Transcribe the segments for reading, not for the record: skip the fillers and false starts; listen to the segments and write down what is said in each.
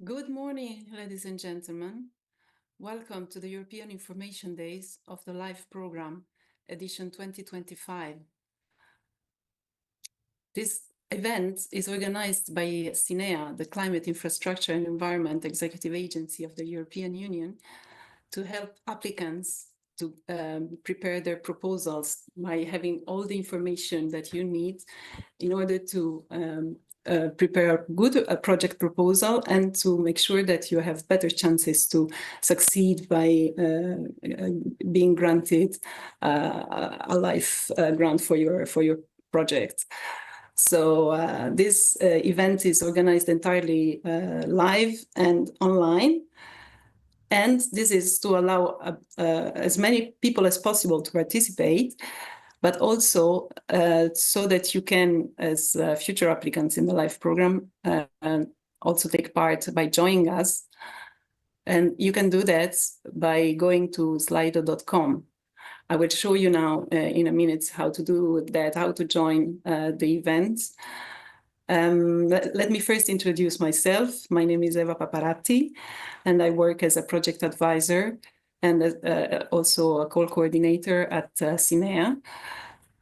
Good morning, ladies and gentlemen. Welcome to the European Information Days of the LIFE program, edition 2025. This event is organized by CINEA, the Climate, Infrastructure and Environment Executive Agency of the European Union, to help applicants to prepare their proposals by having all the information that you need in order to prepare a good project proposal and to make sure that you have better chances to succeed by being granted a life grant for your project. So this event is organized entirely live and online. And this is to allow as many people as possible to participate, but also so that you can, as future applicants in the LIFE program, also take part by joining us. And you can do that by going to slido.com. I will show you now in a minute how to do that, how to join the event. Let me first introduce myself. My name is Eva Paparatti, and I work as a project advisor and also a co-coordinator at CINEA.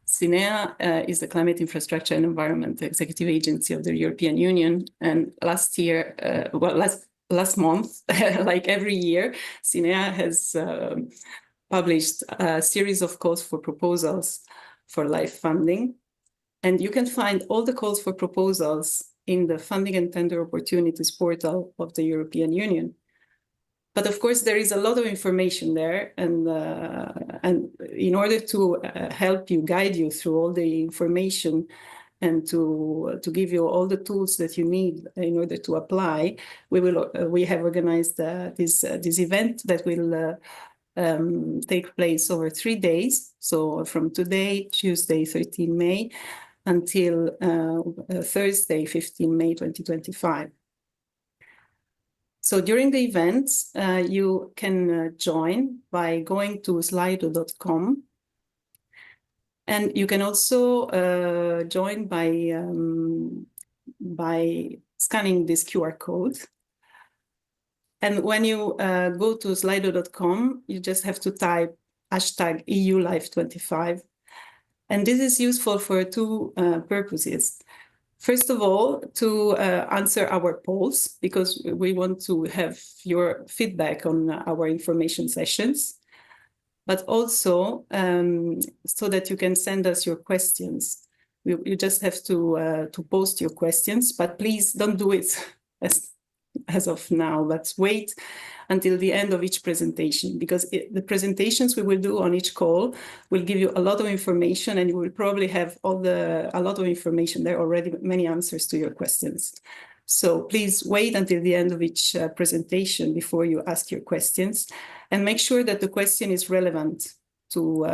CINEA is the Climate, Infrastructure and Environment Executive Agency of the European Union. And last year, last month, like every year, CINEA has published a series of calls for proposals for LIFE funding. And you can find all the calls for proposals in the Funding and Tender Opportunities portal of the European Union. But of course, there is a lot of information there. And in order to help you, guide you through all the information and to give you all the tools that you need in order to apply, we have organized this event that will take place over 3 days. So from today, Tuesday, 13 May, until Thursday, 15 May 2025. So during the event, you can join by going to slido.com. And you can also join by scanning this QR code. And when you go to slido.com, you just have to type hashtag EULife25. And this is useful for two purposes. First of all, to answer our polls, because we want to have your feedback on our information sessions, but also so that you can send us your questions. You just have to post your questions, but please don't do it as of now. Let's wait until the end of each presentation, because the presentations we will do on each call will give you a lot of information, and you will probably have a lot of information there already, many answers to your questions. So please wait until the end of each presentation before you ask your questions, and make sure that the question is relevant to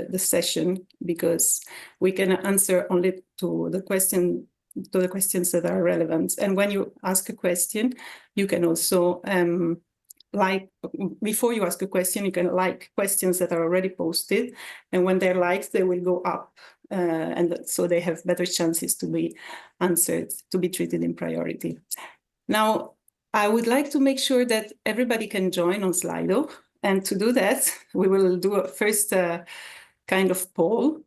the session, because we can answer only to the questions that are relevant. And when you ask a question, you can also before you ask a question, you can like questions that are already posted, and when they're liked, they will go up, and so they have better chances to be answered, to be treated in priority. Now, I would like to make sure that everybody can join on Slido, and to do that, we will do a first kind of poll.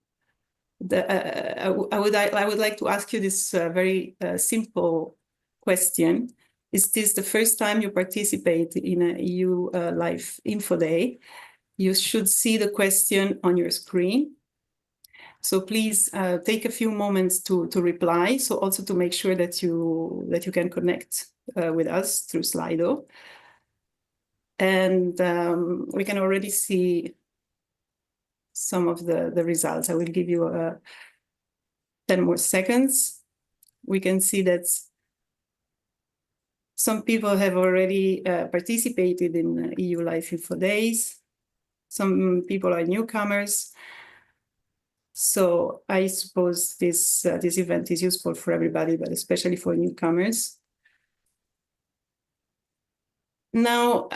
I would like to ask you this very simple question. Is this the first time you participate in a EU LIFE Info Day? You should see the question on your screen. So please take a few moments to reply. So also to make sure that you can connect with us through Slido. And we can already see some of the results. I will give you 10 more seconds. We can see that some people have already participated in EU LIFE Info Days. Some people are newcomers. So I suppose this event is useful for everybody, but especially for newcomers. Now,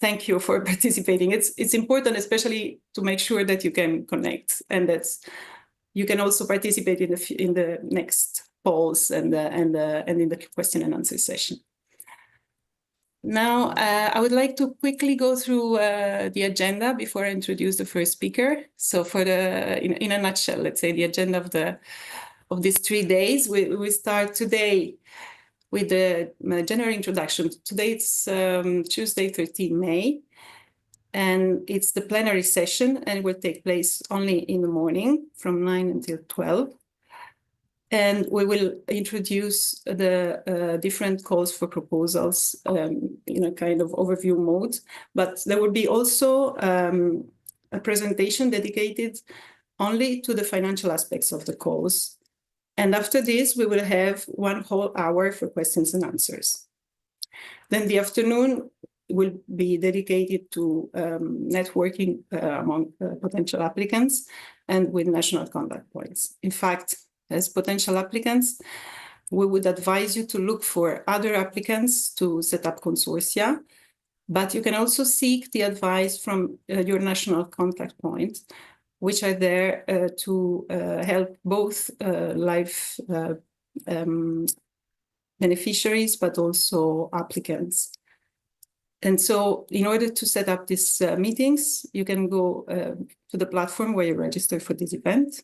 thank you for participating. It's important, especially to make sure that you can connect, and that you can also participate in the next polls and in the question and answer session. Now, I would like to quickly go through the agenda before I introduce the first speaker. So for in a nutshell, let's say the agenda of these 3 days, we start today with the general introduction. Today it's Tuesday, 13 May, and it's the plenary session, and it will take place only in the morning from 9 until 12. And we will introduce the different calls for proposals in a kind of overview mode. But there will be also a presentation dedicated only to the financial aspects of the calls. And after this, we will have 1 whole hour for questions and answers. Then the afternoon will be dedicated to networking among potential applicants and with national contact points. In fact, as potential applicants, we would advise you to look for other applicants to set up consortia, but you can also seek the advice from your national contact point, which are there to help both life beneficiaries, but also applicants. And so in order to set up these meetings, you can go to the platform where you register for this event.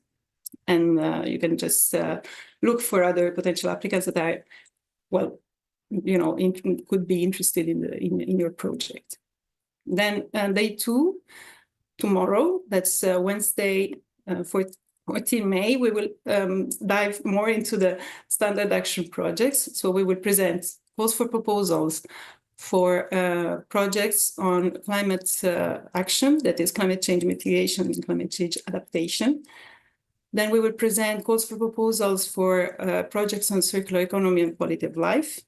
And you can just look for other potential applicants that are, well, you know, could be interested in your project. Then day 2, tomorrow, that's Wednesday, 14 May, we will dive more into the standard action projects. So we will present calls for proposals for projects on climate action, that is climate change mitigation and climate change adaptation. Then we will present calls for proposals for projects on circular economy and quality of life,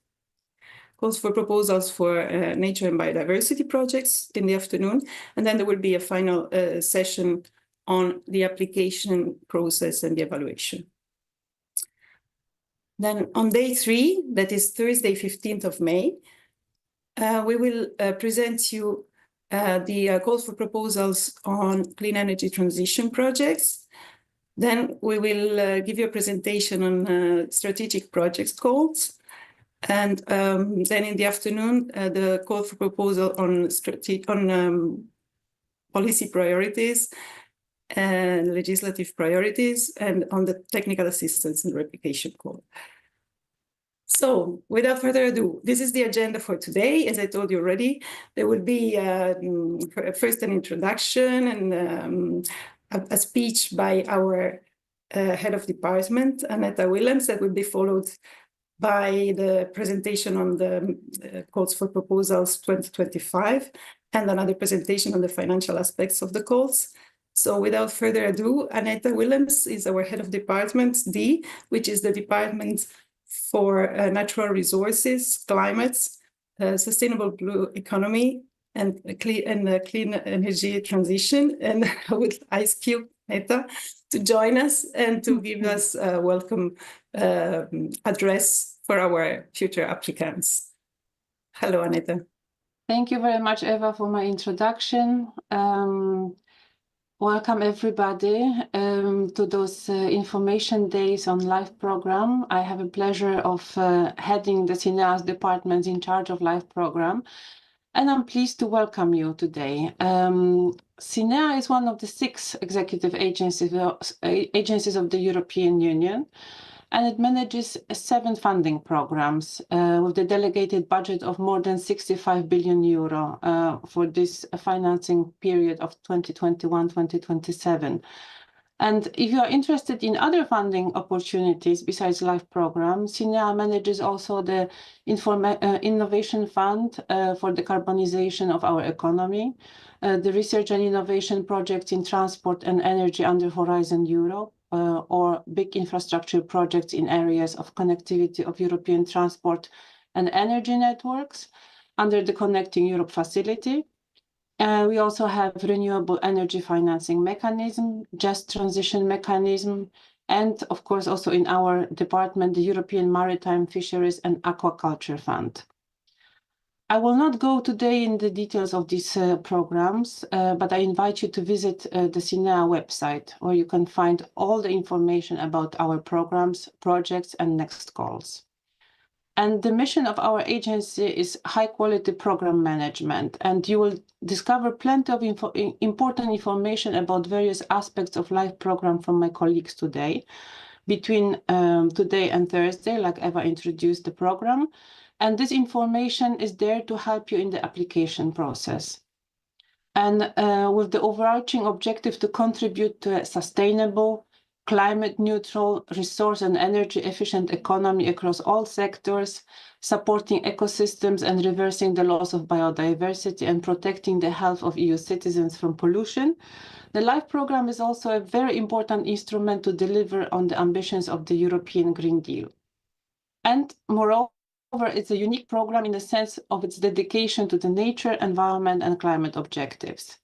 calls for proposals for nature and biodiversity projects in the afternoon. And then there will be a final session on the application process and the evaluation. Then on day 3, that is Thursday, 15th of May, we will present you the calls for proposals on clean energy transition projects. Then we will give you a presentation on strategic projects calls. And then in the afternoon, the call for proposal on policy priorities and legislative priorities, and on the technical assistance and replication call. So without further ado, this is the agenda for today. As I told you already, there will be first an introduction and a speech by our head of department, Aneta Willems, that will be followed by the presentation on the calls for proposals 2025 and another presentation on the financial aspects of the calls. So without further ado, Aneta Willems is our head of department D, which is the department for natural resources, climate, sustainable blue economy, and clean energy transition. And I would ask you, Aneta, to join us and to give us a welcome address for our future applicants. Hello, Aneta. Thank you very much, Eva, for my introduction. Welcome, everybody, to those information days on LIFE program. I have a pleasure of heading the CINEA's department in charge of LIFE program. And I'm pleased to welcome you today. CINEA is one of the 6 executive agencies of the European Union, and it manages 7 funding programs with a delegated budget of more than 65 billion euro for this financing period of 2021-2027. And if you are interested in other funding opportunities besides LIFE program, CINEA manages also the Innovation Fund for decarbonization of our economy, the research and innovation projects in transport and energy under Horizon Europe, or big infrastructure projects in areas of connectivity of European transport and energy networks under the Connecting Europe facility. We also have renewable energy financing mechanism, just transition mechanism, and of course also in our department, the European Maritime Fisheries and Aquaculture Fund. I will not go today in the details of these programs, but I invite you to visit the CINEA website, where you can find all the information about our programs, projects, and next calls. And the mission of our agency is high-quality program management, and you will discover plenty of important information about various aspects of LIFE program from my colleagues today, between today and Thursday, like Eva introduced the program. And this information is there to help you in the application process. And with the overarching objective to contribute to a sustainable, climate neutral, resource and energy efficient economy across all sectors, supporting ecosystems and reversing the loss of biodiversity and protecting the health of EU citizens from pollution. The LIFE program is also a very important instrument to deliver on the ambitions of the European Green Deal. And moreover, it's a unique program in the sense of its dedication to the nature, environment, and climate objectives.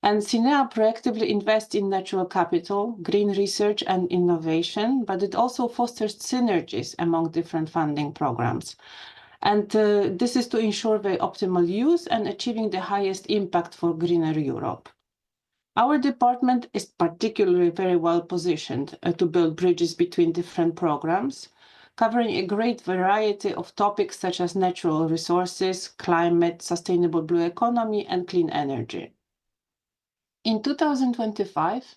And CINEA proactively invests in natural capital, green research, and innovation, but it also fosters synergies among different funding programs. And this is to ensure very optimal use and achieving the highest impact for greener Europe. Our department is particularly very well positioned to build bridges between different programs, covering a great variety of topics such as natural resources, climate, sustainable blue economy, and clean energy. In 2025,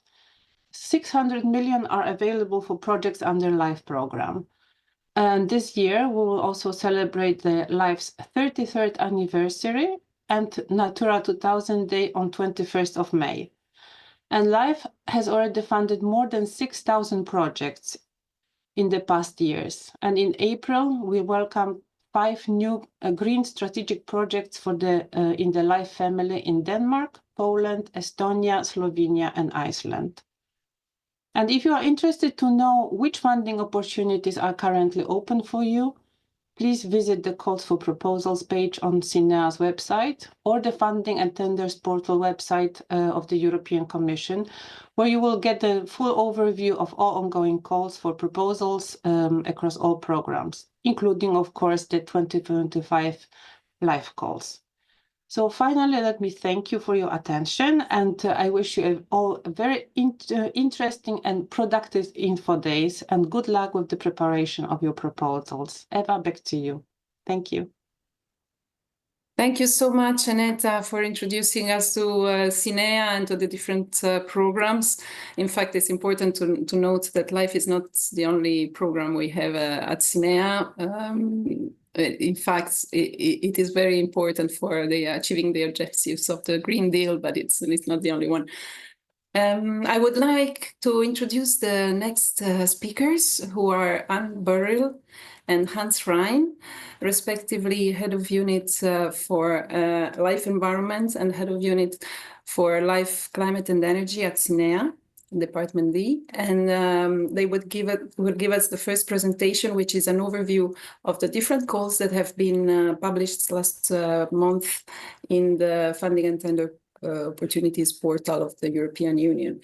600 million are available for projects under LIFE program. And this year, we will also celebrate the LIFE's 33rd anniversary and Natura 2000 Day on 21st of May. And LIFE has already funded more than 6,000 projects in the past years. And in April, we welcomed 5 new green strategic projects for in the LIFE family in Denmark, Poland, Estonia, Slovenia, and Iceland. And if you are interested to know which funding opportunities are currently open for you, please visit the calls for proposals page on CINEA's website or the funding and tenders portal website of the European Commission, where you will get the full overview of all ongoing calls for proposals across all programs, including, of course, the 2025 LIFE calls. So finally, let me thank you for your attention, and I wish you all a very interesting and productive info days, and good luck with the preparation of your proposals. Eva, back to you. Thank you. Thank you so much, Aneta, for introducing us to CINEA and to the different programs. In fact, it's important to note that LIFE is not the only program we have at CINEA. In fact, it is very important for achieving the objectives of the Green Deal, but it's not the only one. I would like to introduce the next speakers, who are Anne Burrell and Hans Rhein, respectively Head of Unit for Life Environment and Head of Unit for Life, Climate and Energy at CINEA, Department D. And they would give us the first presentation, which is an overview of the different calls that have been published last month in the Funding and Tender Opportunities portal of the European Union.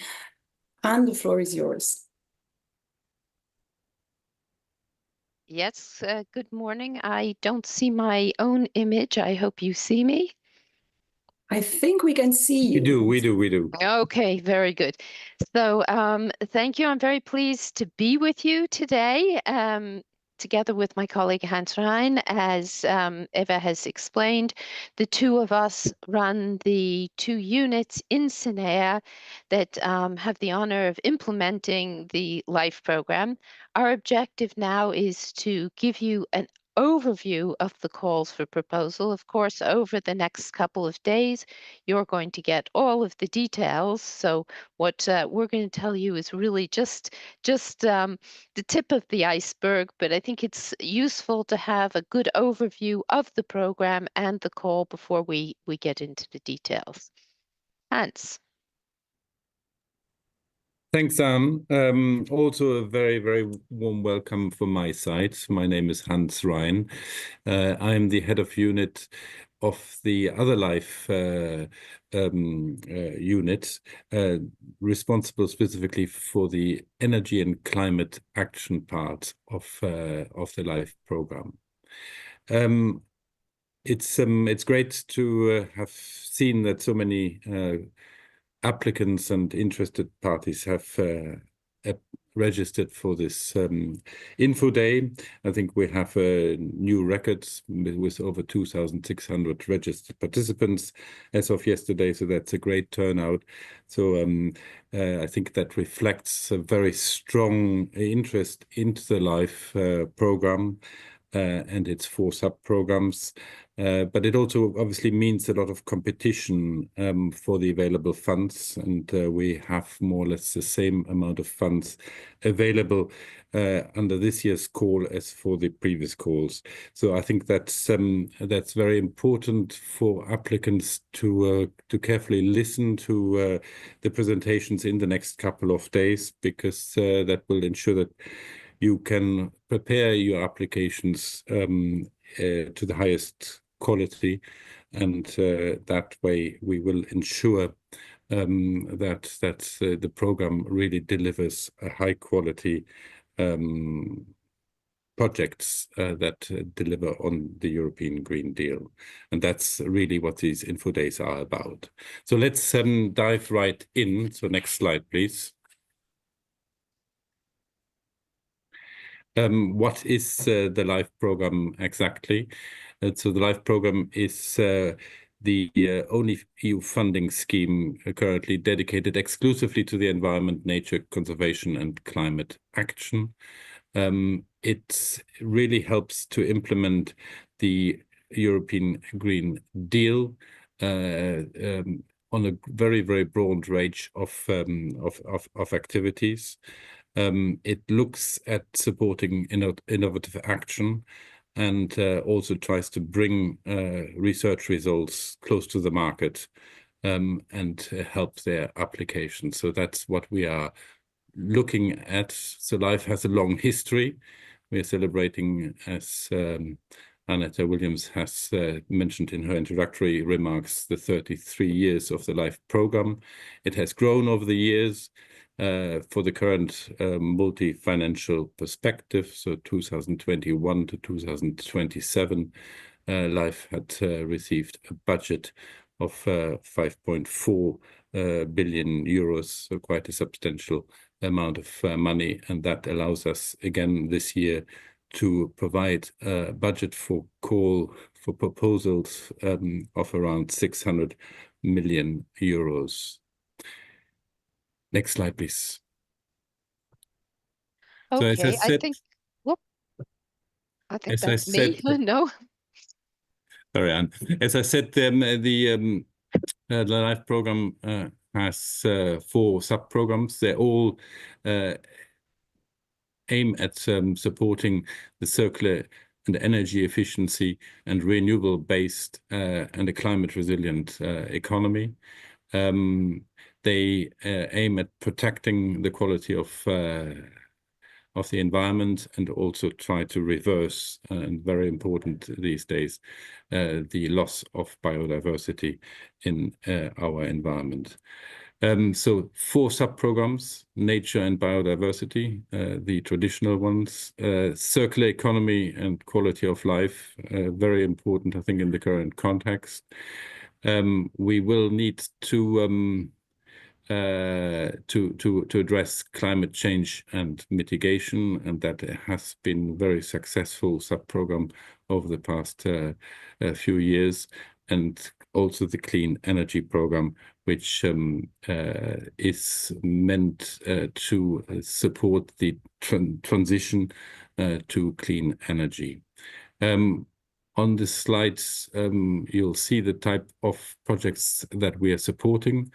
And the floor is yours. Yes, good morning. I don't see my own image. I hope you see me. I think we can see you. We do. Okay, very good. So thank you. I'm very pleased to be with you today, together with my colleague Hans Rhein. As Eva has explained, the two of us run the 2 units in CINEA that have the honor of implementing the LIFE program. Our objective now is to give you an overview of the calls for proposal. Of course, over the next couple of days, you're going to get all of the details. So what we're going to tell you is really just the tip of the iceberg, but I think it's useful to have a good overview of the program and the call before we get into the details. Hans. Thanks, Anne. Also a very, very warm welcome from my side. My name is Hans Rhein. I'm the head of unit of the other LIFE unit, responsible specifically for the energy and climate action part of the LIFE program. it's great to have seen that so many applicants and interested parties have registered for this info day. I think we have new records with over 2,600 registered participants as of yesterday, so that's a great turnout. So I think that reflects a very strong interest into the LIFE program and its 4 sub-programs. But it also obviously means a lot of competition for the available funds, and we have more or less the same amount of funds available under this year's call as for the previous calls. So I think that's very important for applicants to carefully listen to the presentations in the next couple of days, because that will ensure that you can prepare your applications to the highest quality, and that way we will ensure that the program really delivers a high quality projects that deliver on the European Green Deal. And that's really what these info days are about. So let's dive right in. So next slide, please. What is the LIFE program exactly? So the LIFE program is the only EU funding scheme currently dedicated exclusively to the environment, nature, conservation, and climate action. It really helps to implement the European Green Deal on a very, very broad range of activities. It looks at supporting innovative action, and also tries to bring research results close to the market and help their application. So that's what we are looking at. So LIFE has a long history. We are celebrating, as Annette Williams has mentioned in her introductory remarks, the 33 years of the LIFE program. It has grown over the years. For the current multi-financial perspective, so 2021 to 2027, LIFE had received a budget of 5.4 billion euros, so quite a substantial amount of money, and that allows us again this year to provide a budget for proposals of around 600 million euros. Next slide, please. Okay, so as I said, I think that's me. No. Sorry, Anne. As I said, the LIFE program has 4 sub-programs. They all aim at supporting the circular and energy efficiency and renewable-based and a climate-resilient economy. They aim at protecting the quality of the environment, and also try to reverse, and very important these days, the loss of biodiversity in our environment. So 4 sub-programs: nature and biodiversity, the traditional ones, circular economy and quality of life, very important, I think, in the current context. We will need to address climate change and mitigation, and that has been very successful sub-program over the past few years, and also the clean energy program, which is meant to support the transition to clean energy. On the slides, you'll see the type of projects that we are supporting.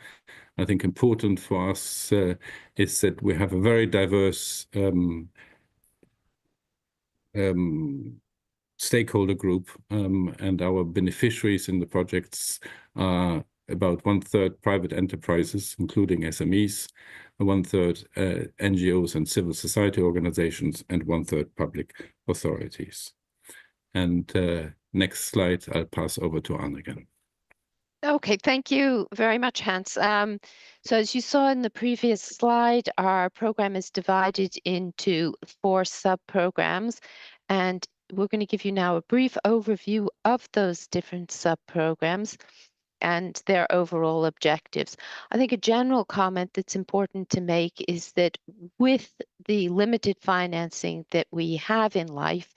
I think important for us is that we have a very diverse stakeholder group, and our beneficiaries in the projects are about 1/3 private enterprises, including SMEs, 1/3 NGOs and civil society organizations, and 1/3 public authorities. And next slide, I'll pass over to Anne again. Okay, thank you very much, Hans. So as you saw in the previous slide, our program is divided into 4 sub-programs, and we're going to give you now a brief overview of those different sub-programs and their overall objectives. I think a general comment that's important to make is that with the limited financing that we have in life,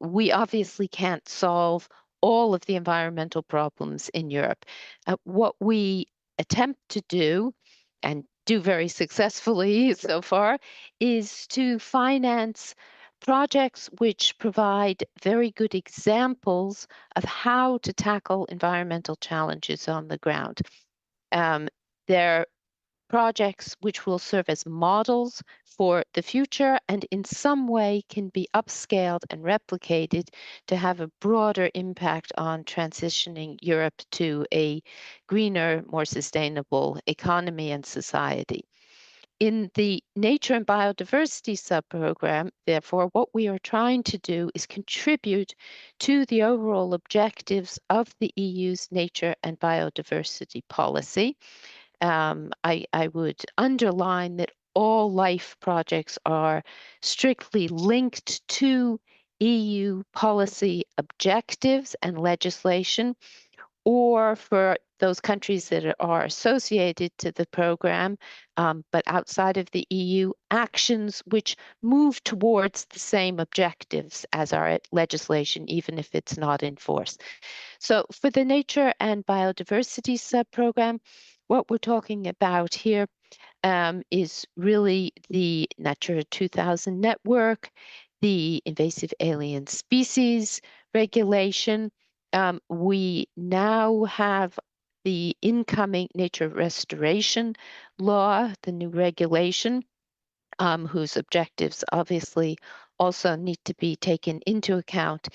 we obviously can't solve all of the environmental problems in Europe. What we attempt to do, and do very successfully so far, is to finance projects which provide very good examples of how to tackle environmental challenges on the ground. They're projects which will serve as models for the future and in some way can be upscaled and replicated to have a broader impact on transitioning Europe to a greener, more sustainable economy and society. In the Nature and Biodiversity subprogram, therefore, what we are trying to do is contribute to the overall objectives of the EU's nature and biodiversity policy. I would underline that all LIFE projects are strictly linked to EU policy objectives and legislation, or for those countries that are associated to the program, but outside of the EU, actions which move towards the same objectives as our legislation, even if it's not in force. So for the Nature and Biodiversity subprogram, what we're talking about here is really the Natura 2000 network, the invasive alien species regulation. We now have the incoming nature restoration law, the new regulation, whose objectives obviously also need to be taken into account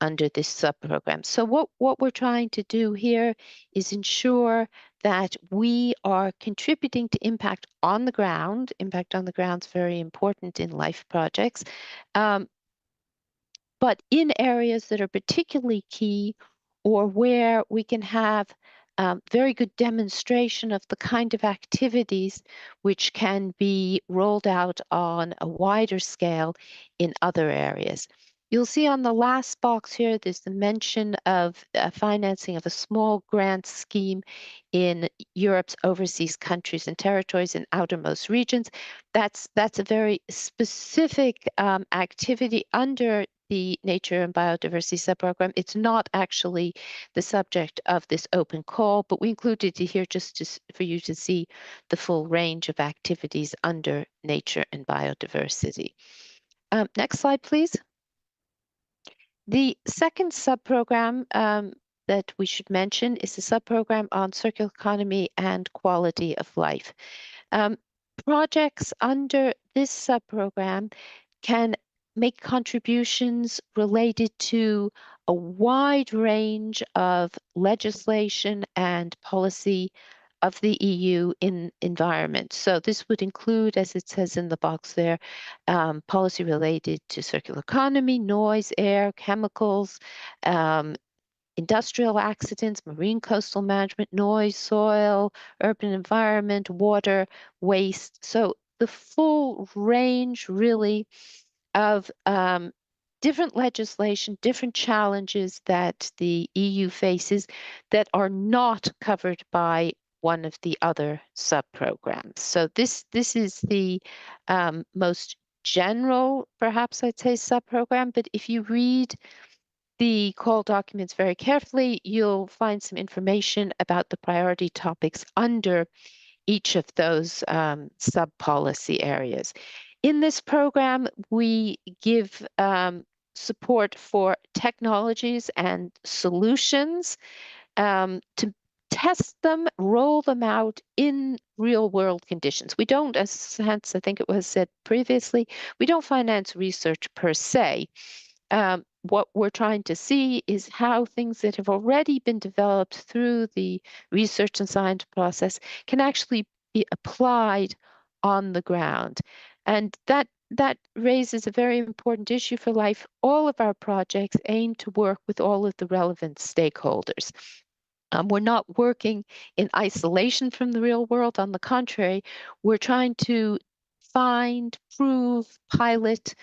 under this subprogram. So what we're trying to do here is ensure that we are contributing to impact on the ground. Impact on the ground is very important in LIFE projects, but in areas that are particularly key or where we can have very good demonstration of the kind of activities which can be rolled out on a wider scale in other areas. You'll see on the last box here, there's the mention of financing of a small grant scheme in Europe's overseas countries and territories and outermost regions. That's a very specific activity under the Nature and Biodiversity subprogram. It's not actually the subject of this open call, but we included it here just for you to see the full range of activities under Nature and Biodiversity. Next slide, please. The second subprogram that we should mention is the subprogram on circular economy and quality of life. Projects under this subprogram can make contributions related to a wide range of legislation and policy of the EU in environment. So this would include, as it says in the box there, policy related to circular economy, noise, air, chemicals, industrial accidents, marine coastal management, noise, soil, urban environment, water, waste. So the full range really of different legislation, different challenges that the EU faces that are not covered by one of the other subprograms. So this is the most general, perhaps I'd say, subprogram, but if you read the call documents very carefully, you'll find some information about the priority topics under each of those sub-policy areas. In this program, we give support for technologies and solutions to test them, roll them out in real world conditions. We don't, as Hans, I think it was said previously, we don't finance research per se. What we're trying to see is how things that have already been developed through the research and science process can actually be applied on the ground. And that raises a very important issue for LIFE. All of our projects aim to work with all of the relevant stakeholders. We're not working in isolation from the real world. On the contrary, we're trying to find, prove, pilot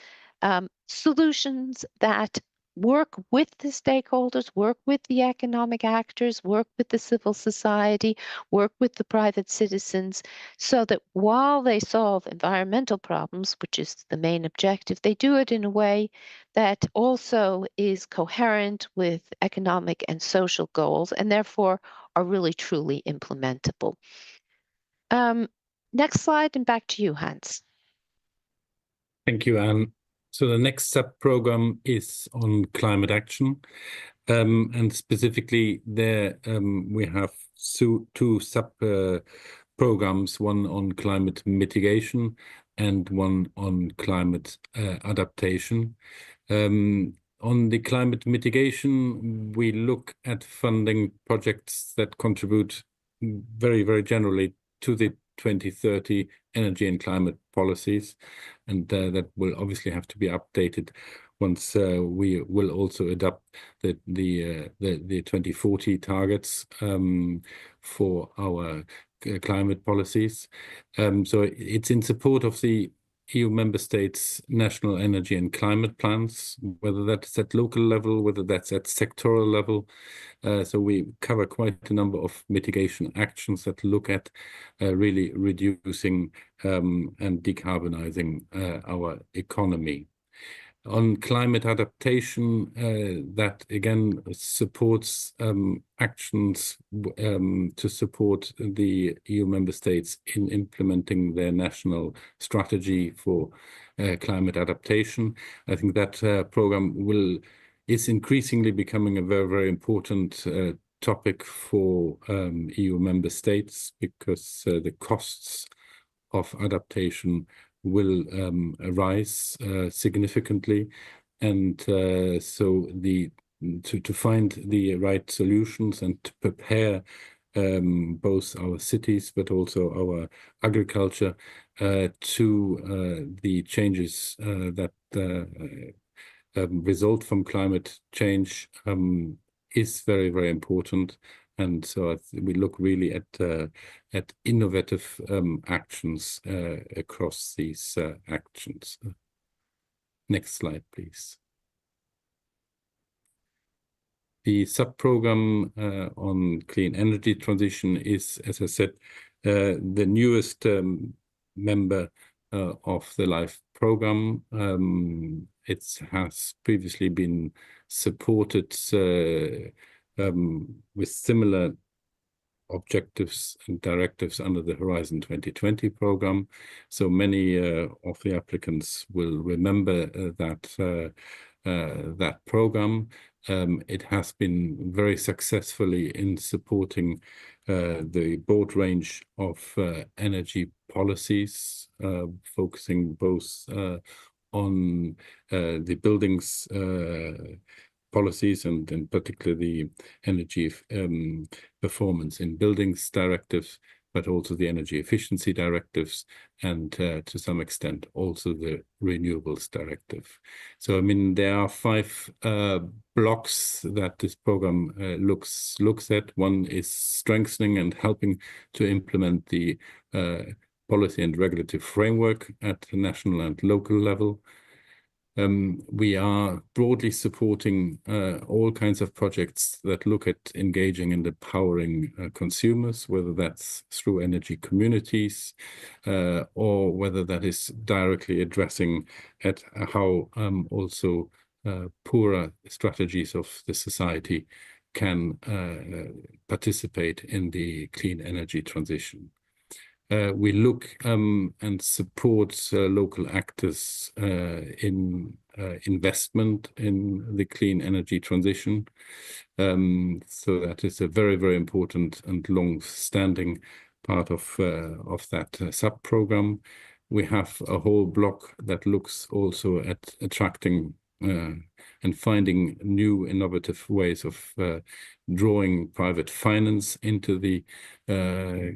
solutions that work with the stakeholders, work with the economic actors, work with the civil society, work with the private citizens, so that while they solve environmental problems, which is the main objective, they do it in a way that also is coherent with economic and social goals, and therefore are really truly implementable. Next slide, and back to you, Hans. Thank you, Anne. So the next sub-program is on climate action. And specifically there we have two sub-programs, one on climate mitigation and one on climate adaptation. On the climate mitigation, we look at funding projects that contribute very, very generally to the 2030 energy and climate policies, and that will obviously have to be updated once we will also adopt the 2040 targets for our climate policies. So it's in support of the EU member states' national energy and climate plans, whether that's at local level, whether that's at sectoral level. So we cover quite a number of mitigation actions that look at really reducing and decarbonizing our economy. On climate adaptation, that again supports actions to support the EU member states in implementing their national strategy for climate adaptation. I think that program is increasingly becoming a very, very important topic for EU member states, because the costs of adaptation will rise significantly, and so to find the right solutions and to prepare both our cities but also our agriculture to the changes that result from climate change is very, very important. And so we look really at innovative actions across these actions. Next slide, please. The sub-program on clean energy transition is, as I said, the newest member of the LIFE program. It has previously been supported with similar objectives and directives under the Horizon 2020 program. So many of the applicants will remember that program. It has been very successfully in supporting the broad range of energy policies, focusing both on the buildings policies and in particular the energy performance in buildings directives, but also the energy efficiency directives, and to some extent also the renewables directive. So I mean there are 5 blocks that this program looks at. One is strengthening and helping to implement the policy and regulatory framework at the national and local level. We are broadly supporting all kinds of projects that look at engaging and empowering consumers, whether that's through energy communities or whether that is directly addressing at how also poorer strategies of the society can participate in the clean energy transition. We look and support local actors in investment in the clean energy transition. So that is a very, very important and long-standing part of that sub-program. We have a whole block that looks also at attracting and finding new innovative ways of drawing private finance into the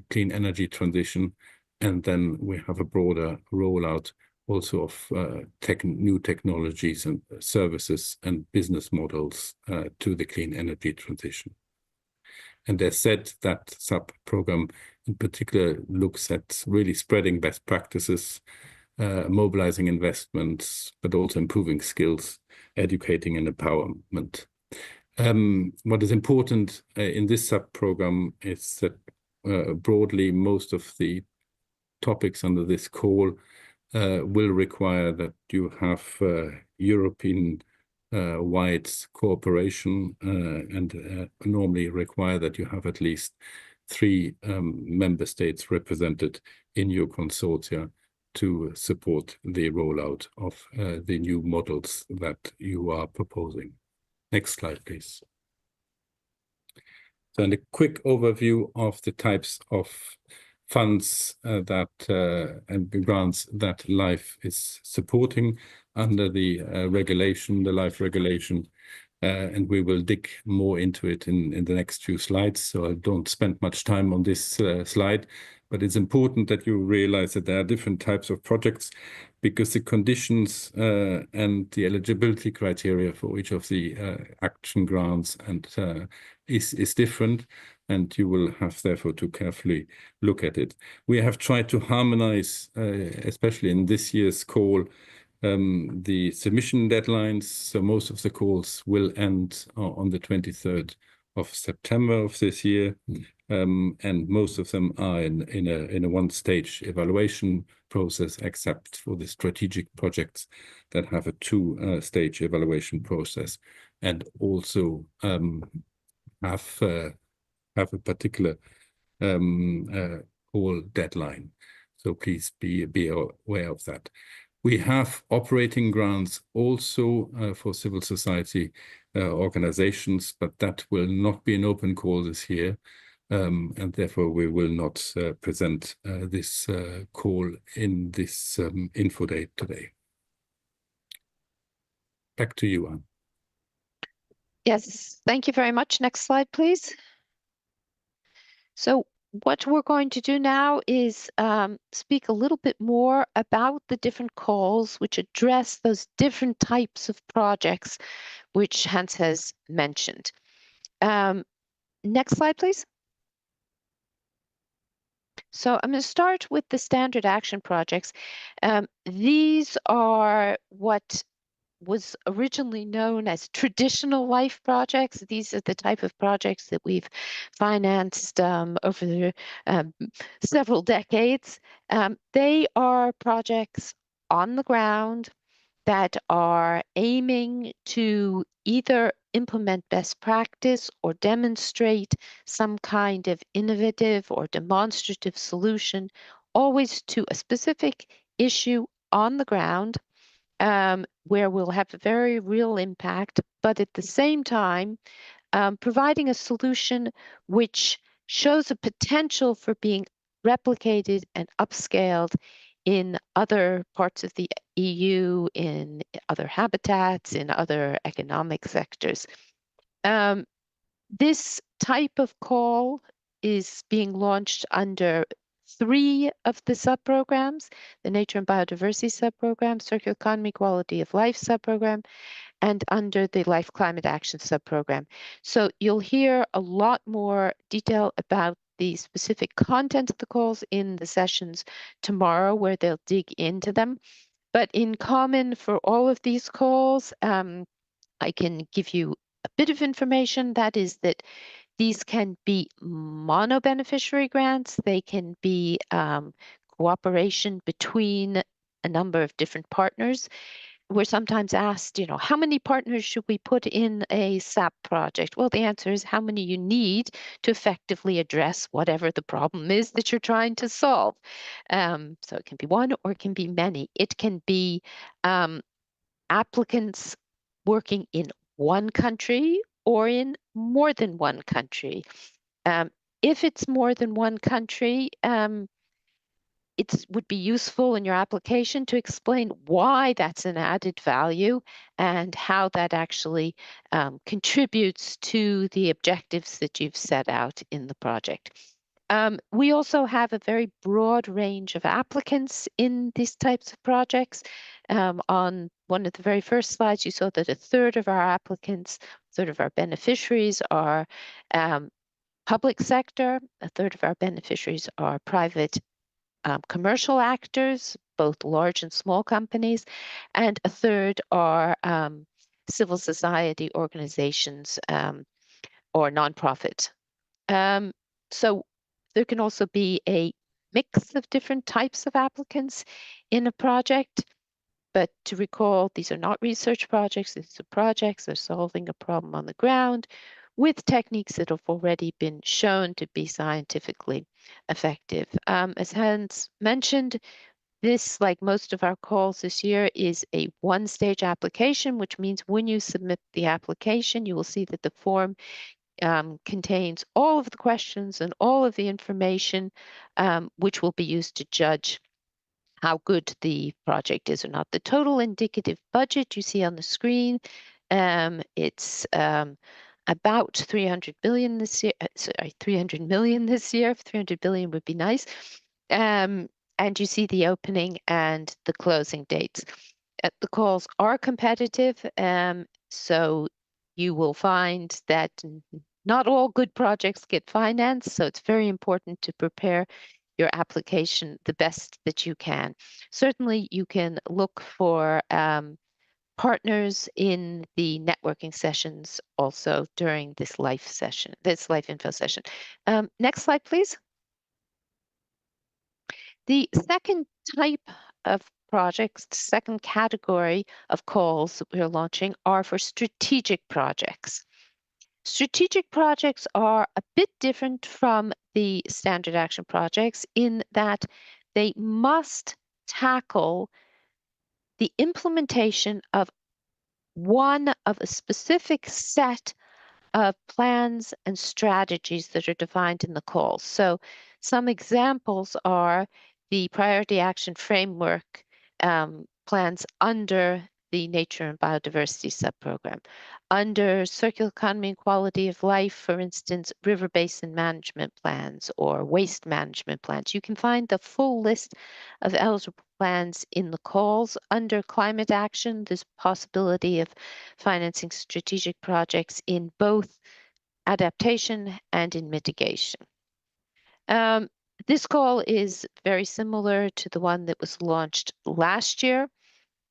clean energy transition. And then we have a broader rollout also of new technologies and services and business models to the clean energy transition. And as said, that sub-program in particular looks at really spreading best practices mobilizing investments, but also improving skills, educating and empowerment. What is important in this sub-program is that broadly most of the topics under this call will require that you have European wide cooperation and normally require that you have at least 3 member states represented in your consortia to support the rollout of the new models that you are proposing. Next slide, please. So, and a quick overview of the types of funds and grants that LIFE is supporting under the regulation, the LIFE regulation, and we will dig more into it in the next few slides. So I don't spend much time on this slide, but it's important that you realize that there are different types of projects because the conditions and the eligibility criteria for each of the action grants and is different, and you will have therefore to carefully look at it. We have tried to harmonize, especially in this year's call, the submission deadlines. So most of the calls will end on the 23rd of September of this year, and most of them are in a one-stage evaluation process, except for the strategic projects that have a 2-stage evaluation process, and also have a particular call deadline. So please be aware of that. We have operating grants also for civil society organizations, but that will not be an open call this year, and therefore we will not present this call in this info day today. Back to you, Anne. Yes, thank you very much. Next slide, please. So what we're going to do now is speak a little bit more about the different calls which address those different types of projects which Hans has mentioned. Next slide, please. So I'm going to start with the standard action projects. These are what was originally known as traditional LIFE projects. These are the type of projects that we've financed over the several decades. They are projects on the ground that are aiming to either implement best practice or demonstrate some kind of innovative or demonstrative solution, always to a specific issue on the ground, where we'll have a very real impact, but at the same time, providing a solution which shows a potential for being replicated and upscaled in other parts of the EU, in other habitats, in other economic sectors. This type of call is being launched under 3 of the sub-programs: the Nature and Biodiversity sub-program, Circular Economy, Quality of Life sub-program, and under the Life Climate Action sub-program. So you'll hear a lot more detail about the specific content of the calls in the sessions tomorrow, where they'll dig into them. But in common for all of these calls, I can give you a bit of information. That is that these can be mono-beneficiary grants. They can be cooperation between a number of different partners. We're sometimes asked, how many partners should we put in a SAP project? Well, the answer is how many you need to effectively address whatever the problem is that you're trying to solve. So it can be one or it can be many. It can be applicants working in one country or in more than one country. If it's more than one country, it would be useful in your application to explain why that's an added value and how that actually contributes to the objectives that you've set out in the project. We also have a very broad range of applicants in these types of projects. On one of the very first slides, you saw that 1/3 of our applicants, 1/3 of our beneficiaries are public sector, 1/3 of our beneficiaries are private commercial actors, both large and small companies, and a third are civil society organizations or nonprofit. So there can also be a mix of different types of applicants in a project. But to recall, these are not research projects. These are projects that are solving a problem on the ground with techniques that have already been shown to be scientifically effective. As Hans mentioned, this, like most of our calls this year, is a one-stage application, which means when you submit the application, you will see that the form contains all of the questions and all of the information, which will be used to judge how good the project is or not. The total indicative budget you see on the screen, it's about 300 billion this year. Sorry, 300 million this year. 300 billion would be nice. And you see the opening and the closing dates. The calls are competitive, so you will find that not all good projects get financed. So it's very important to prepare your application the best that you can. Certainly, you can look for partners in the networking sessions also during this life info session. Next slide, please. The second type of projects, the second category of calls that we're launching are for strategic projects. Strategic projects are a bit different from the standard action projects in that they must tackle the implementation of one of a specific set of plans and strategies that are defined in the call. So some examples are the priority action framework plans under the Nature and Biodiversity subprogram. Under circular economy and quality of life, for instance, river basin management plans or waste management plans. You can find the full list of eligible plans in the calls. Under climate action, there's possibility of financing strategic projects in both adaptation and in mitigation. This call is very similar to the one that was launched last year,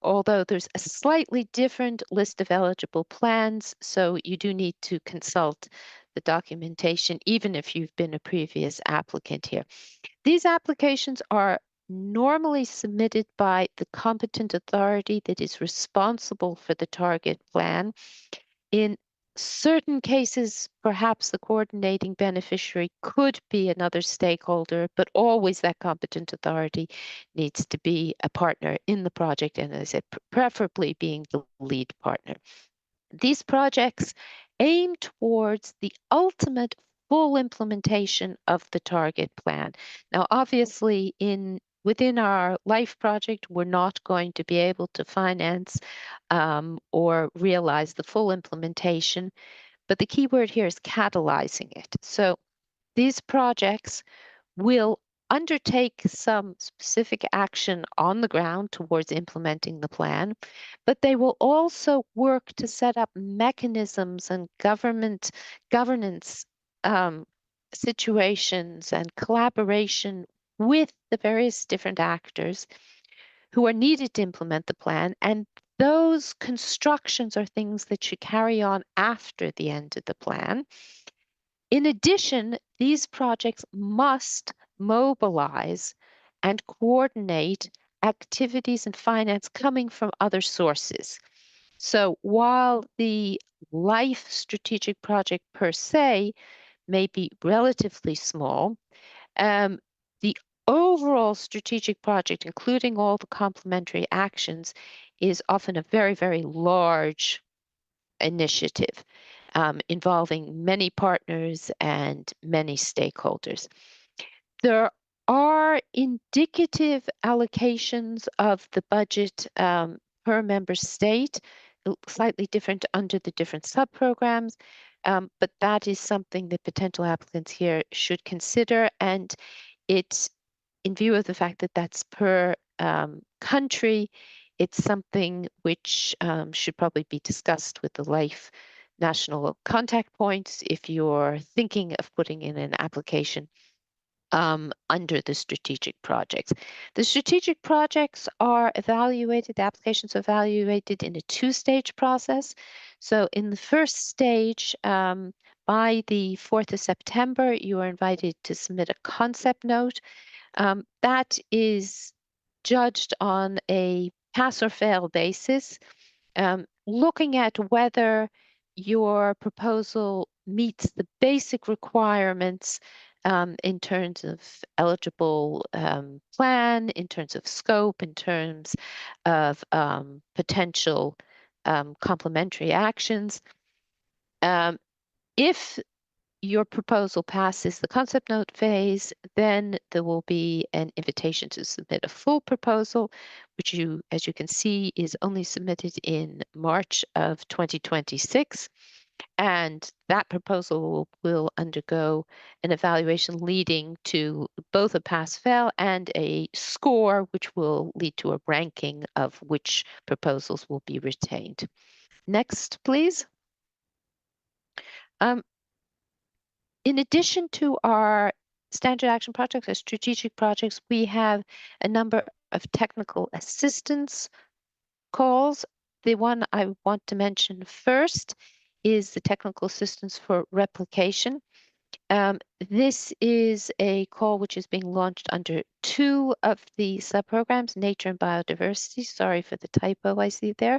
although there's a slightly different list of eligible plans, so you do need to consult the documentation, even if you've been a previous applicant here. These applications are normally submitted by the competent authority that is responsible for the target plan. In certain cases, perhaps the coordinating beneficiary could be another stakeholder, but always that competent authority needs to be a partner in the project, and as I said, preferably being the lead partner. These projects aim towards the ultimate full implementation of the target plan. Now, obviously, within our LIFE project, we're not going to be able to finance or realize the full implementation, but the key word here is catalyzing it. So these projects will undertake some specific action on the ground towards implementing the plan, but they will also work to set up mechanisms and governance situations and collaboration with the various different actors who are needed to implement the plan. And those constructions are things that should carry on after the end of the plan. In addition, these projects must mobilize and coordinate activities and finance coming from other sources. So while the LIFE strategic project per se may be relatively small, the overall strategic project, including all the complementary actions, is often a very, very large initiative involving many partners and many stakeholders. There are indicative allocations of the budget per member state, slightly different under the different subprograms, but that is something that potential applicants here should consider, and it's in view of the fact that that's per country, it's something which should probably be discussed with the LIFE national contact points if you're thinking of putting in an application under the strategic projects. The strategic projects are evaluated, the applications are evaluated in a two-stage process. So in the first stage, by the 4th of September, you are invited to submit a concept note. That is judged on a pass or fail basis, looking at whether your proposal meets the basic requirements in terms of eligible plan, in terms of scope, in terms of potential complementary actions. If your proposal passes the concept note phase, then there will be an invitation to submit a full proposal, which as you can see, is only submitted in March of 2026. And that proposal will undergo an evaluation leading to both a pass-fail and a score, which will lead to a ranking of which proposals will be retained. Next, please. In addition to our standard action projects, our strategic projects, we have a number of technical assistance calls. The one I want to mention first is the technical assistance for replication. This is a call which is being launched under two of the subprograms, Nature and Biodiversity, sorry for the typo I see there,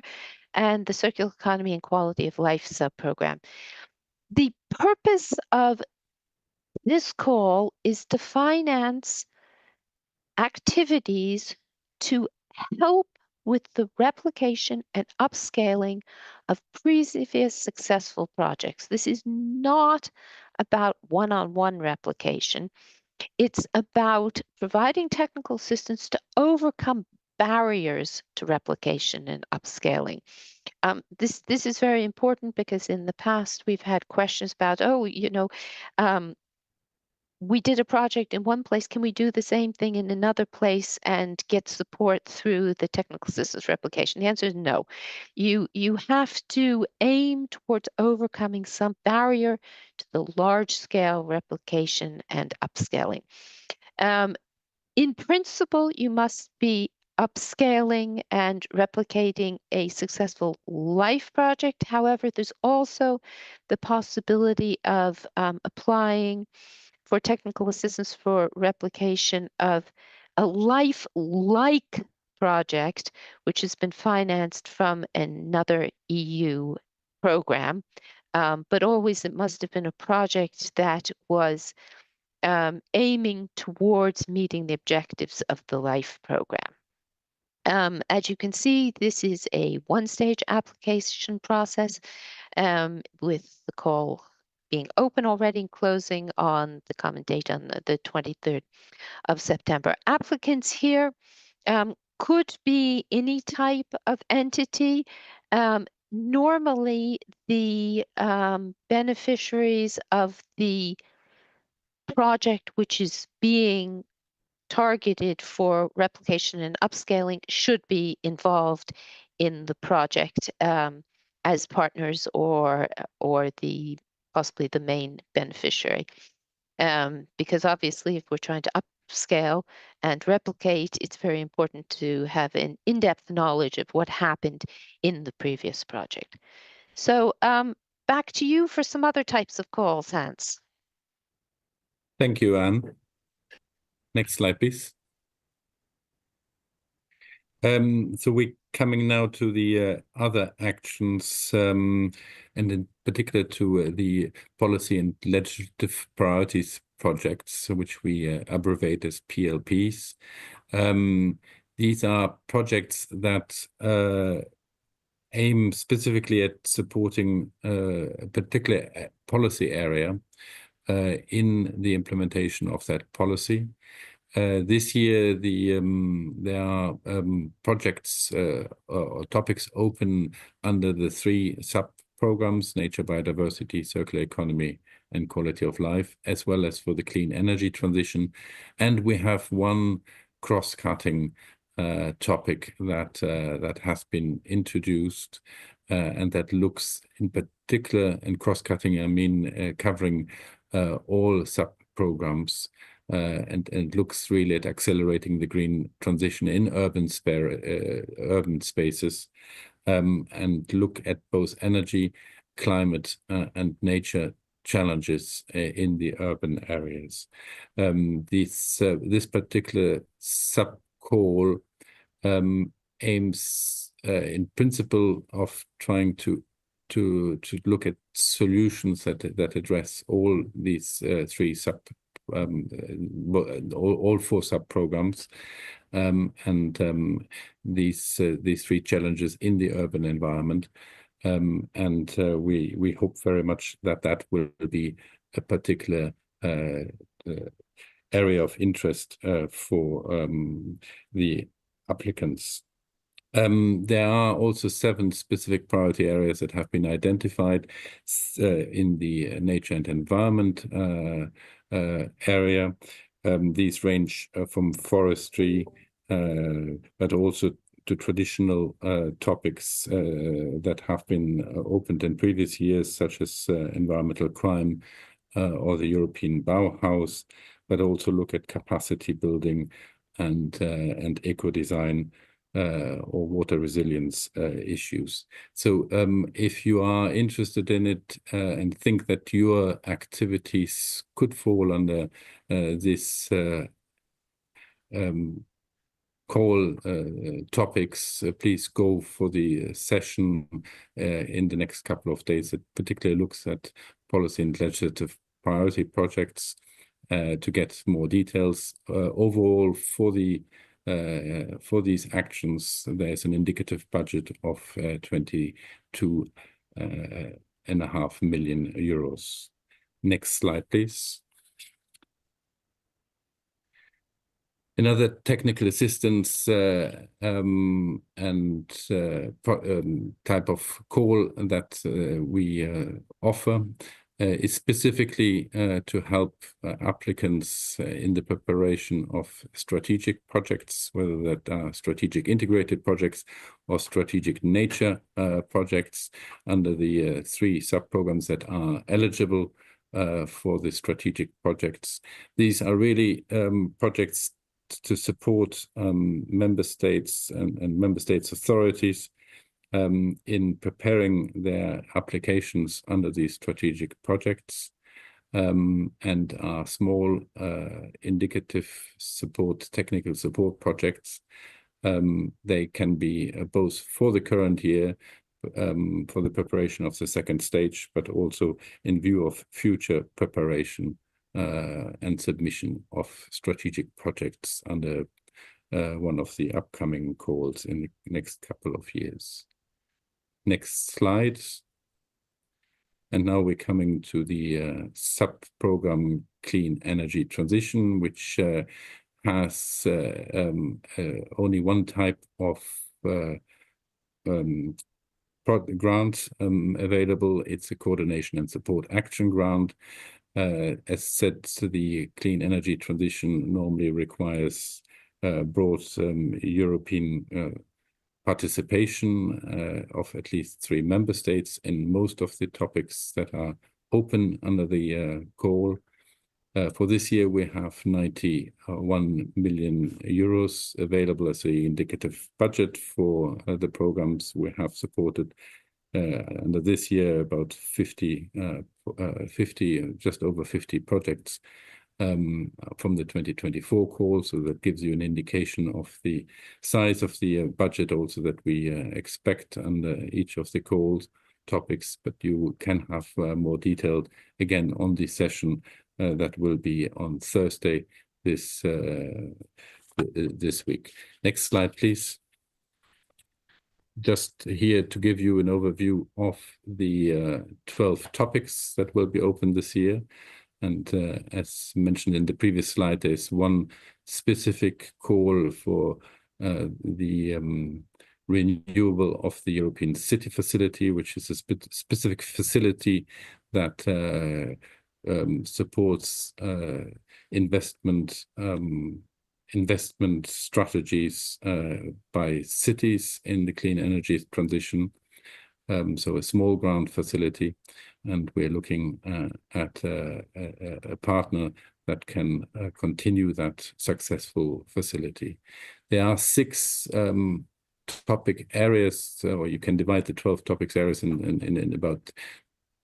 and the Circular Economy and Quality of Life subprogram. The purpose of this call is to finance activities to help with the replication and upscaling of previous successful projects. This is not about one-on-one replication. It's about providing technical assistance to overcome barriers to replication and upscaling. This is very important because in the past we've had questions about, we did a project in one place, can we do the same thing in another place and get support through the technical assistance replication? The answer is no. You have to aim towards overcoming some barrier to the large-scale replication and upscaling. In principle, you must be upscaling and replicating a successful life project. However, there's also the possibility of applying for technical assistance for replication of a life-like project, which has been financed from another EU program. But always it must have been a project that was aiming towards meeting the objectives of the LIFE program. As you can see, this is a one-stage application process with the call being open already and closing on the common date on the 23rd of September. Applicants here could be any type of entity. Normally, the beneficiaries of the project which is being targeted for replication and upscaling should be involved in the project as partners or possibly the main beneficiary. Because obviously if we're trying to upscale and replicate, it's very important to have an in-depth knowledge of what happened in the previous project. So back to you for some other types of calls, Hans. Thank you, Anne. Next slide, please. So we're coming now to the other actions, and in particular to the policy and legislative priorities projects, which we abbreviate as PLPs. These are projects that aim specifically at supporting a particular policy area in the implementation of that policy. This year, there are projects or topics open under the three sub-programs, Nature, Biodiversity, Circular Economy, and Quality of Life, as well as for the clean energy transition. And we have one cross-cutting topic that has been introduced and that looks in particular, in cross-cutting, I mean covering all sub-programs, and looks really at accelerating the green transition in urban spaces, and look at both energy, climate, and nature challenges in the urban areas. This particular sub-call aims, in principle, of trying to look at solutions that address all these all four sub-programs, and these three challenges in the urban environment. We hope very much that will be a particular area of interest for the applicants. There are also 7 specific priority areas that have been identified in the nature and environment area. These range from forestry, but also to traditional topics that have been opened in previous years, such as environmental crime or the European Bauhaus, but also look at capacity building and eco-design or water resilience issues. So if you are interested in it and think that your activities could fall under this call topics, please go for the session in the next couple of days. It particularly looks at policy and legislative priority projects to get more details. Overall, for these actions, there's an indicative budget of 22.5 million euros. Next slide, please. Another technical assistance and type of call that we offer is specifically to help applicants in the preparation of strategic projects, whether that are strategic integrated projects or strategic nature projects under the 3 sub-programs that are eligible for the strategic projects. These are really projects to support member states and member states' authorities in preparing their applications under these strategic projects, and are small indicative support, technical support projects. They can be both for the current year, for the preparation of the second stage, but also in view of future preparation and submission of strategic projects under one of the upcoming calls in the next couple of years. Next slide. And now we're coming to the sub-program Clean Energy Transition, which has only one type of grant available. It's a coordination and support action grant. As said, the clean energy transition normally requires broad European participation of at least 3 member states in most of the topics that are open under the call. For this year, we have 91 million euros available as the indicative budget for the programs we have supported. Under this year, about 50, just over 50 projects from the 2024 call. So that gives you an indication of the size of the budget also that we expect under each of the calls topics. But you can have more detailed again on the session that will be on Thursday this week. Next slide, please. Just here to give you an overview of the 12 topics that will be open this year. And as mentioned in the previous slide, there's one specific call for the renewal of the European City Facility, which is a specific facility that supports investment strategies by cities in the clean energy transition. So a small grant facility, and we're looking at a partner that can continue that successful facility. There are 6 topic areas, or you can divide the 12 topics areas in about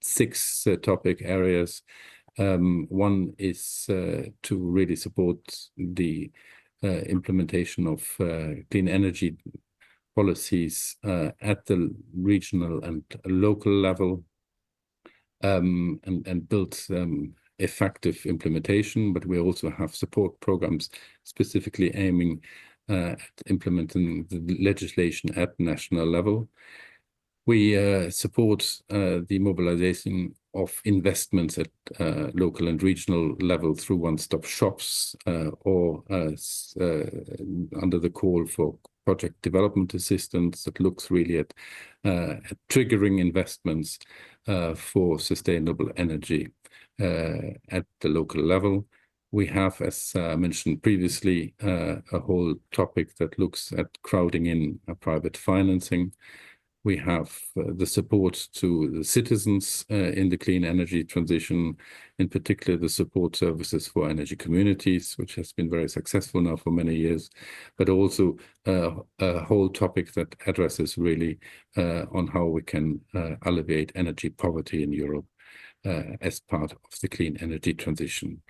6 topic areas. One is to really support the implementation of clean energy policies at the regional and local level, and build effective implementation. But we also have support programs specifically aiming at implementing the legislation at national level. We support the mobilization of investments at local and regional level through one-stop shops or under the call for project development assistance that looks really at triggering investments for sustainable energy at the local level. We have, as mentioned previously, a whole topic that looks at crowding in private financing. We have the support to the citizens in the clean energy transition, in particular the support services for energy communities, which has been very successful now for many years, but also a whole topic that addresses really on how we can alleviate energy poverty in Europe as part of the clean energy transition.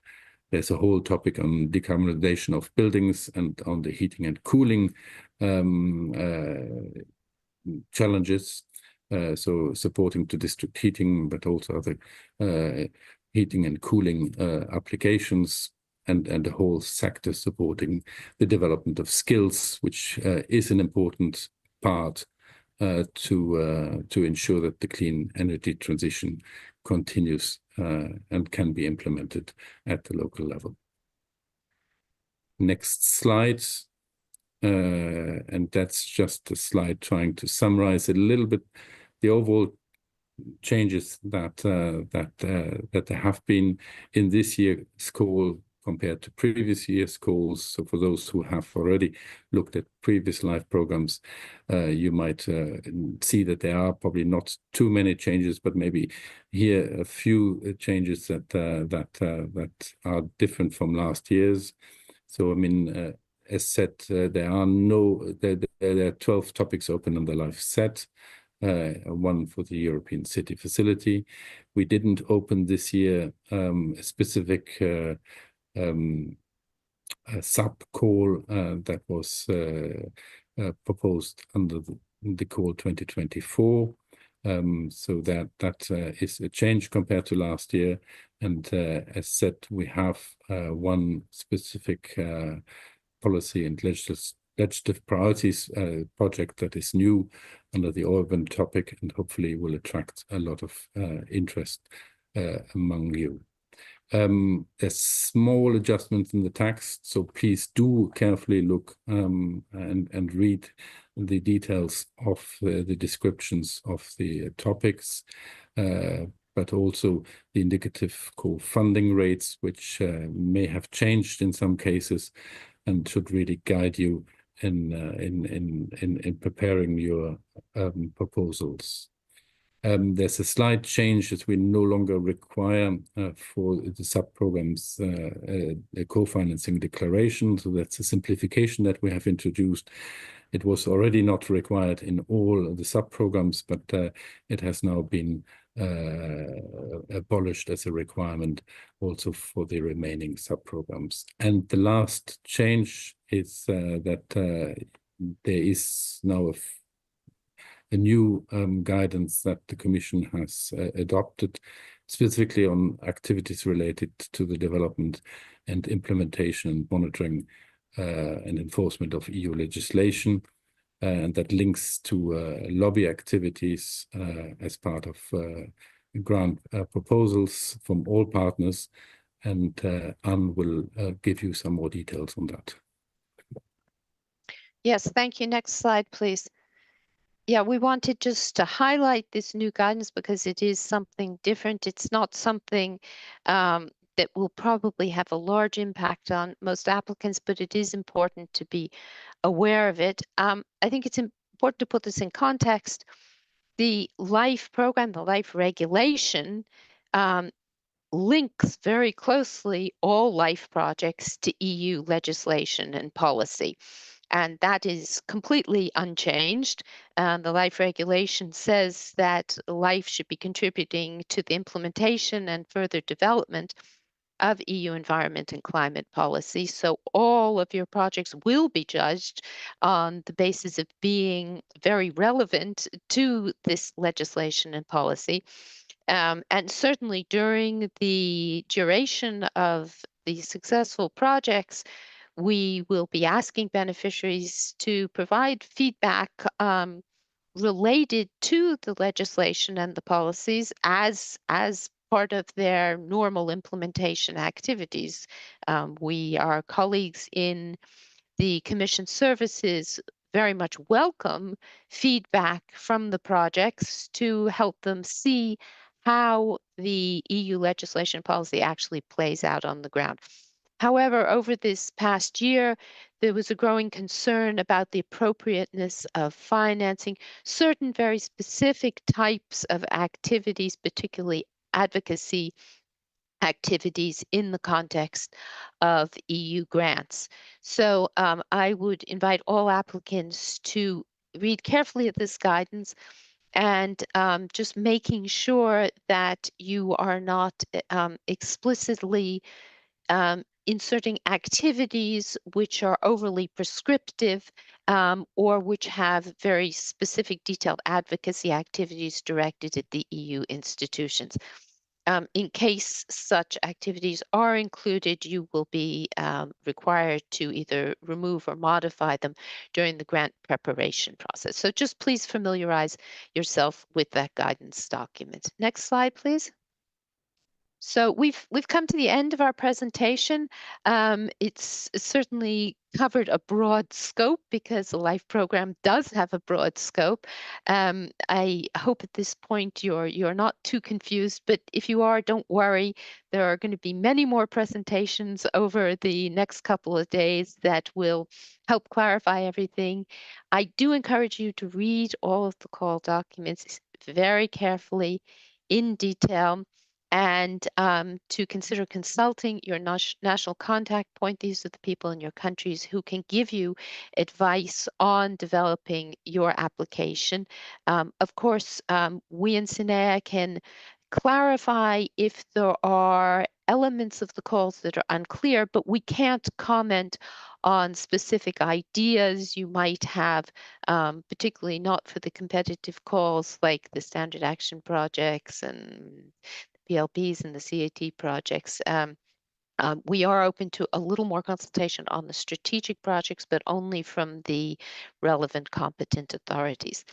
There's a whole topic on decarbonization of buildings and on the heating and cooling challenges, so supporting to district heating, but also other heating and cooling applications, and the whole sector supporting the development of skills, which is an important part to ensure that the clean energy transition continues and can be implemented at the local level. Next slide. And that's just a slide trying to summarize a little bit the overall changes that there have been in this year's call compared to previous year's calls. So for those who have already looked at previous live programs, you might see that there are probably not too many changes, but maybe here a few changes that are different from last year's. So I mean, as said, there are 12 topics open on the live set, one for the European City Facility. We didn't open this year a specific sub-call that was proposed under the call 2024. So that is a change compared to last year. And as said, we have one specific policy and legislative priorities project that is new under the urban topic, and hopefully will attract a lot of interest among you. There's small adjustments in the text, so please do carefully look and read the details of the descriptions of the topics, but also the indicative co-funding rates, which may have changed in some cases, and should really guide you in preparing your proposals. There's a slight change as we no longer require for the sub-programs a co-financing declaration. So that's a simplification that we have introduced. It was already not required in all the sub-programs, but it has now been abolished as a requirement also for the remaining sub-programs. And the last change is that there is now a new guidance that the Commission has adopted, specifically on activities related to the development and implementation and monitoring and enforcement of EU legislation, and that links to lobby activities as part of grant proposals from all partners. And Anne will give you some more details on that. Yes, thank you. Next slide, please. Yeah, we wanted just to highlight this new guidance because it is something different. It's not something that will probably have a large impact on most applicants, but it is important to be aware of it. I think it's important to put this in context. The LIFE program, the LIFE regulation, links very closely all LIFE projects to EU legislation and policy. And that is completely unchanged. The LIFE regulation says that LIFE should be contributing to the implementation and further development of EU environment and climate policy. So all of your projects will be judged on the basis of being very relevant to this legislation and policy. And certainly during the duration of the successful projects, we will be asking beneficiaries to provide feedback related to the legislation and the policies as part of their normal implementation activities. Our colleagues in the Commission services very much welcome feedback from the projects to help them see how the EU legislation policy actually plays out on the ground. However, over this past year, there was a growing concern about the appropriateness of financing certain very specific types of activities, particularly advocacy activities in the context of EU grants. So I would invite all applicants to read carefully at this guidance and just making sure that you are not explicitly inserting activities which are overly prescriptive or which have very specific detailed advocacy activities directed at the EU institutions. In case such activities are included, you will be required to either remove or modify them during the grant preparation process. So just please familiarize yourself with that guidance document. Next slide, please. So we've come to the end of our presentation. It's certainly covered a broad scope because the LIFE program does have a broad scope. I hope at this point you're not too confused, but if you are, don't worry. There are going to be many more presentations over the next couple of days that will help clarify everything. I do encourage you to read all of the call documents very carefully, in detail, and to consider consulting your national contact point. These are the people in your countries who can give you advice on developing your application. Of course, we in CINEA can clarify if there are elements of the calls that are unclear, but we can't comment on specific ideas you might have, particularly not for the competitive calls like the standard action projects and PLPs and the CAT projects. We are open to a little more consultation on the strategic projects, but only from the relevant competent authorities.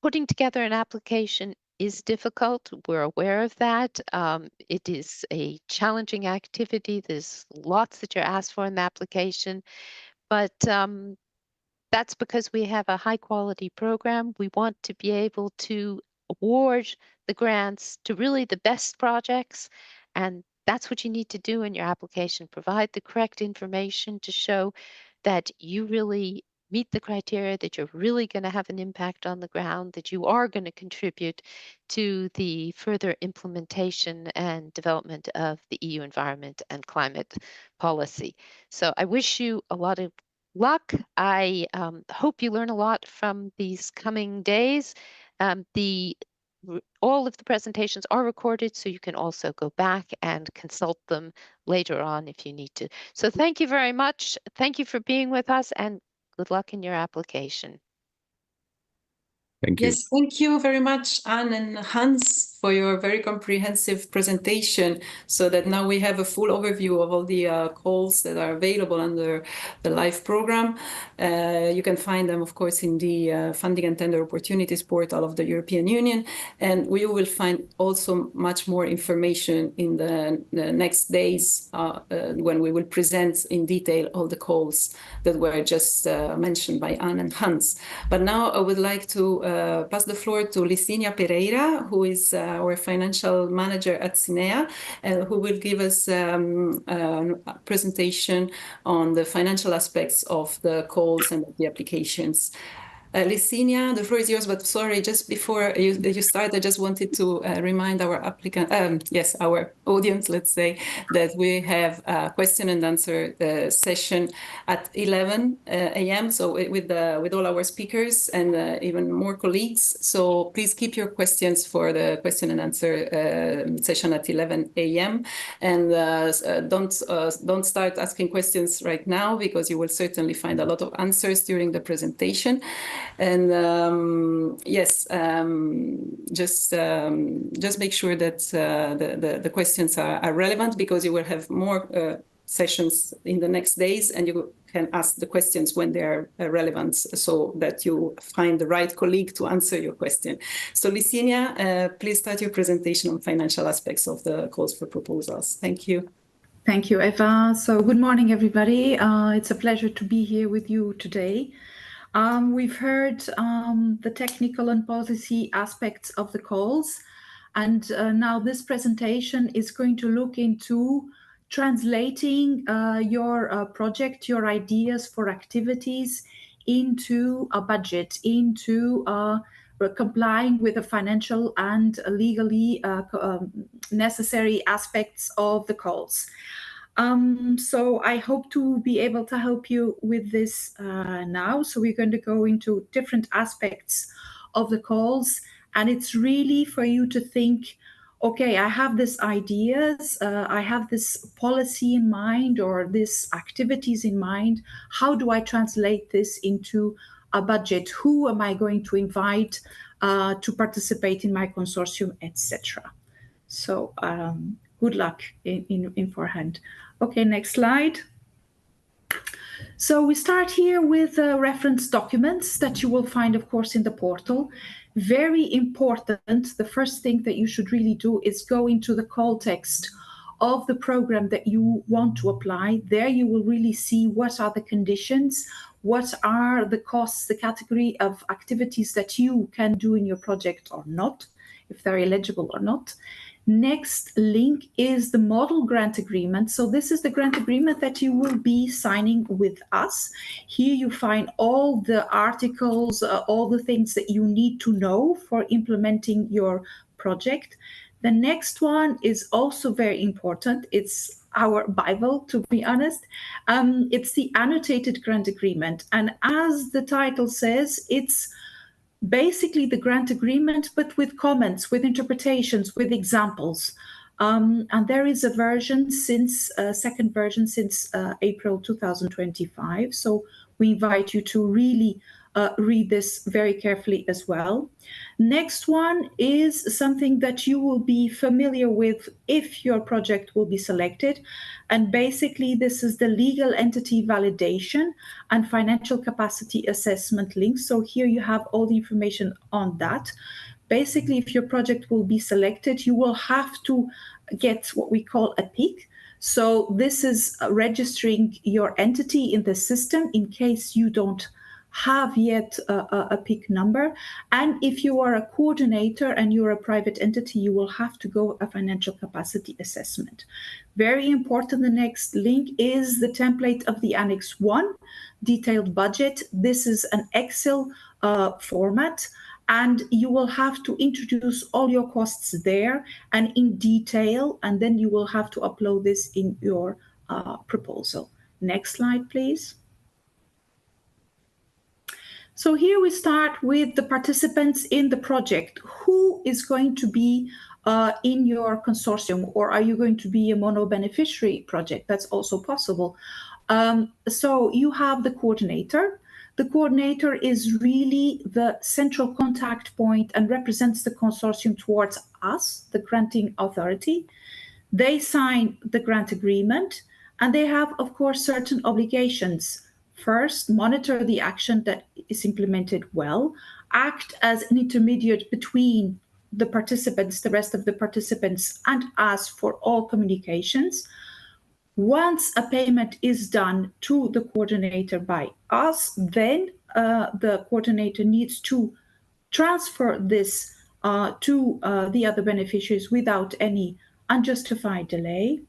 Putting together an application is difficult. We're aware of that. It is a challenging activity. There's lots that you're asked for in the application, but that's because we have a high quality program. We want to be able to award the grants to really the best projects, and that's what you need to do in your application. Provide the correct information to show that you really meet the criteria, that you're really going to have an impact on the ground, that you are going to contribute to the further implementation and development of the EU environment and climate policy. So I wish you a lot of luck. I hope you learn a lot from these coming days. All of the presentations are recorded, so you can also go back and consult them later on if you need to. So thank you very much. Thank you for being with us, and good luck in your application. Thank you. Yes, thank you very much, Anne and Hans, for your very comprehensive presentation, so that now we have a full overview of all the calls that are available under the LIFE program. You can find them, of course, in the Funding and Tender Opportunities portal of the European Union, and we will find also much more information in the next days when we will present in detail all the calls that were just mentioned by Anne and Hans. But now I would like to pass the floor to Licinia Pereira, who is our financial manager at CINEA, who will give us a presentation on the financial aspects of the calls and the applications. Licinia, the floor is yours, but sorry, just before you start, I just wanted to remind our our audience, let's say, that we have a question and answer session at 11 a.m. So with all our speakers and even more colleagues. So please keep your questions for the question and answer session at 11 a.m. And don't start asking questions right now, because you will certainly find a lot of answers during the presentation. And just make sure that the questions are relevant, because you will have more sessions in the next days, and you can ask the questions when they are relevant, so that you find the right colleague to answer your question. So Licinia, please start your presentation on financial aspects of the calls for proposals. Thank you. Thank you, Eva. So good morning, everybody. It's a pleasure to be here with you today. We've heard the technical and policy aspects of the calls, and now this presentation is going to look into translating your project, your ideas for activities into a budget, into complying with the financial and legally necessary aspects of the calls. So I hope to be able to help you with this now. So we're going to go into different aspects of the calls, and it's really for you to think, okay, I have these ideas, I have this policy in mind, or this activities in mind. How do I translate this into a budget? Who am I going to invite to participate in my consortium, etc.? So good luck in forehand. Okay, next slide. So we start here with reference documents that you will find, of course, in the portal. Very important, the first thing that you should really do is go into the call text of the program that you want to apply. There you will really see what are the conditions, what are the costs, the category of activities that you can do in your project or not, if they're eligible or not. Next link is the model grant agreement. So this is the grant agreement that you will be signing with us. Here you find all the articles, all the things that you need to know for implementing your project. The next one is also very important. It's our Bible, to be honest. It's the annotated grant agreement. And as the title says, it's basically the grant agreement, but with comments, with interpretations, with examples. And there is a version since, second version since April 2025. So we invite you to really read this very carefully as well. Next one is something that you will be familiar with if your project will be selected. And basically, this is the legal entity validation and financial capacity assessment link. So here you have all the information on that. Basically, if your project will be selected, you will have to get what we call a PIC. So this is registering your entity in the system in case you don't have yet a PIC number. And if you are a coordinator and you're a private entity, you will have to go a financial capacity assessment. Very important, the next link is the template of the Annex 1, detailed budget. This is an Excel format, and you will have to introduce all your costs there and in detail, and then you will have to upload this in your proposal. Next slide, please. So here we start with the participants in the project. Who is going to be in your consortium, or are you going to be a mono beneficiary project? That's also possible. So you have the coordinator. The coordinator is really the central contact point and represents the consortium towards us, the granting authority. They sign the grant agreement, and they have, of course, certain obligations. First, monitor the action that is implemented well, act as an intermediate between the participants, the rest of the participants, and us for all communications. Once a payment is done to the coordinator by us, then the coordinator needs to transfer this to the other beneficiaries without any unjustified delay.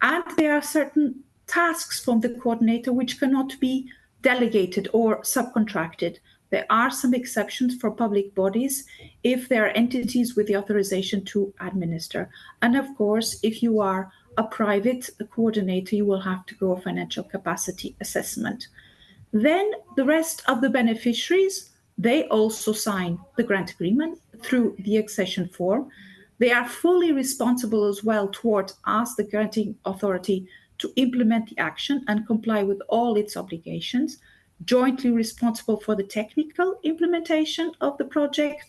And there are certain tasks from the coordinator which cannot be delegated or subcontracted. there are some exceptions for public bodies if they are entities with the authorization to administer. And of course, if you are a private coordinator, you will have to go a financial capacity assessment. Then the rest of the beneficiaries, they also sign the grant agreement through the accession form. They are fully responsible as well towards us, the granting authority, to implement the action and comply with all its obligations, jointly responsible for the technical implementation of the project,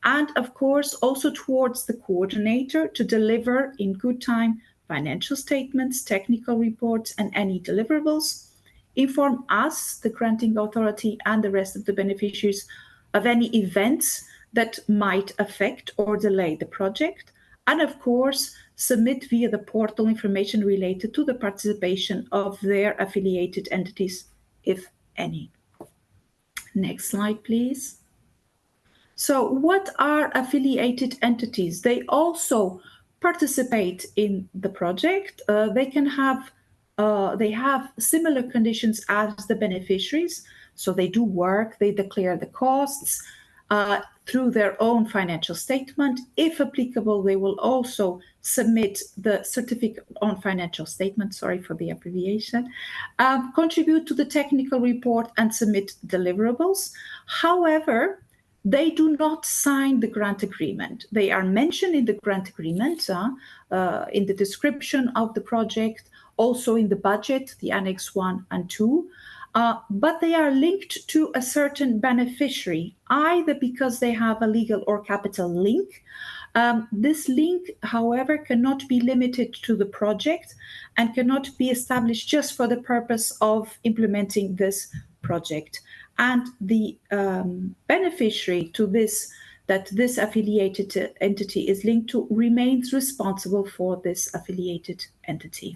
and of course also towards the coordinator to deliver in good time financial statements, technical reports, and any deliverables, inform us, the granting authority, and the rest of the beneficiaries of any events that might affect or delay the project, and of course submit via the portal information related to the participation of their affiliated entities, if any. Next slide, please. So what are affiliated entities? They also participate in the project. They have similar conditions as the beneficiaries. So they do work, they declare the costs through their own financial statement. If applicable, they will also submit the certificate on financial statement, sorry for the abbreviation, contribute to the technical report and submit deliverables. However, they do not sign the grant agreement. They are mentioned in the grant agreement, in the description of the project, also in the budget, the Annex 1 and 2, but they are linked to a certain beneficiary, either because they have a legal or capital link. This link, however, cannot be limited to the project and cannot be established just for the purpose of implementing this project. And the beneficiary to this, that this affiliated entity is linked to, remains responsible for this affiliated entity.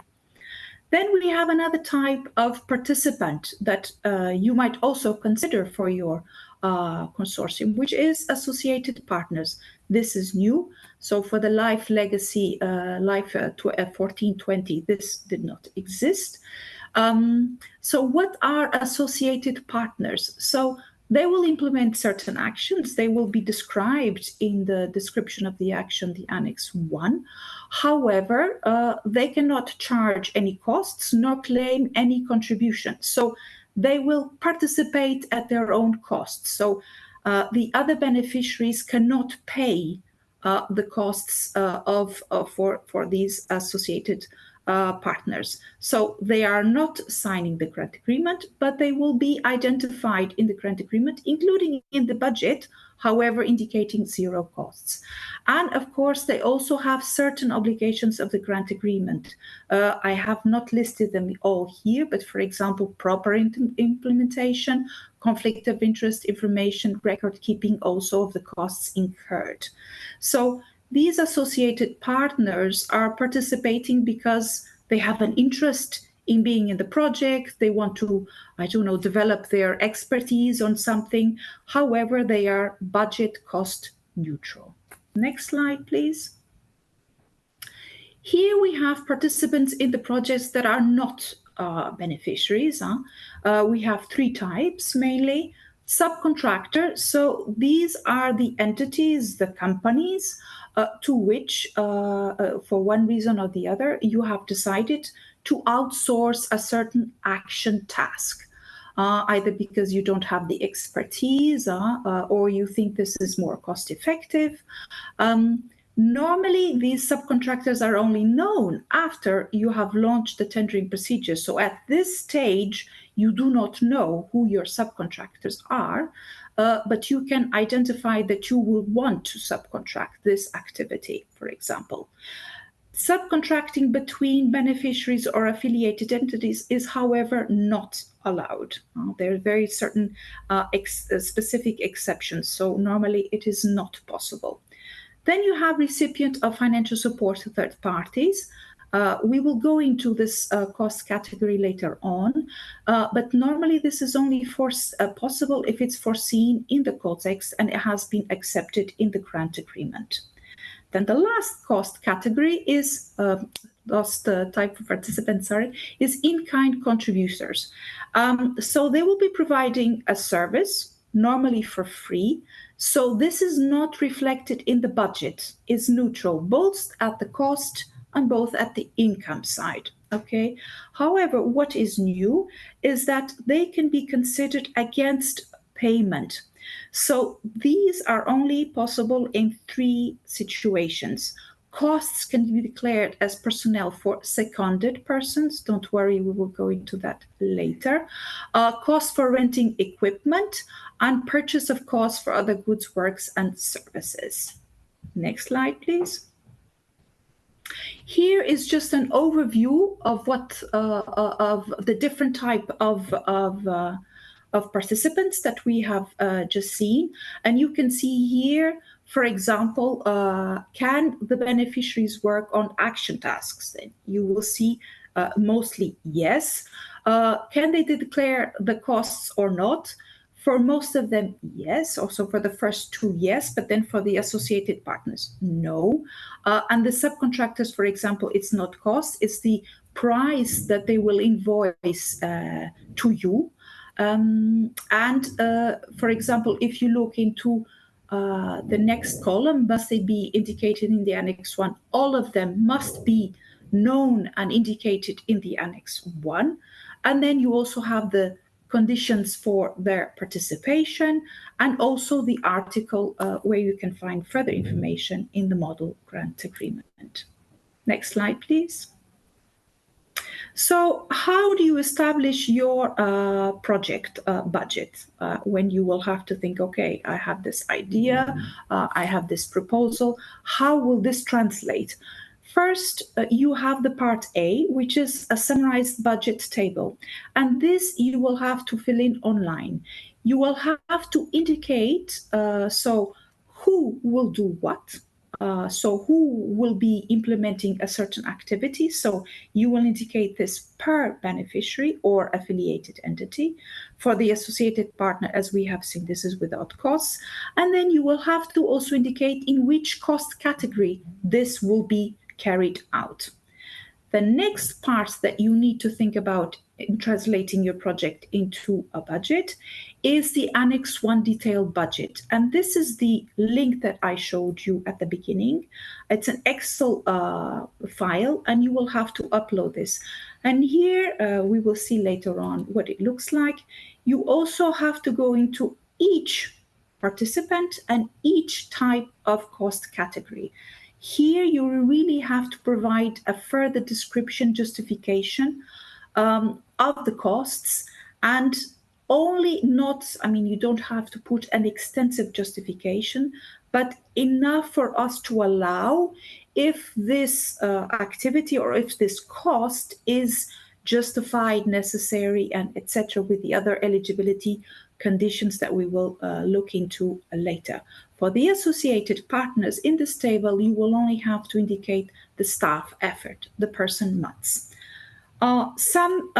Then we have another type of participant that you might also consider for your consortium, which is associated partners. This is new. So for the Life Legacy, Life 1420, this did not exist. So what are associated partners? So they will implement certain actions. They will be described in the description of the action, the Annex 1. However, they cannot charge any costs nor claim any contribution. So they will participate at their own costs. So the other beneficiaries cannot pay the costs for these associated partners. So they are not signing the grant agreement, but they will be identified in the grant agreement, including in the budget, however, indicating zero costs. And of course, they also have certain obligations of the grant agreement. I have not listed them all here, but for example, proper implementation, conflict of interest information, record keeping also of the costs incurred. So these associated partners are participating because they have an interest in being in the project. They want to, I don't know, develop their expertise on something. However, they are budget cost neutral. Next slide, please. Here we have participants in the projects that are not beneficiaries. We have three types mainly. Subcontractor, so these are the entities, the companies to which, for one reason or the other, you have decided to outsource a certain action task, either because you don't have the expertise or you think this is more cost effective. Normally, these subcontractors are only known after you have launched the tendering procedure. So at this stage, you do not know who your subcontractors are, but you can identify that you will want to subcontract this activity, for example. Subcontracting between beneficiaries or affiliated entities is, however, not allowed. There are very certain specific exceptions, so normally it is not possible. Then you have recipient of financial support to third parties. We will go into this cost category later on, but normally this is only possible if it's foreseen in the context and it has been accepted in the grant agreement. Then the last cost category is, last type of participant, is in-kind contributors. So they will be providing a service normally for free. So this is not reflected in the budget. It's neutral, both at the cost and both at the income side. Okay. However, what is new is that they can be considered against payment. So these are only possible in 3 situations. Costs can be declared as personnel for seconded persons. Don't worry, we will go into that later. Cost for renting equipment and purchase of costs for other goods, works, and services. Next slide, please. Here is just an overview of what of the different type of participants that we have just seen, and you can see here, for example, can the beneficiaries work on action tasks? Then you will see mostly yes. Can they declare the costs or not? For most of them, yes. Also for the first 2, yes. But then for the associated partners, no. And the subcontractors, for example, it's not cost. It's the price that they will invoice to you. For example, if you look into the next column, must they be indicated in the Annex 1? All of them must be known and indicated in the Annex 1. And then you also have the conditions for their participation, and also the article where you can find further information in the model grant agreement. Next slide, please. So how do you establish your project budget when you will have to think, okay, I have this idea, I have this proposal, how will this translate? First, you have the part A, which is a summarized budget table. And this you will have to fill in online. You will have to indicate, so who will do what? So who will be implementing a certain activity? So you will indicate this per beneficiary or affiliated entity. For the associated partner, as we have seen, this is without costs. And then you will have to also indicate in which cost category this will be carried out. The next part that you need to think about in translating your project into a budget is the Annex 1 detailed budget. And this is the link that I showed you at the beginning. It's an Excel file, and you will have to upload this. And here we will see later on what it looks like. You also have to go into each participant and each type of cost category. Here you really have to provide a further description, justification of the costs, and only not, I mean, you don't have to put an extensive justification, but enough for us to allow if this activity or if this cost is justified, necessary, and etc. with the other eligibility conditions that we will look into later. For the associated partners in this table, you will only have to indicate the staff effort, the person months. Some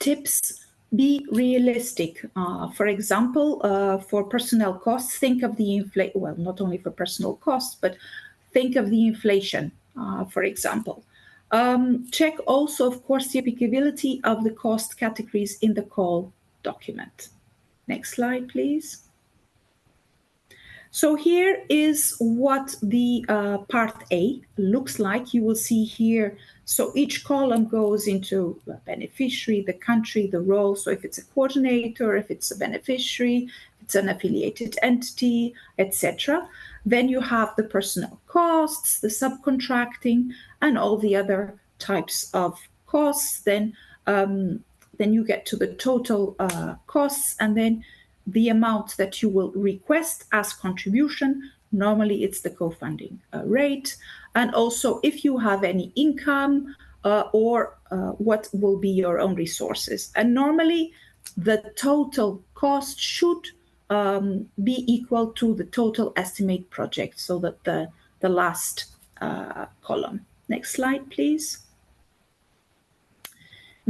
tips: be realistic. For example, for personnel costs, think of the inflation, well, not only for personnel costs, but think of the inflation, for example. Check also, of course, the applicability of the cost categories in the call document. Next slide, please. So here is what the part A looks like. You will see here, so each column goes into the beneficiary, the country, the role. So if it's a coordinator, if it's a beneficiary, it's an affiliated entity, etc. Then you have the personnel costs, the subcontracting, and all the other types of costs. Then you get to the total costs, and then the amount that you will request as contribution. Normally it's the co-funding rate, and also if you have any income or what will be your own resources. And normally the total cost should be equal to the total estimate project, so that the last column. Next slide, please.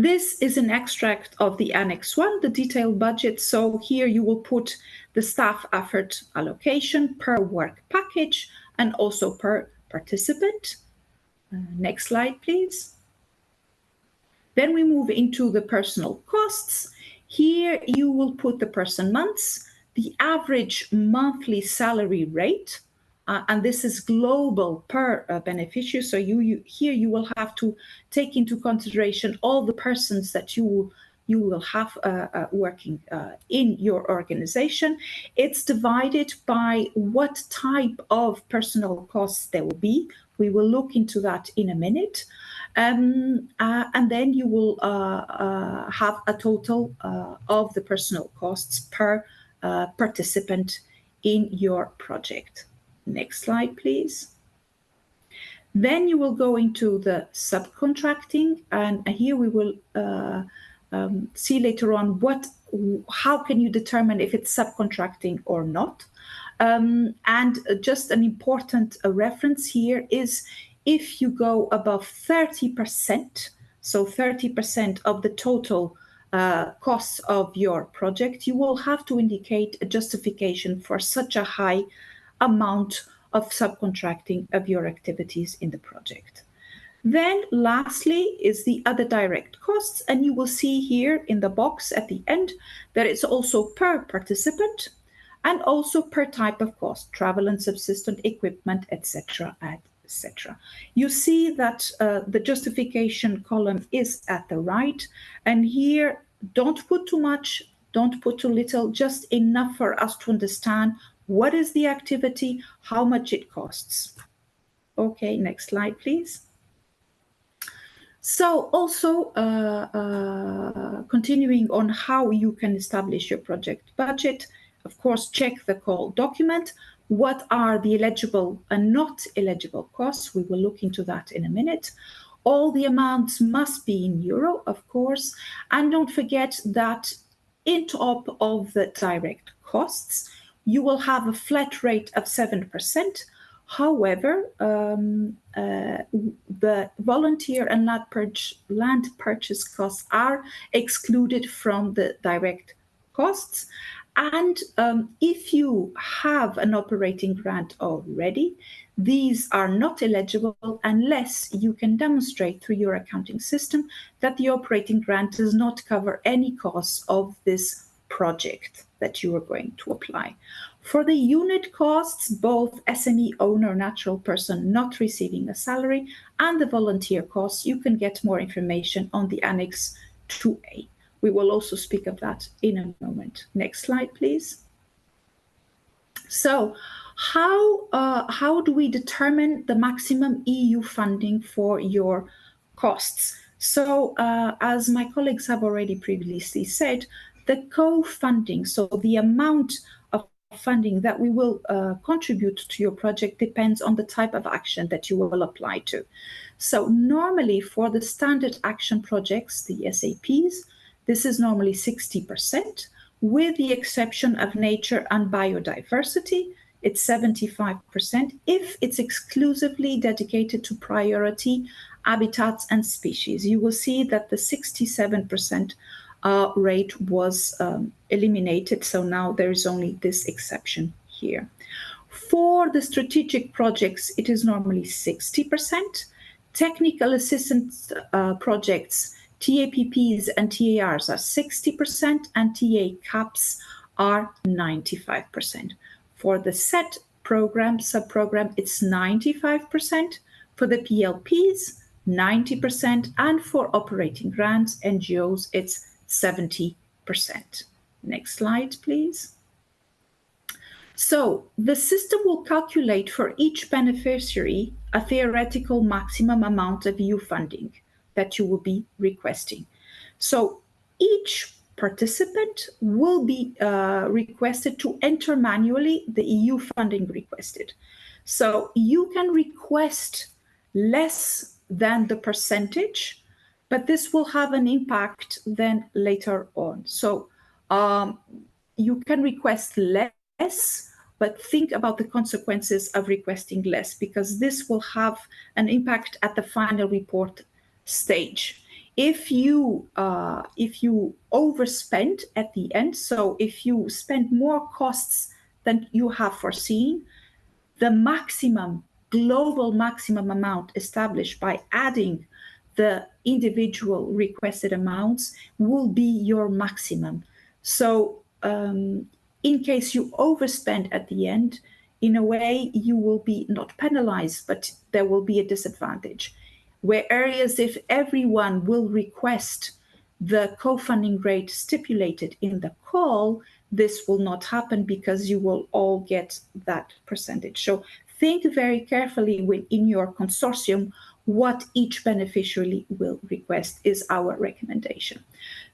This is an extract of the Annex 1, the detailed budget. So here you will put the staff effort allocation per work package and also per participant. Next slide, please. Then we move into the personal costs. Here you will put the person months, the average monthly salary rate, and this is global per beneficiary. So here you will have to take into consideration all the persons that you will have working in your organization. It's divided by what type of personal costs there will be. We will look into that in a minute. And then you will have a total of the personal costs per participant in your project. Next slide, please. Then you will go into the subcontracting, and here we will see later on how can you determine if it's subcontracting or not. And just an important reference here is if you go above 30%, so 30% of the total costs of your project, you will have to indicate a justification for such a high amount of subcontracting of your activities in the project. Then lastly is the other direct costs, and you will see here in the box at the end that it's also per participant and also per type of cost, travel and subsistence, equipment, etc., etc. You see that the justification column is at the right, and here don't put too much, don't put too little, just enough for us to understand what is the activity, how much it costs. Okay, next slide, please. So also continuing on how you can establish your project budget, of course, check the call document. What are the eligible and not eligible costs? We will look into that in a minute. All the amounts must be in euro, of course. And don't forget that in top of the direct costs, you will have a flat rate of 7%. However, the volunteer and land purchase costs are excluded from the direct costs. And if you have an operating grant already, these are not eligible unless you can demonstrate through your accounting system that the operating grant does not cover any costs of this project that you are going to apply. For the unit costs, both SME owner, natural person not receiving a salary, and the volunteer costs, you can get more information on the Annex 2A. We will also speak of that in a moment. Next slide, please. So how do we determine the maximum EU funding for your costs? So as my colleagues have already previously said, the co-funding, so the amount of funding that we will contribute to your project depends on the type of action that you will apply to. So normally for the standard action projects, the SAPs, this is normally 60%, with the exception of nature and biodiversity, it's 75% if it's exclusively dedicated to priority habitats and species. You will see that the 67% rate was eliminated, so now there is only this exception here. For the strategic projects, it is normally 60%. Technical assistance projects, TAPPs and TARs are 60%, and TA CAPs are 95%. For the set program, subprogram, it's 95%. For the PLPs, 90%. And for operating grants, NGOs, it's 70%. Next slide, please. So the system will calculate for each beneficiary a theoretical maximum amount of EU funding that you will be requesting. So each participant will be requested to enter manually the EU funding requested. So you can request less than the percentage, but this will have an impact then later on. So you can request less, but think about the consequences of requesting less, because this will have an impact at the final report stage. If you overspend at the end, so if you spend more costs than you have foreseen, the global maximum amount established by adding the individual requested amounts will be your maximum. So in case you overspend at the end, in a way, you will be not penalized, but there will be a disadvantage. Whereas if everyone will request the co-funding rate stipulated in the call, this will not happen because you will all get that percentage. So think very carefully in your consortium what each beneficiary will request is our recommendation.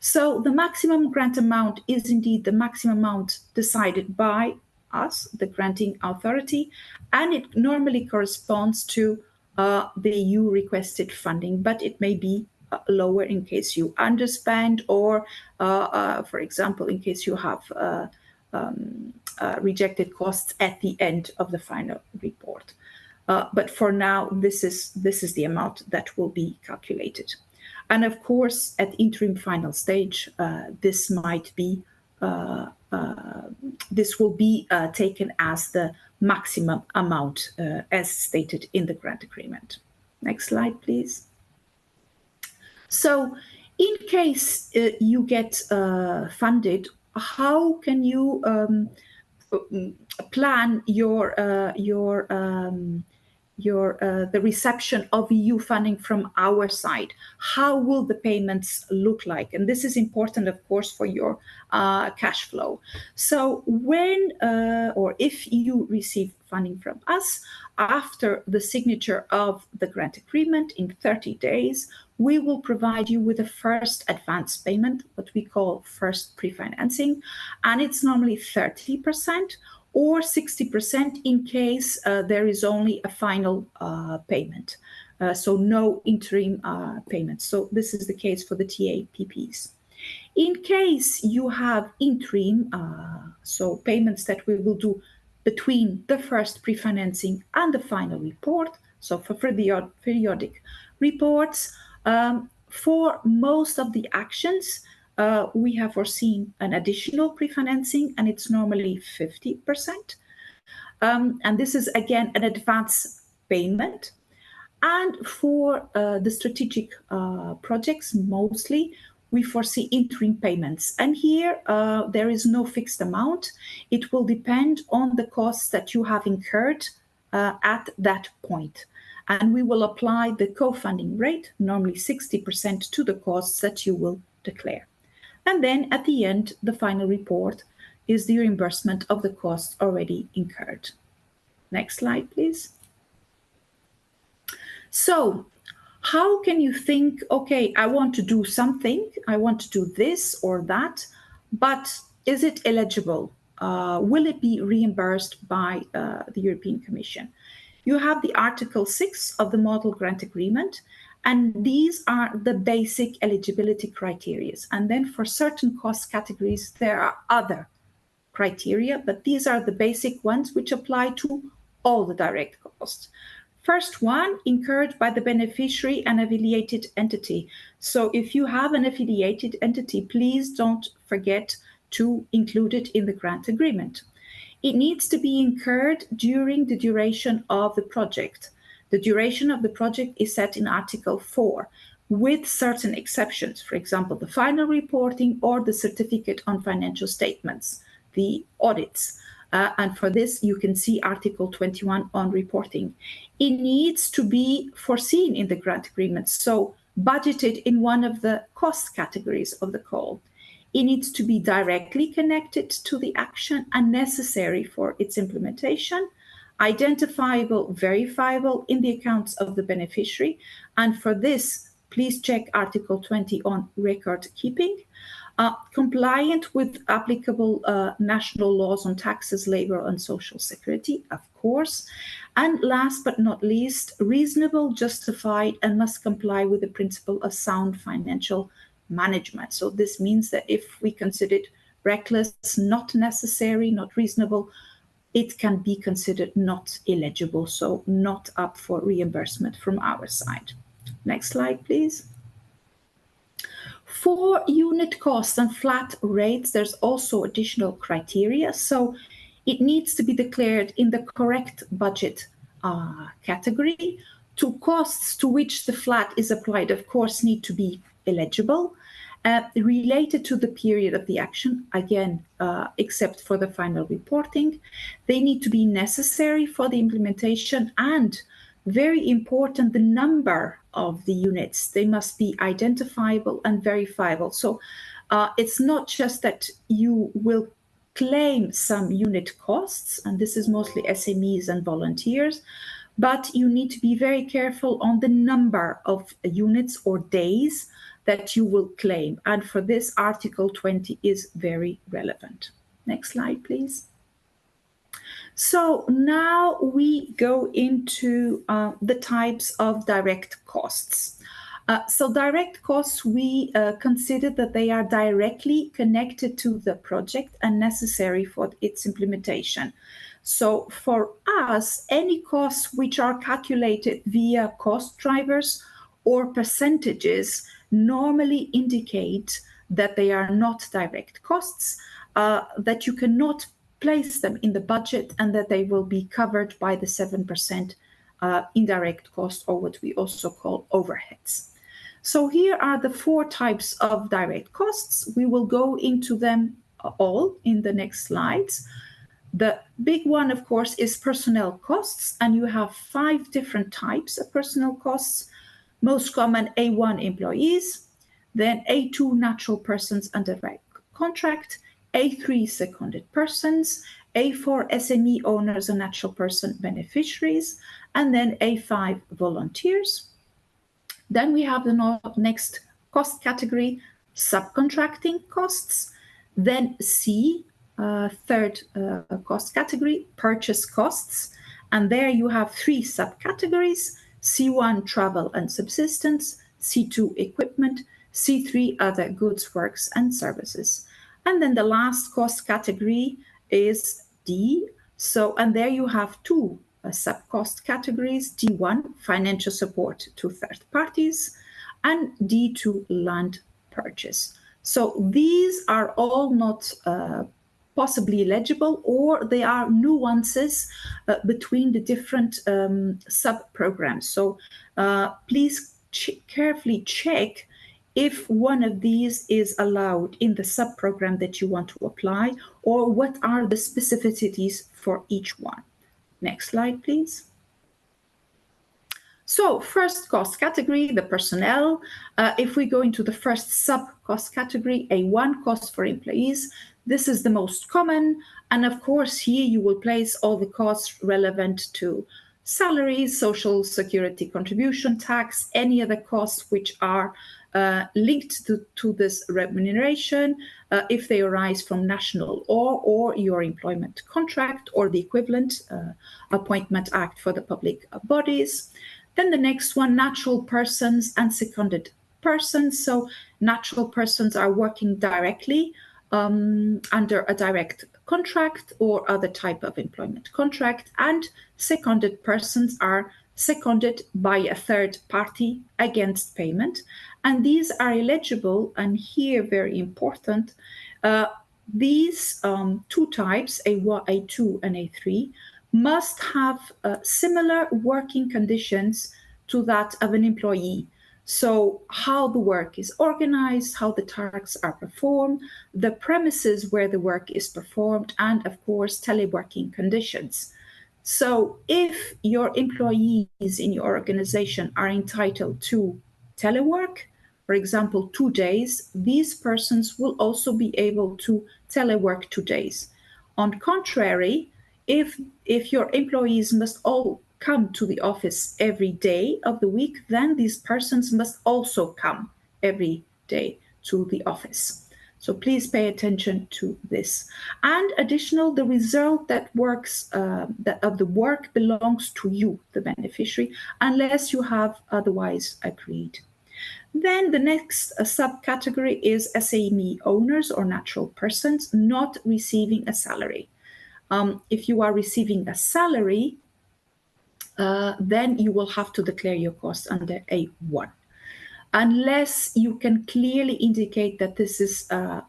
So the maximum grant amount is indeed the maximum amount decided by us, the granting authority, and it normally corresponds to the EU requested funding, but it may be lower in case you underspend or, for example, in case you have rejected costs at the end of the final report. But for now, this is the amount that will be calculated. And of course, at interim final stage, this might be this will be taken as the maximum amount as stated in the grant agreement. Next slide, please. So in case you get funded, how can you plan the reception of EU funding from our side? How will the payments look like? And this is important, of course, for your cash flow. So when or if you receive funding from us, after the signature of the grant agreement in 30 days, we will provide you with a first advance payment, what we call first pre-financing, and it's normally 30%, or 60% in case there is only a final payment. So no interim payments. So this is the case for the TAPPs. In case you have interim, so payments that we will do between the first pre-financing and the final report, so for periodic reports, for most of the actions, we have foreseen an additional pre-financing, and it's normally 50%. And this is, again, an advance payment. And for the strategic projects, mostly, we foresee interim payments. And here, there is no fixed amount. It will depend on the costs that you have incurred at that point. And we will apply the co-funding rate, normally 60%, to the costs that you will declare. And then at the end, the final report is the reimbursement of the costs already incurred. Next slide, please. So how can you think, okay, I want to do something, I want to do this or that, but is it eligible? Will it be reimbursed by the European Commission? You have the Article 6 of the Model Grant Agreement, and these are the basic eligibility criteria. And then for certain cost categories, there are other criteria, but these are the basic ones which apply to all the direct costs. First one, incurred by the beneficiary and affiliated entity. So if you have an affiliated entity, please don't forget to include it in the grant agreement. It needs to be incurred during the duration of the project. The duration of the project is set in Article 4, with certain exceptions, for example, the final reporting or the certificate on financial statements, the audits. And for this, you can see Article 21 on reporting. It needs to be foreseen in the grant agreement, so budgeted in one of the cost categories of the call. It needs to be directly connected to the action and necessary for its implementation, identifiable, verifiable in the accounts of the beneficiary. And for this, please check Article 20 on record keeping. Compliant with applicable national laws on taxes, labor, and social security, of course. And last but not least, reasonable, justified, and must comply with the principle of sound financial management. So this means that if we consider it reckless, not necessary, not reasonable, it can be considered not eligible, so not up for reimbursement from our side. Next slide, please. For unit costs and flat rates, there's also additional criteria. So it needs to be declared in the correct budget category. to costs to which the flat is applied, of course, need to be eligible, related to the period of the action, again, except for the final reporting. They need to be necessary for the implementation, and very important, the number of the units. They must be identifiable and verifiable. So it's not just that you will claim some unit costs, and this is mostly SMEs and volunteers, but you need to be very careful on the number of units or days that you will claim. And for this, Article 20 is very relevant. Next slide, please. So now we go into the types of direct costs. So direct costs, we consider that they are directly connected to the project and necessary for its implementation. So for us, any costs which are calculated via cost drivers or percentages normally indicate that they are not direct costs, that you cannot place them in the budget, and that they will be covered by the 7% indirect cost, or what we also call overheads. So here are the 4 types of direct costs. We will go into them all in the next slides. The big one, of course, is personnel costs, and you have 5 different types of personnel costs. Most common, A1 employees, then A2 natural persons under contract, A3 seconded persons, A4 SME owners and natural person beneficiaries, and then A5 volunteers. Then we have the next cost category, subcontracting costs. Then C, third cost category, purchase costs. And there you have 3 subcategories: C1, travel and subsistence; C2, equipment; C3, other goods, works and services. And then the last cost category is D. So, and there you have 2 sub-cost categories: D1, financial support to third parties, and D2, land purchase. So these are all not possibly eligible, or there are nuances between the different sub-programs. So please carefully check if one of these is allowed in the sub-program that you want to apply, or what are the specificities for each one. Next slide, please. So first cost category, the personnel. If we go into the first sub-cost category, A1, cost for employees, this is the most common. And of course, here you will place all the costs relevant to salaries, social security contribution, tax, any other costs which are linked to this remuneration, if they arise from national law or your employment contract or the equivalent Appointment Act for the public bodies. Then the next one, natural persons and seconded persons. So natural persons are working directly under a direct contract or other type of employment contract, and seconded persons are seconded by a third party against payment, and these are eligible. And here, very important, these 2 types, A1, A2 and A3, must have similar working conditions to that of an employee. So how the work is organized, how the tasks are performed, the premises where the work is performed, and of course, teleworking conditions. So if your employees in your organization are entitled to telework, for example, 2 days, these persons will also be able to telework 2 days. On contrary, if your employees must all come to the office every day of the week, then these persons must also come every day to the office. So please pay attention to this. And additional, the result that works of the work belongs to you, the beneficiary, unless you have otherwise agreed. Then the next subcategory is SME owners or natural persons not receiving a salary. If you are receiving a salary, then you will have to declare your costs under A1, unless you can clearly indicate that this is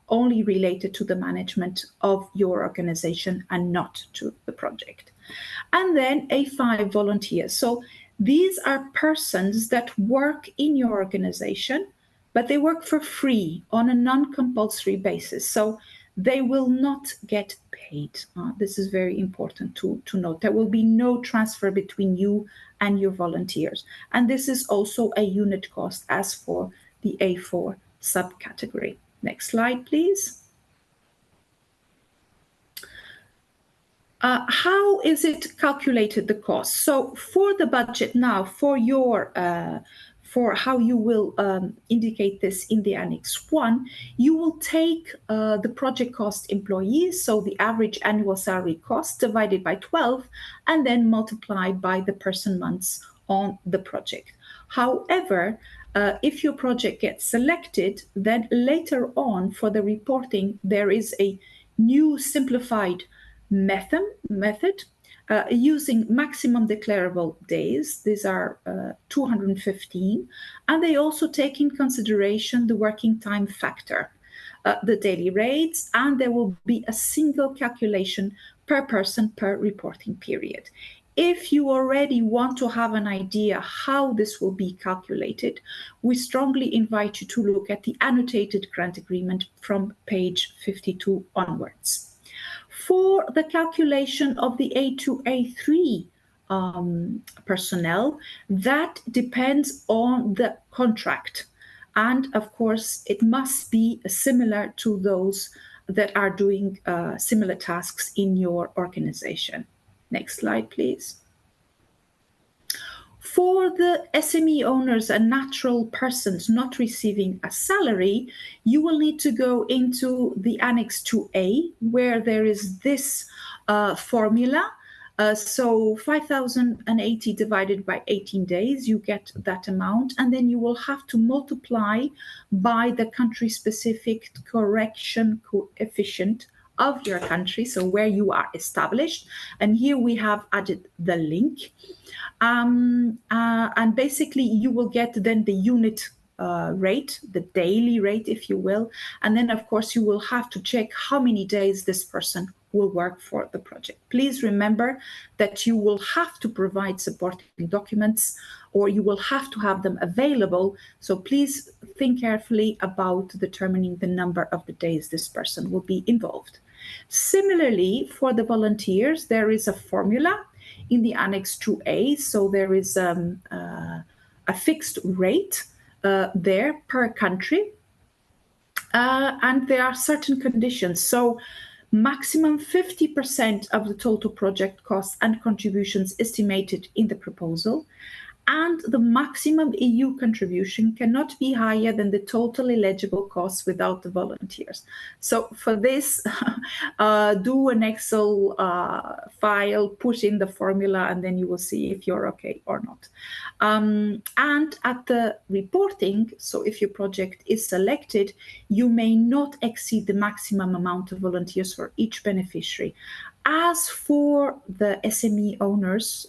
only related to the management of your organization and not to the project. And then A5 volunteers. So These are persons that work in your organization, but they work for free on a non-compulsory basis. So they will not get paid. This is very important to note. There will be no transfer between you and your volunteers. And this is also a unit cost as for the A4 subcategory. Next slide, please. How is it calculated, the cost? So for the budget now, for your for how you will indicate this in the Annex 1, you will take the project cost employees, so the average annual salary cost divided by 12, and then multiply by the person months on the project. However, if your project gets selected, then later on for the reporting, there is a new simplified method using maximum declarable days. These are 215, and they also take in consideration the working time factor, the daily rates, and there will be a single calculation per person per reporting period. If you already want to have an idea how this will be calculated, we strongly invite you to look at the annotated grant agreement from page 52 onwards. For the calculation of the A2, A3 personnel, that depends on the contract. And of course, it must be similar to those that are doing similar tasks in your organization. Next slide, please. For the SME owners and natural persons not receiving a salary, you will need to go into the Annex 2A, where there is this formula. So 5,080 divided by 18 days, you get that amount. And then you will have to multiply by the country-specific correction coefficient of your country, so where you are established. And here we have added the link. And basically you will get then the unit rate, the daily rate, if you will. And then, of course, you will have to check how many days this person will work for the project. Please remember that you will have to provide supporting documents, or you will have to have them available. So please think carefully about determining the number of the days this person will be involved. Similarly, for the volunteers, there is a formula in the Annex 2A. So there is a fixed rate there per country. And there are certain conditions. So maximum 50% of the total project costs and contributions estimated in the proposal, and the maximum EU contribution cannot be higher than the total eligible costs without the volunteers. So for this, do an Excel file, put in the formula, and then you will see if you're okay or not. And at the reporting, so if your project is selected, you may not exceed the maximum amount of volunteers for each beneficiary. As for the SME owners,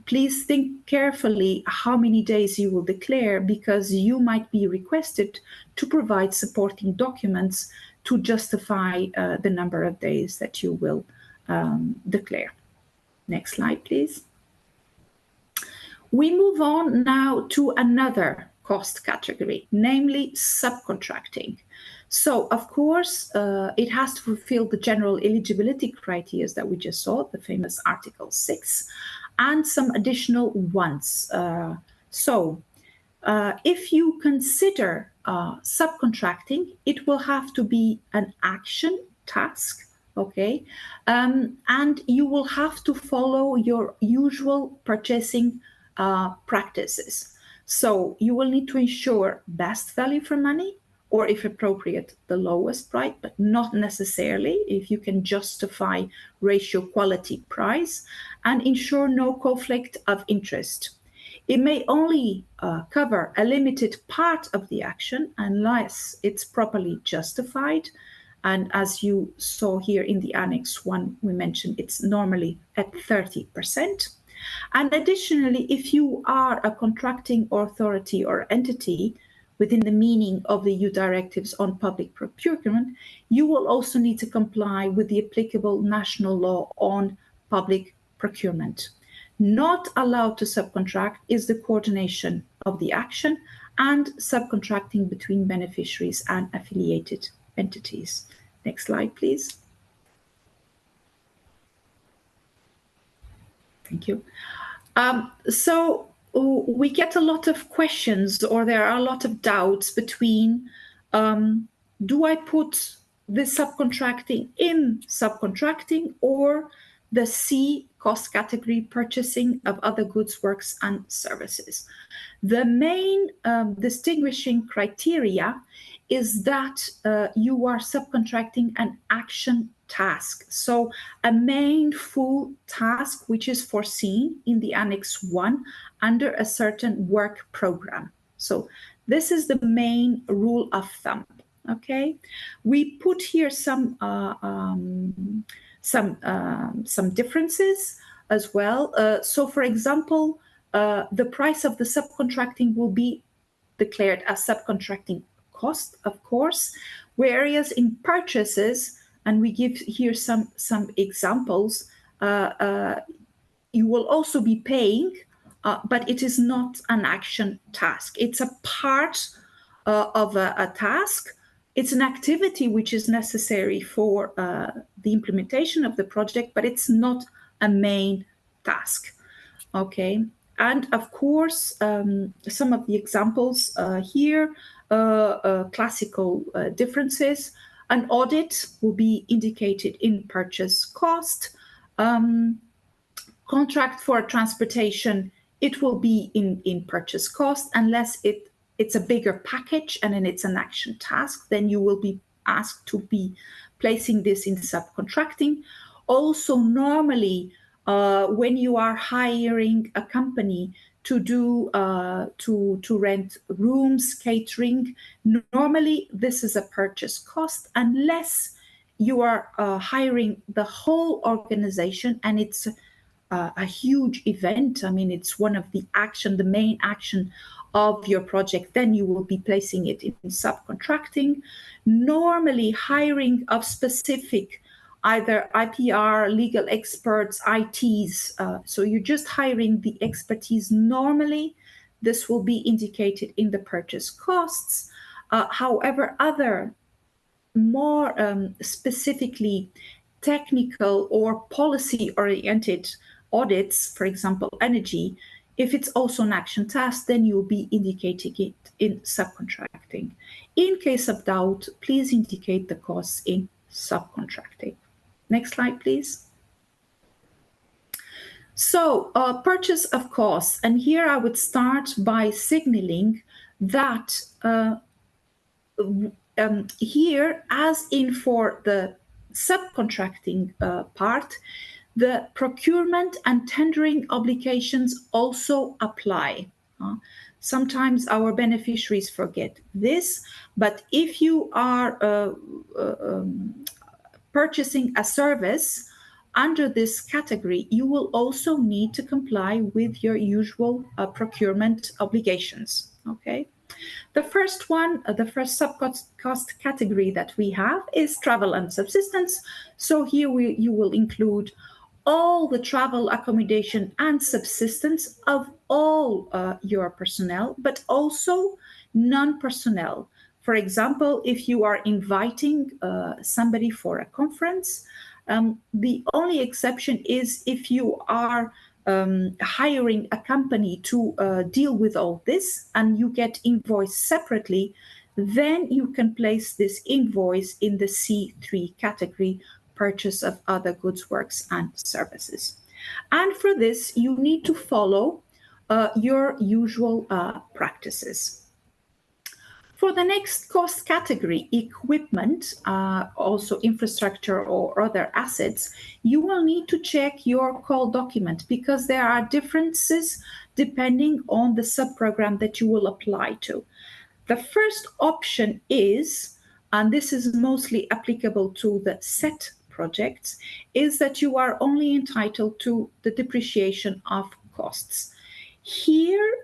please think carefully how many days you will declare, because you might be requested to provide supporting documents to justify the number of days that you will declare. Next slide, please. We move on now to another cost category, namely subcontracting. So, of course, it has to fulfill the general eligibility criteria that we just saw, the famous Article 6, and some additional ones. If you consider subcontracting, it will have to be an action task, okay? And you will have to follow your usual purchasing practices. So you will need to ensure best value for money, or if appropriate, the lowest price, but not necessarily if you can justify ratio quality price, and ensure no conflict of interest. It may only cover a limited part of the action unless it's properly justified. And as you saw here in the Annex 1, we mentioned it's normally at 30%. And additionally, if you are a contracting authority or entity within the meaning of the EU directives on public procurement, you will also need to comply with the applicable national law on public procurement. Not allowed to subcontract is the coordination of the action and subcontracting between beneficiaries and affiliated entities. Next slide, please. Thank you. So we get a lot of questions, or there are a lot of doubts between, do I put the subcontracting in subcontracting or the C cost category, purchasing of other goods, works, and services? The main distinguishing criteria is that you are subcontracting an action task. So a main full task which is foreseen in the Annex 1 under a certain work program. So this is the main rule of thumb. Okay, we put here some differences as well. So for example, the price of the subcontracting will be declared as subcontracting cost, of course, whereas in purchases, and we give here some examples, you will also be paying, but it is not an action task. It's a part of a task. It's an activity which is necessary for the implementation of the project, but it's not a main task. Okay, and of course, some of the examples here, classical differences. An audit will be indicated in purchase cost. Contract for transportation, it will be in purchase cost, unless it's a bigger package and then it's an action task, then you will be asked to be placing this in subcontracting. Also, normally, when you are hiring a company to do to rent rooms, catering, normally this is a purchase cost, unless you are hiring the whole organization and it's a huge event. I mean, it's one of the main action of your project, then you will be placing it in subcontracting. Normally, hiring of specific either IPR, legal experts, ITs, so you're just hiring the expertise. Normally, this will be indicated in the purchase costs. However, other more specifically technical or policy-oriented audits, for example, energy, if it's also an action task, then you'll be indicating it in subcontracting. In case of doubt, please indicate the costs in subcontracting. Next slide, please. So, purchase of costs, and here I would start by signaling that here, as in for the subcontracting part, the procurement and tendering obligations also apply. Sometimes our beneficiaries forget this, but if you are purchasing a service under this category, you will also need to comply with your usual procurement obligations. Okay. The first one, the first subcost category that we have is travel and subsistence. So here you will include all the travel, accommodation, and subsistence of all your personnel, but also non-personnel. For example, if you are inviting somebody for a conference, the only exception is if you are hiring a company to deal with all this and you get invoiced separately, then you can place this invoice in the C3 category, purchase of other goods, works, and services. And for this, you need to follow your usual practices. For the next cost category, equipment, also infrastructure or other assets, you will need to check your call document because there are differences depending on the subprogram that you will apply to. The first option is, and this is mostly applicable to the set projects, is that you are only entitled to the depreciation of costs. Here,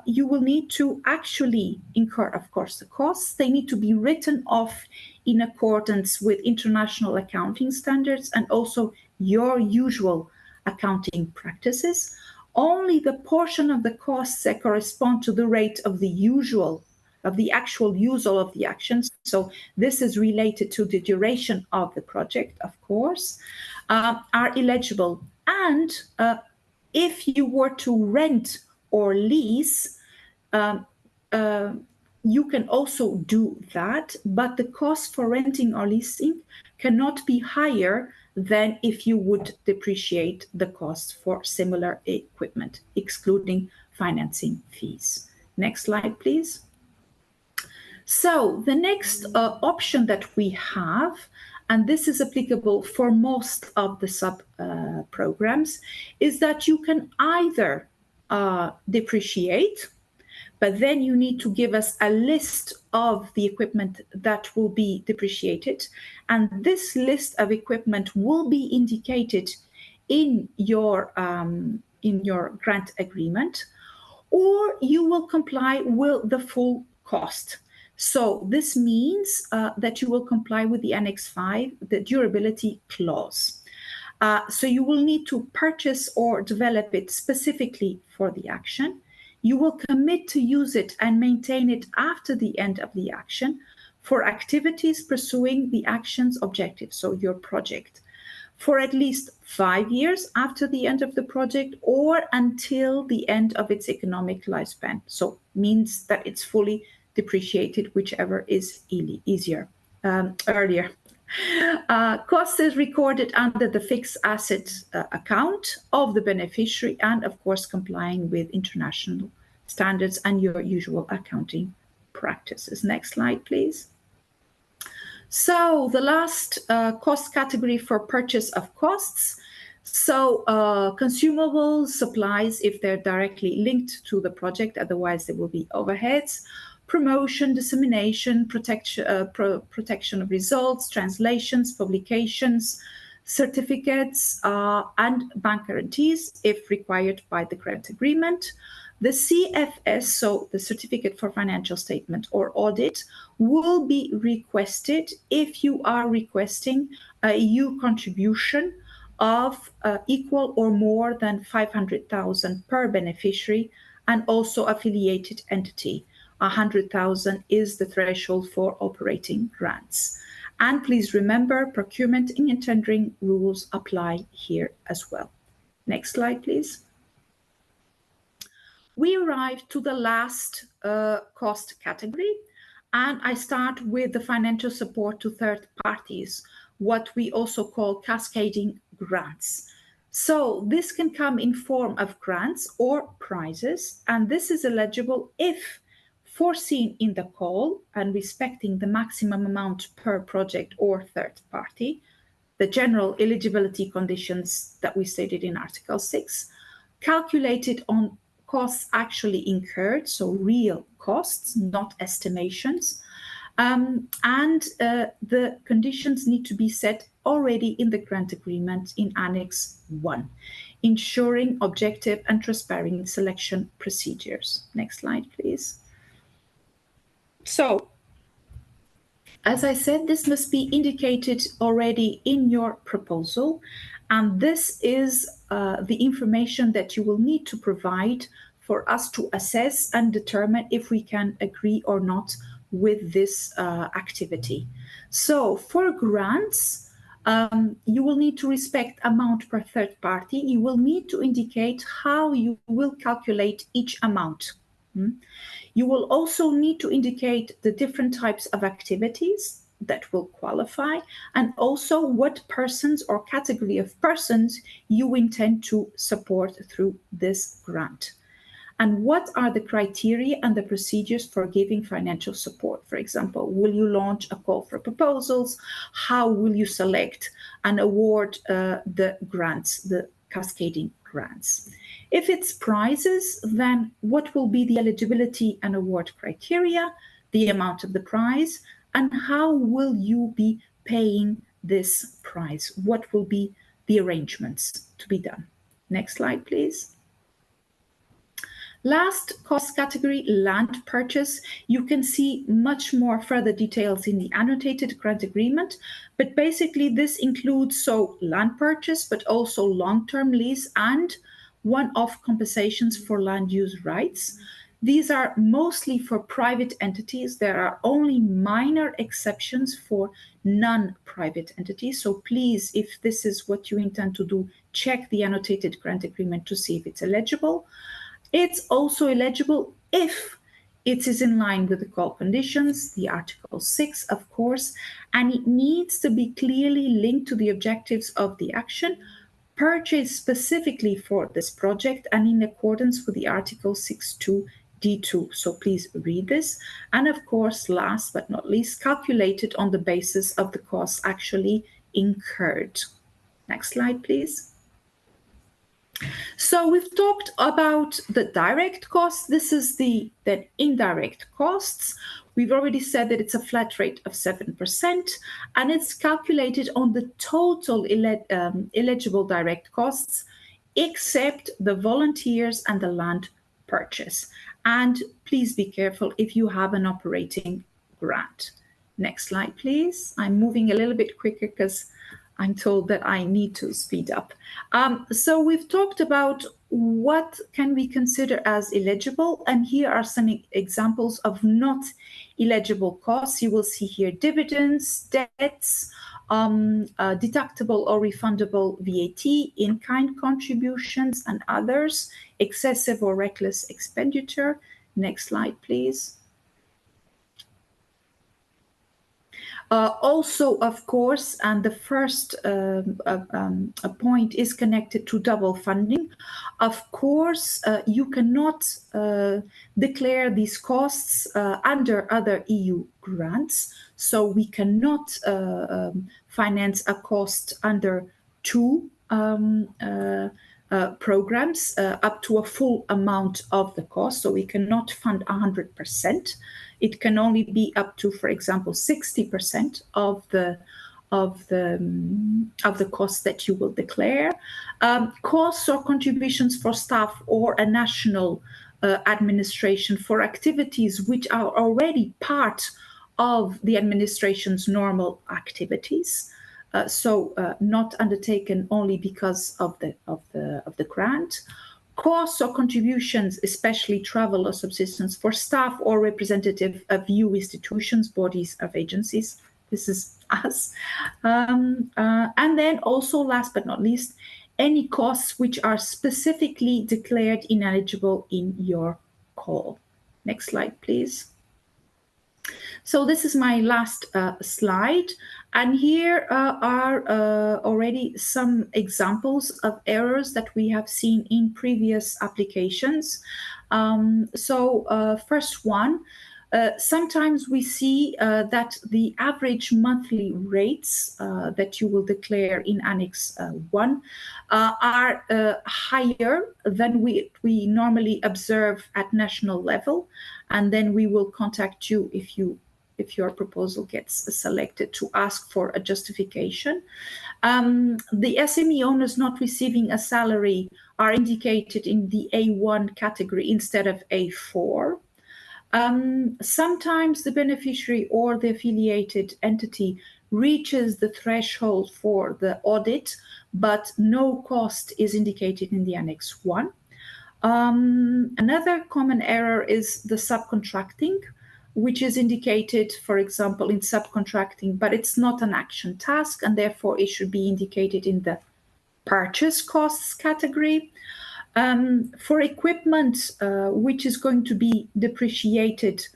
you will need to actually incur, of course, the costs. They need to be written off in accordance with international accounting standards and also your usual accounting practices, only the portion of the costs that correspond to the rate of the actual use of the actions. So this is related to the duration of the project, of course, are eligible. And if you were to rent or lease, you can also do that, but the cost for renting or leasing cannot be higher than if you would depreciate the cost for similar equipment, excluding financing fees. Next slide, please. So the next option that we have, and this is applicable for most of the sub-programs, is that you can either depreciate, but then you need to give us a list of the equipment that will be depreciated. And this list of equipment will be indicated in your grant agreement, or you will comply with the full cost. So this means that you will comply with the Annex 5, the durability clause. So you will need to purchase or develop it specifically for the action. You will commit to use it and maintain it after the end of the action for activities pursuing the action's objective, so your project, for at least 5 years after the end of the project or until the end of its economic lifespan. So means that it's fully depreciated, whichever is easier, earlier. Cost is recorded under the fixed asset account of the beneficiary and, of course, complying with international standards and your usual accounting practices. Next slide, please. So the last cost category for purchase of costs. So consumables, supplies, if they're directly linked to the project, otherwise there will be overheads. Promotion, dissemination, protection of results, translations, publications, certificates, and bank guarantees if required by the grant agreement. The CFS, so the Certificate for Financial Statement or Audit, will be requested if you are requesting a EU contribution of equal or more than 500,000 per beneficiary and also affiliated entity. 100,000 is the threshold for operating grants. And please remember, procurement and tendering rules apply here as well. Next slide, please. We arrived to the last cost category, and I start with the financial support to third parties, what we also call cascading grants. So this can come in form of grants or prizes, and this is eligible if foreseen in the call and respecting the maximum amount per project or third party, the general eligibility conditions that we stated in Article 6, calculated on costs actually incurred, so real costs, not estimations, and the conditions need to be set already in the grant agreement in Annex 1, ensuring objective and transparent selection procedures. Next slide, please. So, as I said, this must be indicated already in your proposal, and this is the information that you will need to provide for us to assess and determine if we can agree or not with this activity. So for grants, you will need to respect amount per third party. You will need to indicate how you will calculate each amount. You will also need to indicate the different types of activities that will qualify and also what persons or category of persons you intend to support through this grant. And what are the criteria and the procedures for giving financial support? For example, will you launch a call for proposals? How will you select and award the grants, the cascading grants? If it's prizes, then what will be the eligibility and award criteria, the amount of the prize, and how will you be paying this prize? What will be the arrangements to be done? Next slide, please. Last cost category, land purchase. You can see much more further details in the annotated grant agreement, but basically this includes land purchase, but also long-term lease and one-off compensations for land use rights. These are mostly for private entities. There are only minor exceptions for non-private entities. So please, if this is what you intend to do, check the annotated grant agreement to see if it's eligible. It's also eligible if it is in line with the call conditions, the Article 6, of course, and it needs to be clearly linked to the objectives of the action, purchased specifically for this project and in accordance with the Article 6.2 D2. So please read this. And of course, last but not least, calculated on the basis of the costs actually incurred. Next slide, please. So we've talked about the direct costs. This is the indirect costs. We've already said that it's a flat rate of 7%, and it's calculated on the total eligible direct costs, except the volunteers and the land purchase. And please be careful if you have an operating grant. Next slide, please. I'm moving a little bit quicker because I'm told that I need to speed up. So we've talked about what can we consider as eligible, and here are some examples of not eligible costs. You will see here dividends, debts, deductible or refundable VAT, in-kind contributions and others, excessive or reckless expenditure. Next slide, please. Also, of course, and the first point is connected to double funding. Of course, you cannot declare these costs under other EU grants. So we cannot finance a cost under two programs up to a full amount of the cost. So we cannot fund 100%. It can only be up to, for example, 60% of the costs that you will declare. Costs or contributions for staff or a national administration for activities which are already part of the administration's normal activities. Not undertaken only because of the grant. Costs or contributions, especially travel or subsistence, for staff or representative of EU institutions, bodies, of agencies. This is us. And then also, last but not least, any costs which are specifically declared ineligible in your call. Next slide, please. So this is my last slide. And here are already some examples of errors that we have seen in previous applications. First one, sometimes we see that the average monthly rates that you will declare in Annex 1 are higher than we normally observe at national level. And then we will contact you if your proposal gets selected to ask for a justification. The SME owners not receiving a salary are indicated in the A1 category instead of A4. Sometimes the beneficiary or the affiliated entity reaches the threshold for the audit, but no cost is indicated in the Annex 1. Another common error is the subcontracting, which is indicated, for example, in subcontracting, but it's not an action task, and therefore it should be indicated in the purchase costs category. For equipment which is going to be depreciated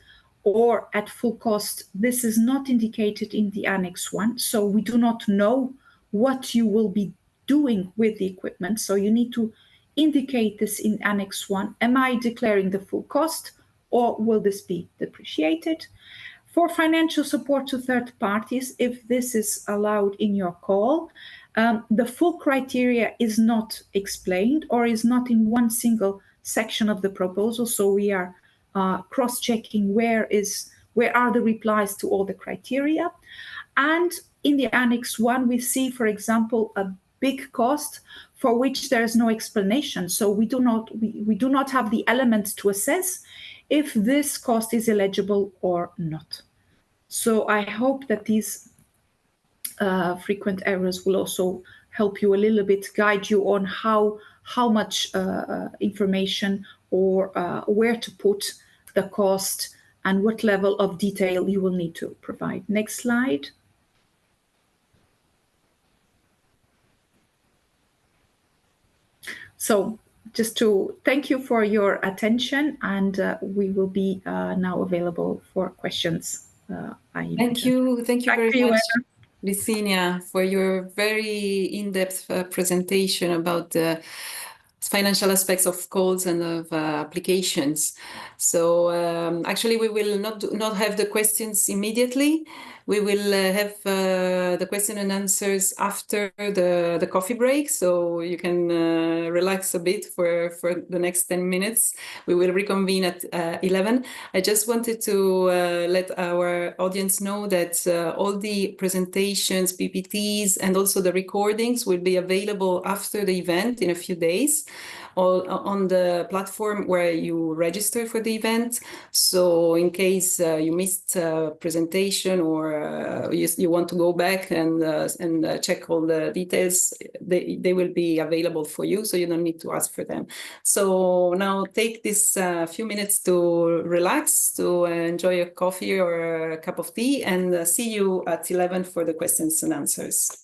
or at full cost, this is not indicated in the Annex 1, so we do not know what you will be doing with the equipment. So you need to indicate this in Annex 1. Am I declaring the full cost, or will this be depreciated? For financial support to third parties, if this is allowed in your call, the full criteria is not explained or is not in one single section of the proposal. So we are cross-checking where are the replies to all the criteria. And in the Annex 1, we see, for example, a big cost for which there is no explanation. So we do not have the elements to assess if this cost is eligible or not. So I hope that these frequent errors will also help you a little bit, guide you on how much information or where to put the cost and what level of detail you will need to provide. Next slide. So just to thank you for your attention, and we will be now available for questions. Thank you very to you, much, Eva. Licinia, for your very in-depth presentation about the financial aspects of calls and of applications. So actually, we will not have the questions immediately. We will have the question and answers after the coffee break, so you can relax a bit for the next 10 minutes. We will reconvene at 11. I just wanted to let our audience know that all the presentations, PPTs, and also the recordings will be available after the event in a few days on the platform where you register for the event. So in case you missed a presentation or you want to go back and check all the details, they will be available for you, so you don't need to ask for them. So now take this few minutes to relax, to enjoy a coffee or a cup of tea, and see you at 11 for the questions and answers.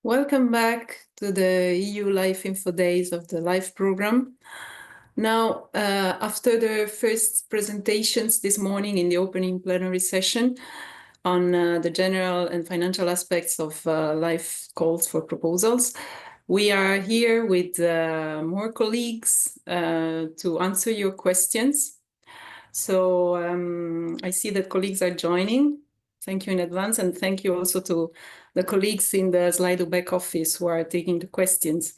Welcome back to the EU Life Info Days of the LIFE program. Now, after the first presentations this morning in the opening plenary session on the general and financial aspects of LIFE calls for proposals, we are here with more colleagues to answer your questions. So I see that colleagues are joining. Thank you in advance, and thank you also to the colleagues in the Slido back office who are taking the questions.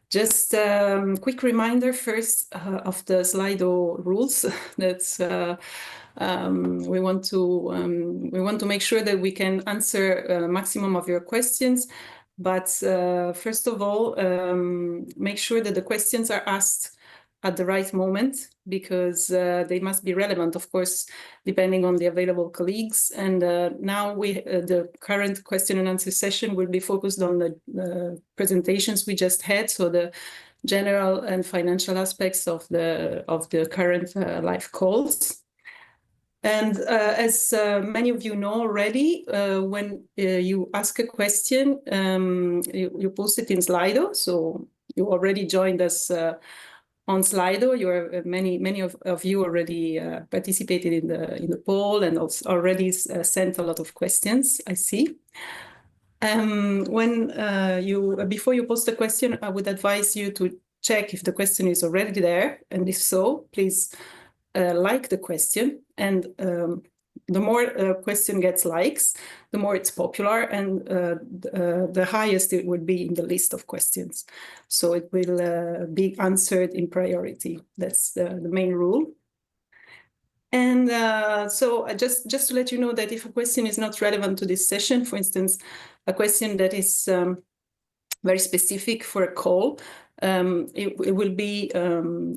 Just a quick reminder first of the Slido rules. That's we want to make sure that we can answer a maximum of your questions. But first of all, make sure that the questions are asked at the right moment, because they must be relevant, of course, depending on the available colleagues. And now the current question and answer session will be focused on the presentations we just had, so the general and financial aspects of the current LIFE calls. And as many of you know already, when you ask a question, you post it in Slido. So you already joined us on Slido. Many of you already participated in the poll and also already sent a lot of questions, I see. Before you post a question, I would advise you to check if the question is already there, and if so, please like the question. And the more question gets likes, the more it's popular, and the highest it would be in the list of questions. So it will be answered in priority. That's the main rule. And so just to let you know that if a question is not relevant to this session, for instance, a question that is very specific for a call, it will be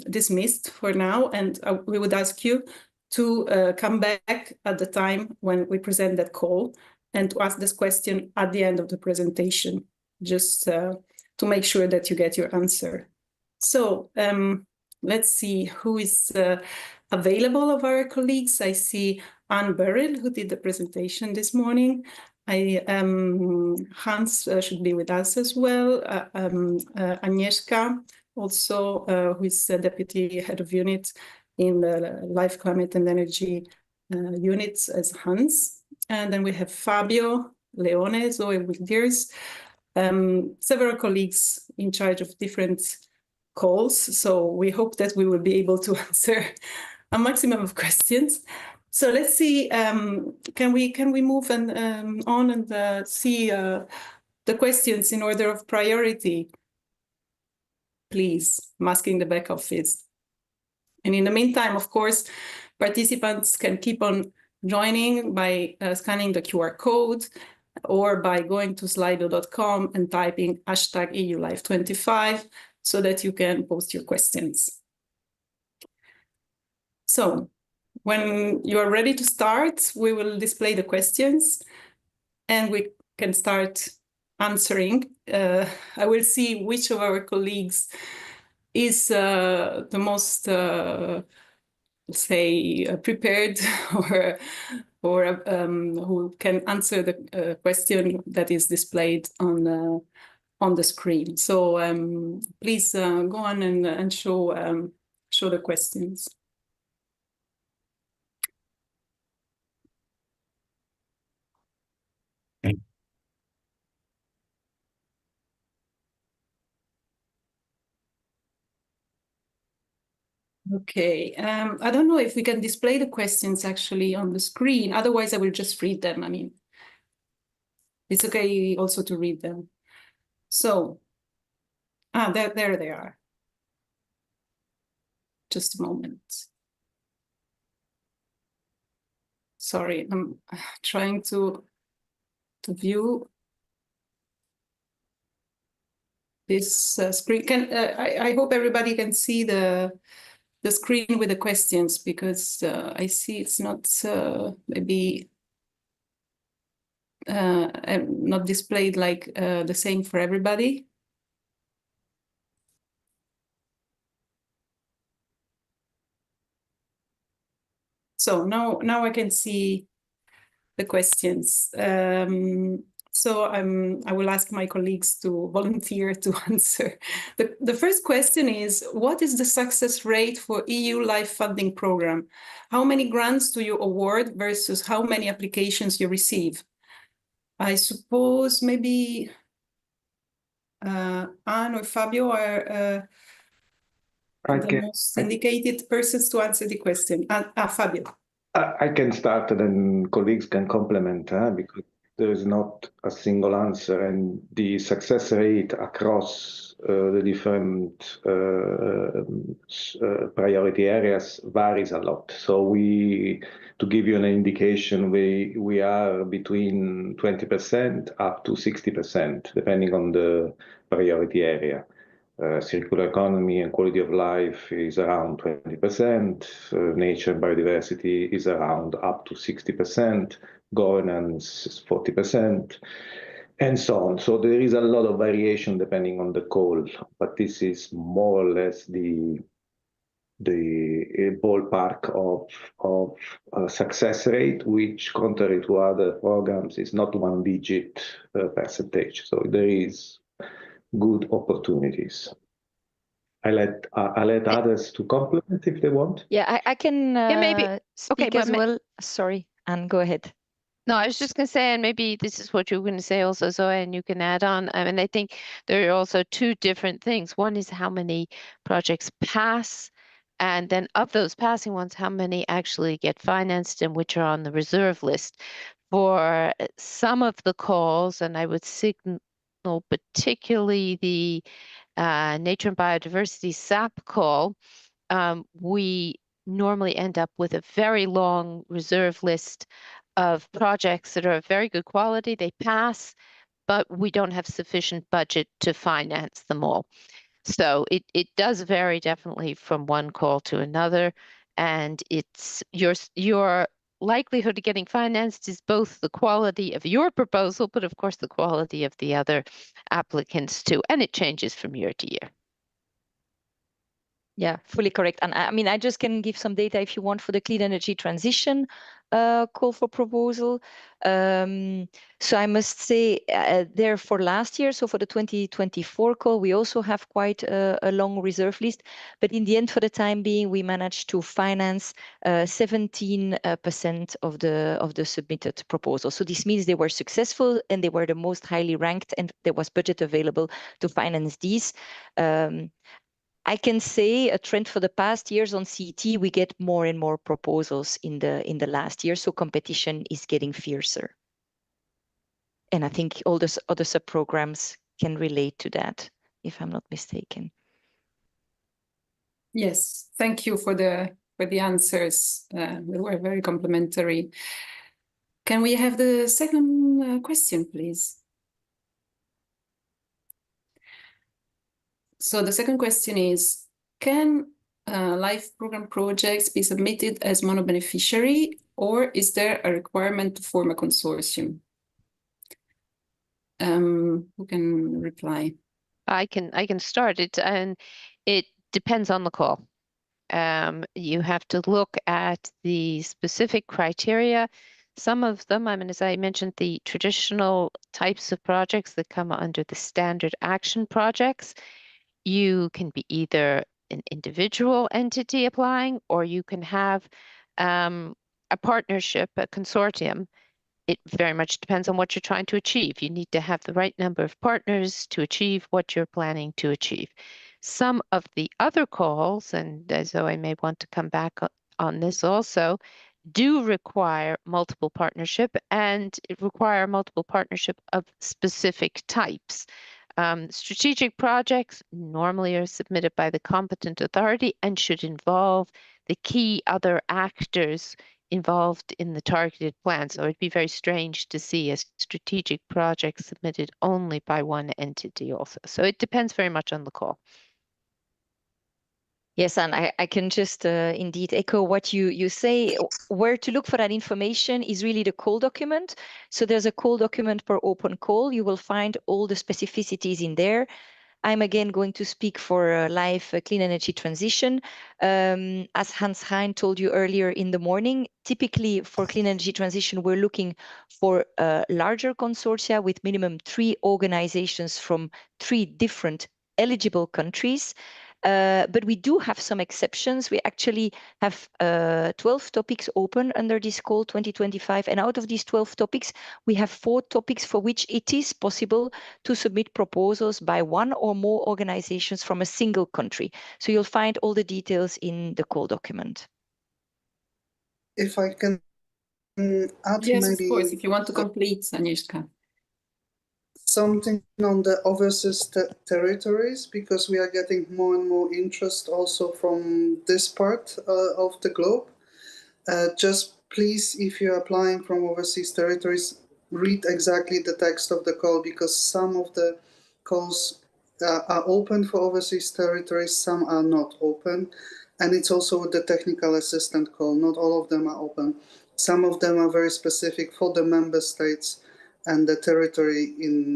dismissed for now, and we would ask you to come back at the time when we present that call and to ask this question at the end of the presentation, just to make sure that you get your answer. So let's see who is available of our colleagues. I see Anne Burrell, who did the presentation this morning. Hans should be with us as well. Agnieszka, also, who is the Deputy Head of Unit in the Life, Climate and Energy units as Hans. And then we have Fabio, Leone, Zoe Wildiers, several colleagues in charge of different calls. So we hope that we will be able to answer a maximum of questions. So let's see, can we move on and see the questions in order of priority, please? I'm asking the back office. And in the meantime, of course, participants can keep on joining by scanning the QR code or by going to slido.com and typing #EULife25 so that you can post your questions. So when you're ready to start, we will display the questions and we can start answering. I will see which of our colleagues is the most, say, prepared or who can answer the question that is displayed on the screen. So please go on and show the questions. Okay, I don't know if we can display the questions actually on the screen. Otherwise, I will just read them. I mean, it's okay also to read them. So, there they are. Just a moment. Sorry, I'm trying to view this screen. I hope everybody can see the screen with the questions, because I see it's not maybe not displayed like the same for everybody. So now I can see the questions. So I will ask my colleagues to volunteer to answer. The first question is, what is the success rate for EU Life Funding Program? How many grants do you award versus how many applications you receive? I suppose maybe Anne or Fabio are the most indicated persons to answer the question. Fabio. I can start and then colleagues can complement, because there is not a single answer, and the success rate across the different priority areas varies a lot. So to give you an indication, we are between 20% up to 60%, depending on the priority area. Circular economy and quality of life is around 20%, nature and biodiversity is around up to 60%, governance is 40%, and so on. So there is a lot of variation depending on the call, but this is more or less the ballpark of success rate, which, contrary to other programs, is not one-digit percentage. So there is good opportunities. I let others to complement if they want. Yeah, I can maybe. speak as well. Sorry, Anne, go ahead. No, I was just going to say, and maybe this is what you were going to say also, Zoe, and you can add on. And I think there are also two different things. One is how many projects pass, and then of those passing ones, how many actually get financed and which are on the reserve list. For some of the calls, and I would signal particularly the Nature and Biodiversity SAP call, we normally end up with a very long reserve list of projects that are of very good quality. They pass, but we don't have sufficient budget to finance them all. So it does vary definitely from one call to another, and it's your likelihood of getting financed is both the quality of your proposal, but of course the quality of the other applicants too, and it changes from year to year. Yeah, fully correct. And I mean, I just can give some data if you want for the clean energy transition call for proposal. So I must say there for last year, so for the 2024 call, we also have quite a long reserve list. But in the end, for the time being, we managed to finance 17% of the submitted proposal. So this means they were successful and they were the most highly ranked, and there was budget available to finance these. I can say a trend for the past years on CET, we get more and more proposals in the last year, so competition is getting fiercer. And I think all the other sub-programs can relate to that, if I'm not mistaken. Yes, thank you for the answers. They were very complimentary. Can we have the second question, please? So the second question is, can LIFE program projects be submitted as mono-beneficiary, or is there a requirement to form a consortium? Who can reply? I can start it, and it depends on the call. You have to look at the specific criteria. Some of them, I mean, as I mentioned, the traditional types of projects that come under the standard action projects, you can be either an individual entity applying, or you can have a partnership, a consortium. It very much depends on what you're trying to achieve. You need to have the right number of partners to achieve what you're planning to achieve. Some of the other calls, and Zoe may want to come back on this also, do require multiple partnership, and it require multiple partnership of specific types. Strategic projects normally are submitted by the competent authority and should involve the key other actors involved in the targeted plan. So it'd be very strange to see a strategic project submitted only by one entity also. So it depends very much on the call. Yes, and I can just indeed echo what you say. Where to look for that information is really the call document. So there's a call document per open call. You will find all the specificities in there. I'm again going to speak for Life Clean Energy Transition. As Hans-Hein told you earlier in the morning, typically for clean energy transition, we're looking for larger consortia with minimum 3 organizations from 3 different eligible countries. But we do have some exceptions. We actually have 12 topics open under this call 2025. And out of these 12 topics, we have 4 topics for which it is possible to submit proposals by 1 or more organizations from a single country. So you'll find all the details in the call document. If I can add Yes, maybe, of course, if you want to complete, Agnieszka. Something on the overseas territories, because we are getting more and more interest also from this part of the globe. Just please, if you're applying from overseas territories, read exactly the text of the call, because some of the calls are open for overseas territories, some are not open. And it's also the technical assistant call. Not all of them are open. Some of them are very specific for the member states and the territory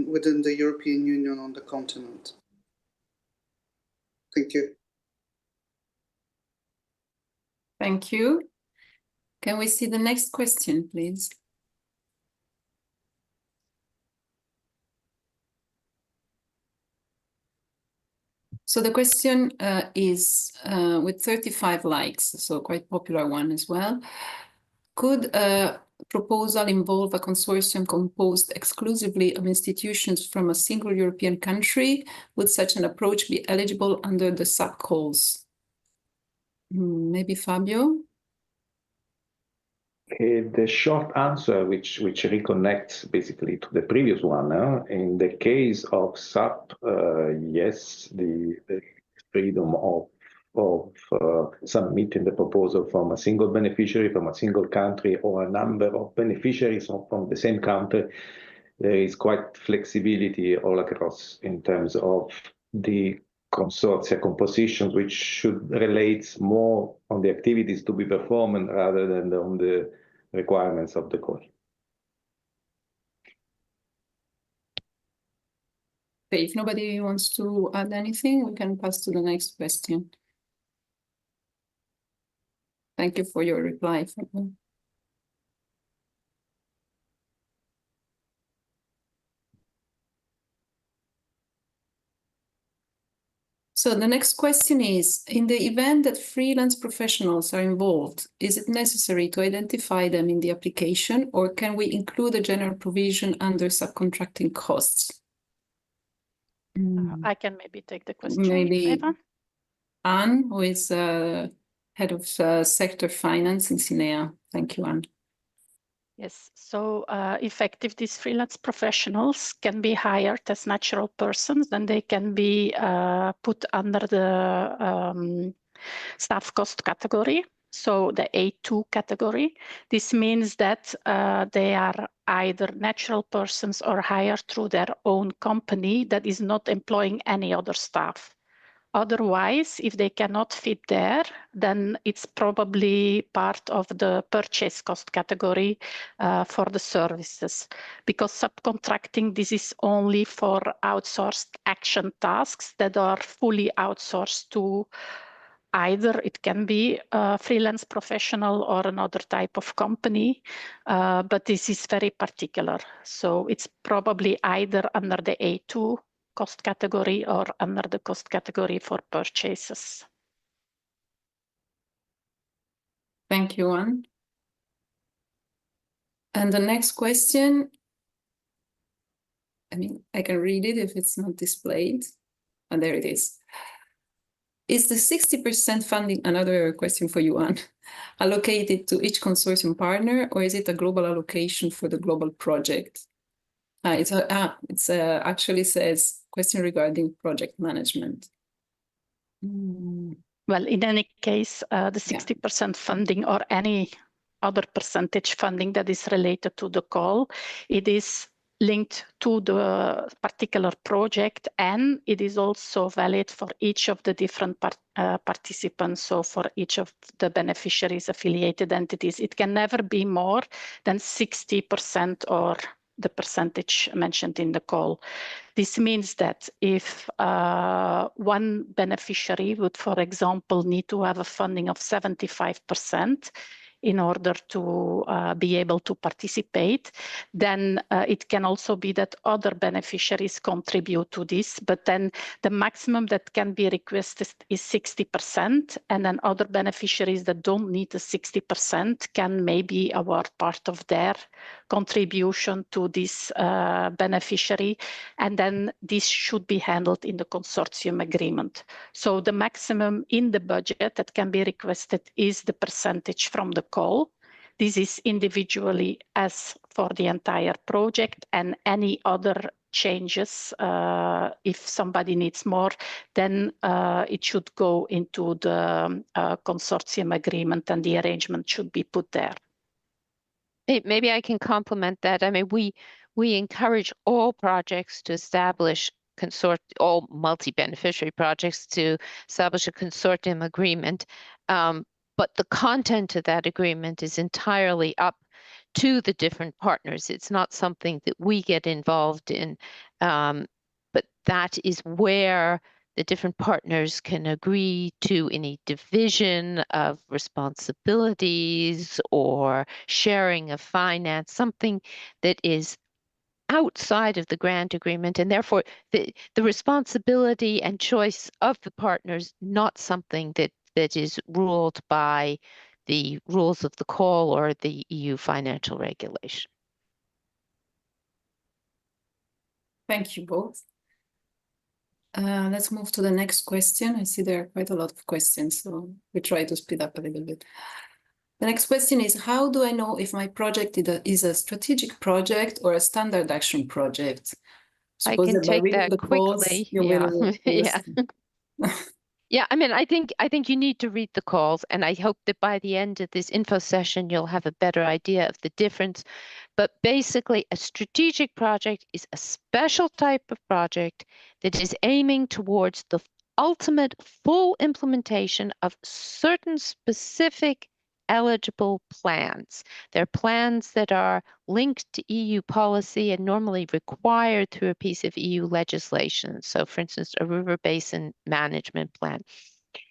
within the European Union on the continent. Thank you. Thank you. Can we see the next question, please? So the question is with 35 likes, so quite popular one as well. Could a proposal involve a consortium composed exclusively of institutions from a single European country? Would such an approach be eligible under the sub-calls? Maybe Fabio? The short answer, which reconnects basically to the previous one, in the case of SAP, yes, the freedom of submitting the proposal from a single beneficiary, from a single country, or a number of beneficiaries from the same country, there is quite flexibility all across in terms of the consortia compositions, which should relate more on the activities to be performed rather than on the requirements of the call. Okay, if nobody wants to add anything, we can pass to the next question. Thank you for your reply, Fabio. So the next question is, in the event that freelance professionals are involved, is it necessary to identify them in the application, or can we include a general provision under subcontracting costs? I can maybe take the question. Maybe Eva? Anne, who is head of sector finance in CINEA. Thank you, Anne. Yes, so effective, these freelance professionals can be hired as natural persons, then they can be put under the staff cost category, so the A2 category. This means that they are either natural persons or hired through their own company that is not employing any other staff. Otherwise, if they cannot fit there, then it's probably part of the purchase cost category for the services. Because subcontracting, this is only for outsourced action tasks that are fully outsourced to either it can be a freelance professional or another type of company, but this is very particular. So it's probably either under the A2 cost category or under the cost category for purchases. Thank you, Anne. And the next question, I can read it if it's not displayed. And there it is. Is the 60% funding, another question for you, Anne, allocated to each consortium partner, or is it a global allocation for the global project? It actually says question regarding project management. Well, in any case, the 60% funding or any other percentage funding that is related to the call, it is linked to the particular project, and it is also valid for each of the different participants, so for each of the beneficiaries, affiliated entities. It can never be more than 60% or the percentage mentioned in the call. This means that if one beneficiary would, for example, need to have a funding of 75% in order to be able to participate, then it can also be that other beneficiaries contribute to this, but then the maximum that can be requested is 60%, and then other beneficiaries that don't need the 60% can maybe award part of their contribution to this beneficiary, and then this should be handled in the consortium agreement. So the maximum in the budget that can be requested is the percentage from the call. This is individually as for the entire project, and any other changes, if somebody needs more, then it should go into the consortium agreement, and the arrangement should be put there. Maybe I can complement that. I mean, we encourage all projects to establish all multi-beneficiary projects to establish a consortium agreement. But the content of that agreement is entirely up to the different partners. It's not something that we get involved in, but that is where the different partners can agree to any division of responsibilities or sharing of finance, something that is outside of the grant agreement, and therefore the responsibility and choice of the partners, not something that is ruled by the rules of the call or the EU financial regulation. Thank you both. Let's move to the next question. I see there are quite a lot of questions, so we try to speed up a little bit. The next question is, how do I know if my project is a strategic project or a standard action project? I can take that quickly. Yeah. Yeah, I mean, I think you need to read the calls, and I hope that by the end of this info session, you'll have a better idea of the difference. But basically, a strategic project is a special type of project that is aiming towards the ultimate full implementation of certain specific eligible plans. They're plans that are linked to EU policy and normally required through a piece of EU legislation. So, for instance, a river basin management plan.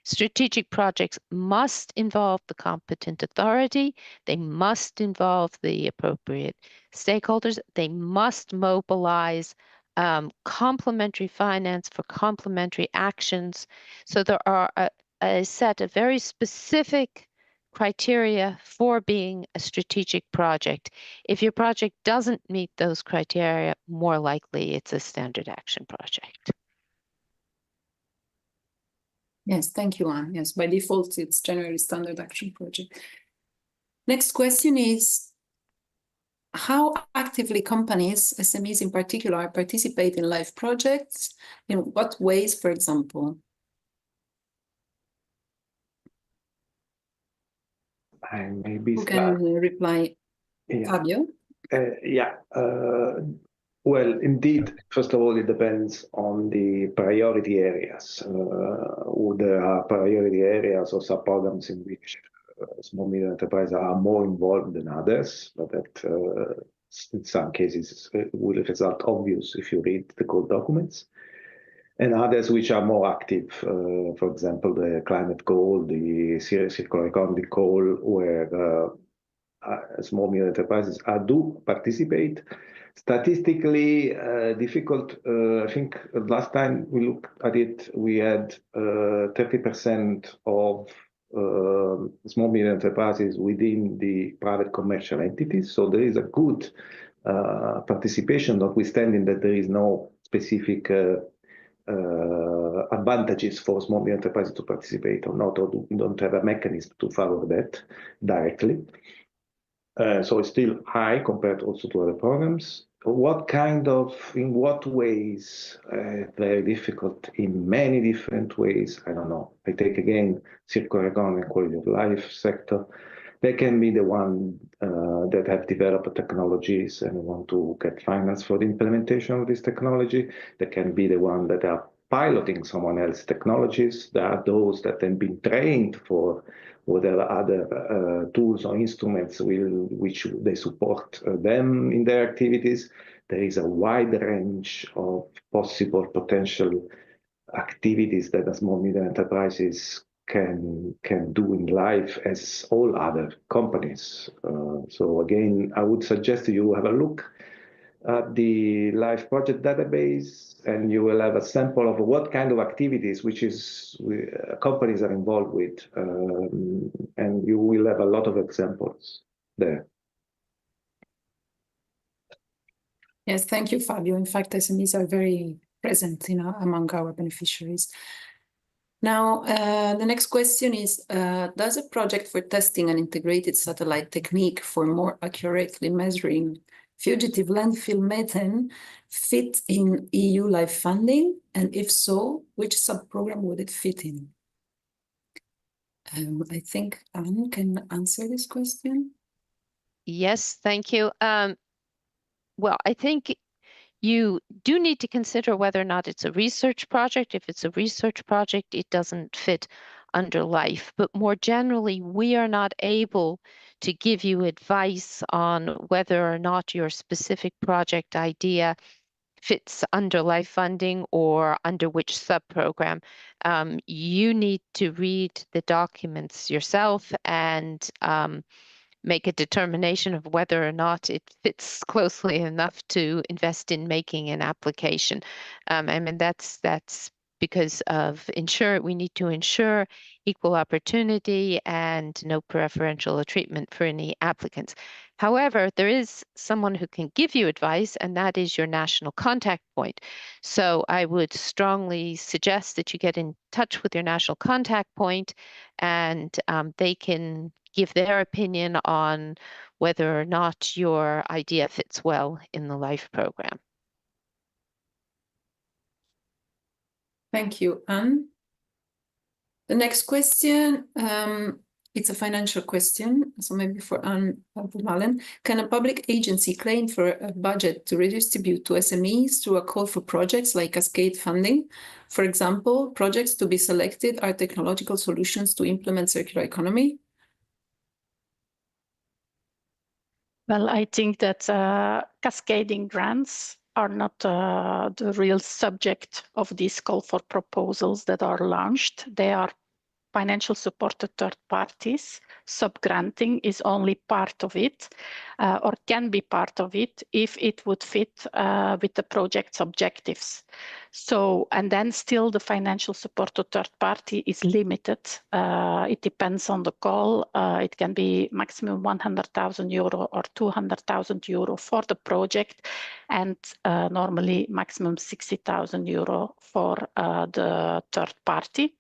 Strategic projects must involve the competent authority. They must involve the appropriate stakeholders. They must mobilize complementary finance for complementary actions. So there are a set of very specific criteria for being a strategic project. If your project doesn't meet those criteria, more likely it's a standard action project. Yes, thank you, Anne. Yes, by default, it's generally standard action project. Next question is, how actively companies, SMEs in particular, participate in live projects? In what ways, for example? And maybe who can reply? Yeah. Fabio? Well, indeed, first of all, it depends on the priority areas. There are priority areas or sub-programs in which small medium enterprises are more involved than others, but that in some cases will result obvious if you read the code documents. And others which are more active, for example, the climate goal, the circular economy goal, where small medium enterprises do participate. Statistically difficult. I think last time we looked at it, we had 30% of small medium enterprises within the private commercial entities. So there is a good participation, notwithstanding that there is no specific advantages for small medium enterprises to participate or not, or we don't have a mechanism to follow that directly. So it's still high compared also to other programs. In what ways? Very difficult in many different ways. I don't know. I take again circular economy and quality of life sector. They can be the one that have developed technologies and want to get finance for the implementation of this technology. They can be the one that are piloting someone else's technologies. There are those that have been trained for whatever other tools or instruments which they support them in their activities. There is a wide range of possible potential activities that a small medium enterprises can do in life as all other companies. So again, I would suggest you have a look at the Life Project database, and you will have a sample of what kind of activities companies are involved with, and you will have a lot of examples there. Yes, thank you, Fabio. In fact, SMEs are very present among our beneficiaries. Now, the next question is, does a project for testing an integrated satellite technique for more accurately measuring fugitive landfill methane fit in EU LIFE funding? And if so, which sub-program would it fit in? I think Anne can answer this question. Yes, thank you. Well, I think you do need to consider whether or not it's a research project. If it's a research project, it doesn't fit under LIFE. But more generally, we are not able to give you advice on whether or not your specific project idea fits under LIFE funding or under which sub-program. You need to read the documents yourself and make a determination of whether or not it fits closely enough to invest in making an application. I mean, that's because of we need to ensure equal opportunity and no preferential treatment for any applicants. However, there is someone who can give you advice, and that is your national contact point. So I would strongly suggest that you get in touch with your national contact point, and they can give their opinion on whether or not your idea fits well in the LIFE program. Thank you, Anne. The next question, it's a financial question, so maybe for Anne Malen. Can a public agency claim for a budget to redistribute to SMEs through a call for projects like cascade funding? For example, projects to be selected are technological solutions to implement circular economy. Well, I think that cascading grants are not the real subject of these call for proposals that are launched. They are financial support to third parties. Subgranting is only part of it, or can be part of it if it would fit with the project's objectives. So, and then still the financial support to third party is limited. It depends on the call. It can be maximum 100,000 euro or 200,000 euro for the project, and normally maximum 60,000 euro for the third party.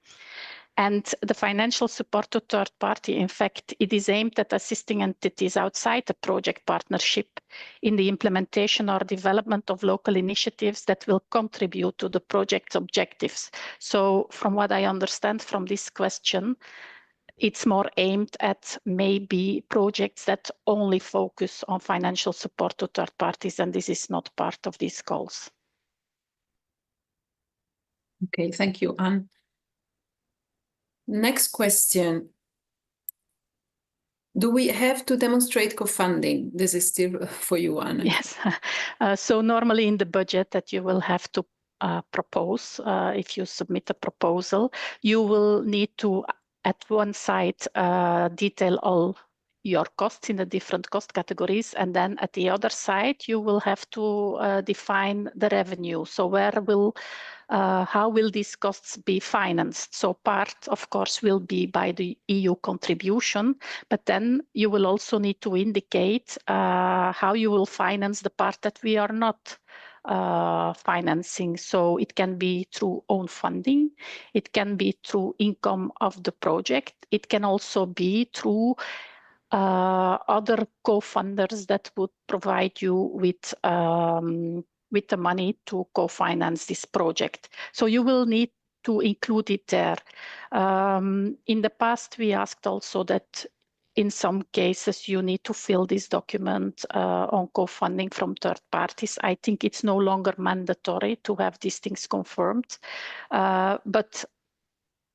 And the financial support to third party, in fact, it is aimed at assisting entities outside the project partnership in the implementation or development of local initiatives that will contribute to the project's objectives. So from what I understand from this question, it's more aimed at maybe projects that only focus on financial support to third parties, and this is not part of these calls. Okay, thank you, Anne. Next question. Do we have to demonstrate co-funding? This is still for you, Anna. Yes. So normally in the budget that you will have to propose, if you submit a proposal, you will need to, at one side, detail all your costs in the different cost categories. And then at the other side, you will have to define the revenue. So how will these costs be financed? So part, of course, will be by the EU contribution, but then you will also need to indicate how you will finance the part that we are not financing. So it can be through own funding, it can be through income of the project, it can also be through other co-funders that would provide you with the money to co-finance this project. So you will need to include it there. In the past, we asked also that in some cases, you need to fill this document on co-funding from third parties. I think it's no longer mandatory to have these things confirmed, but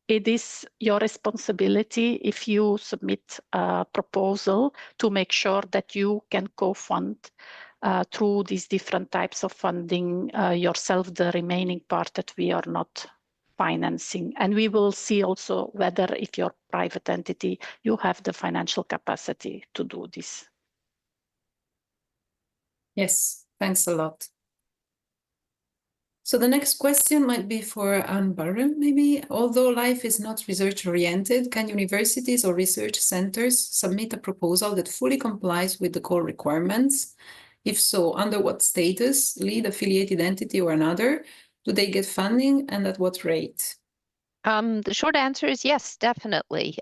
it is your responsibility if you submit a proposal to make sure that you can co-fund through these different types of funding yourself, the remaining part that we are not financing. And we will see also whether if you're a private entity, you have the financial capacity to do this. Yes, thanks a lot. So the next question might be for Anne Barron, maybe. Although life is not research-oriented, can universities or research centers submit a proposal that fully complies with the core requirements? If so, under what status, lead, affiliated entity, or another? Do they get funding, and at what rate? The short answer is yes, definitely.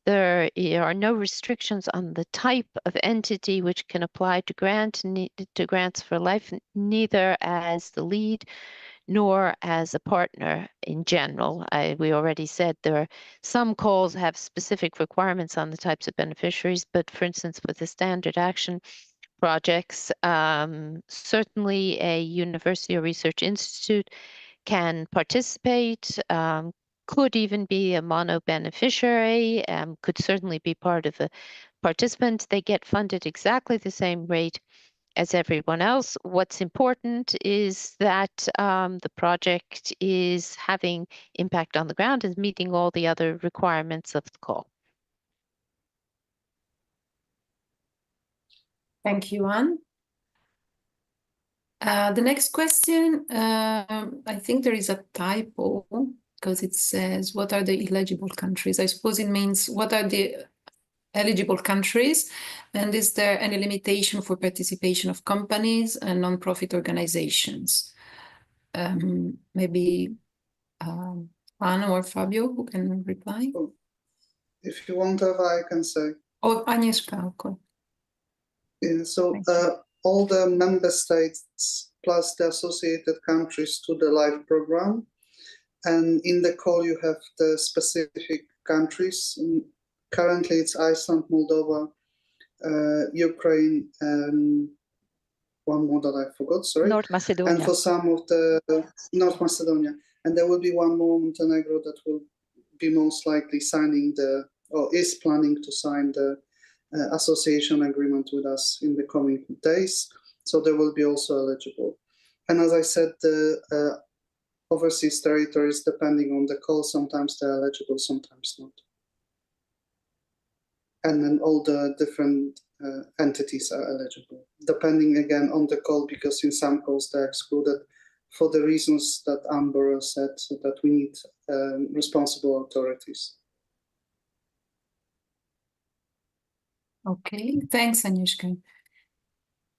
There are no restrictions on the type of entity which can apply to grants for life, neither as the lead nor as a partner in general. We already said there are some calls have specific requirements on the types of beneficiaries, but for instance, with the standard action projects, certainly a university or research institute can participate, could even be a mono beneficiary, could certainly be part of a participant. They get funded exactly the same rate as everyone else. What's important is that the project is having impact on the ground, is meeting all the other requirements of the call. Thank you, Anne. The next question, I think there is a typo because it says, what are the eligible countries? I suppose it means, what are the eligible countries? And is there any limitation for participation of companies and non-profit organizations? Maybe Anne or Fabio, who can reply? If you want, I can say. Oh, Agnieszka, okay. Yeah, so all the member states plus the associated countries to the LIFE program. And in the call, you have the specific countries. Currently, it's Iceland, Moldova, Ukraine, and one more that I forgot, sorry. North Macedonia. And for some of the North Macedonia. And there will be one more, Montenegro, that will be most likely signing or is planning to sign the association agreement with us in the coming days. So they will be also eligible. And as I said, the overseas territories, depending on the call, sometimes they're eligible, sometimes not. And then all the different entities are eligible, depending again on the call, because in some calls they're excluded for the reasons that Amber said, so that we need responsible authorities. Okay, thanks, Agnieszka.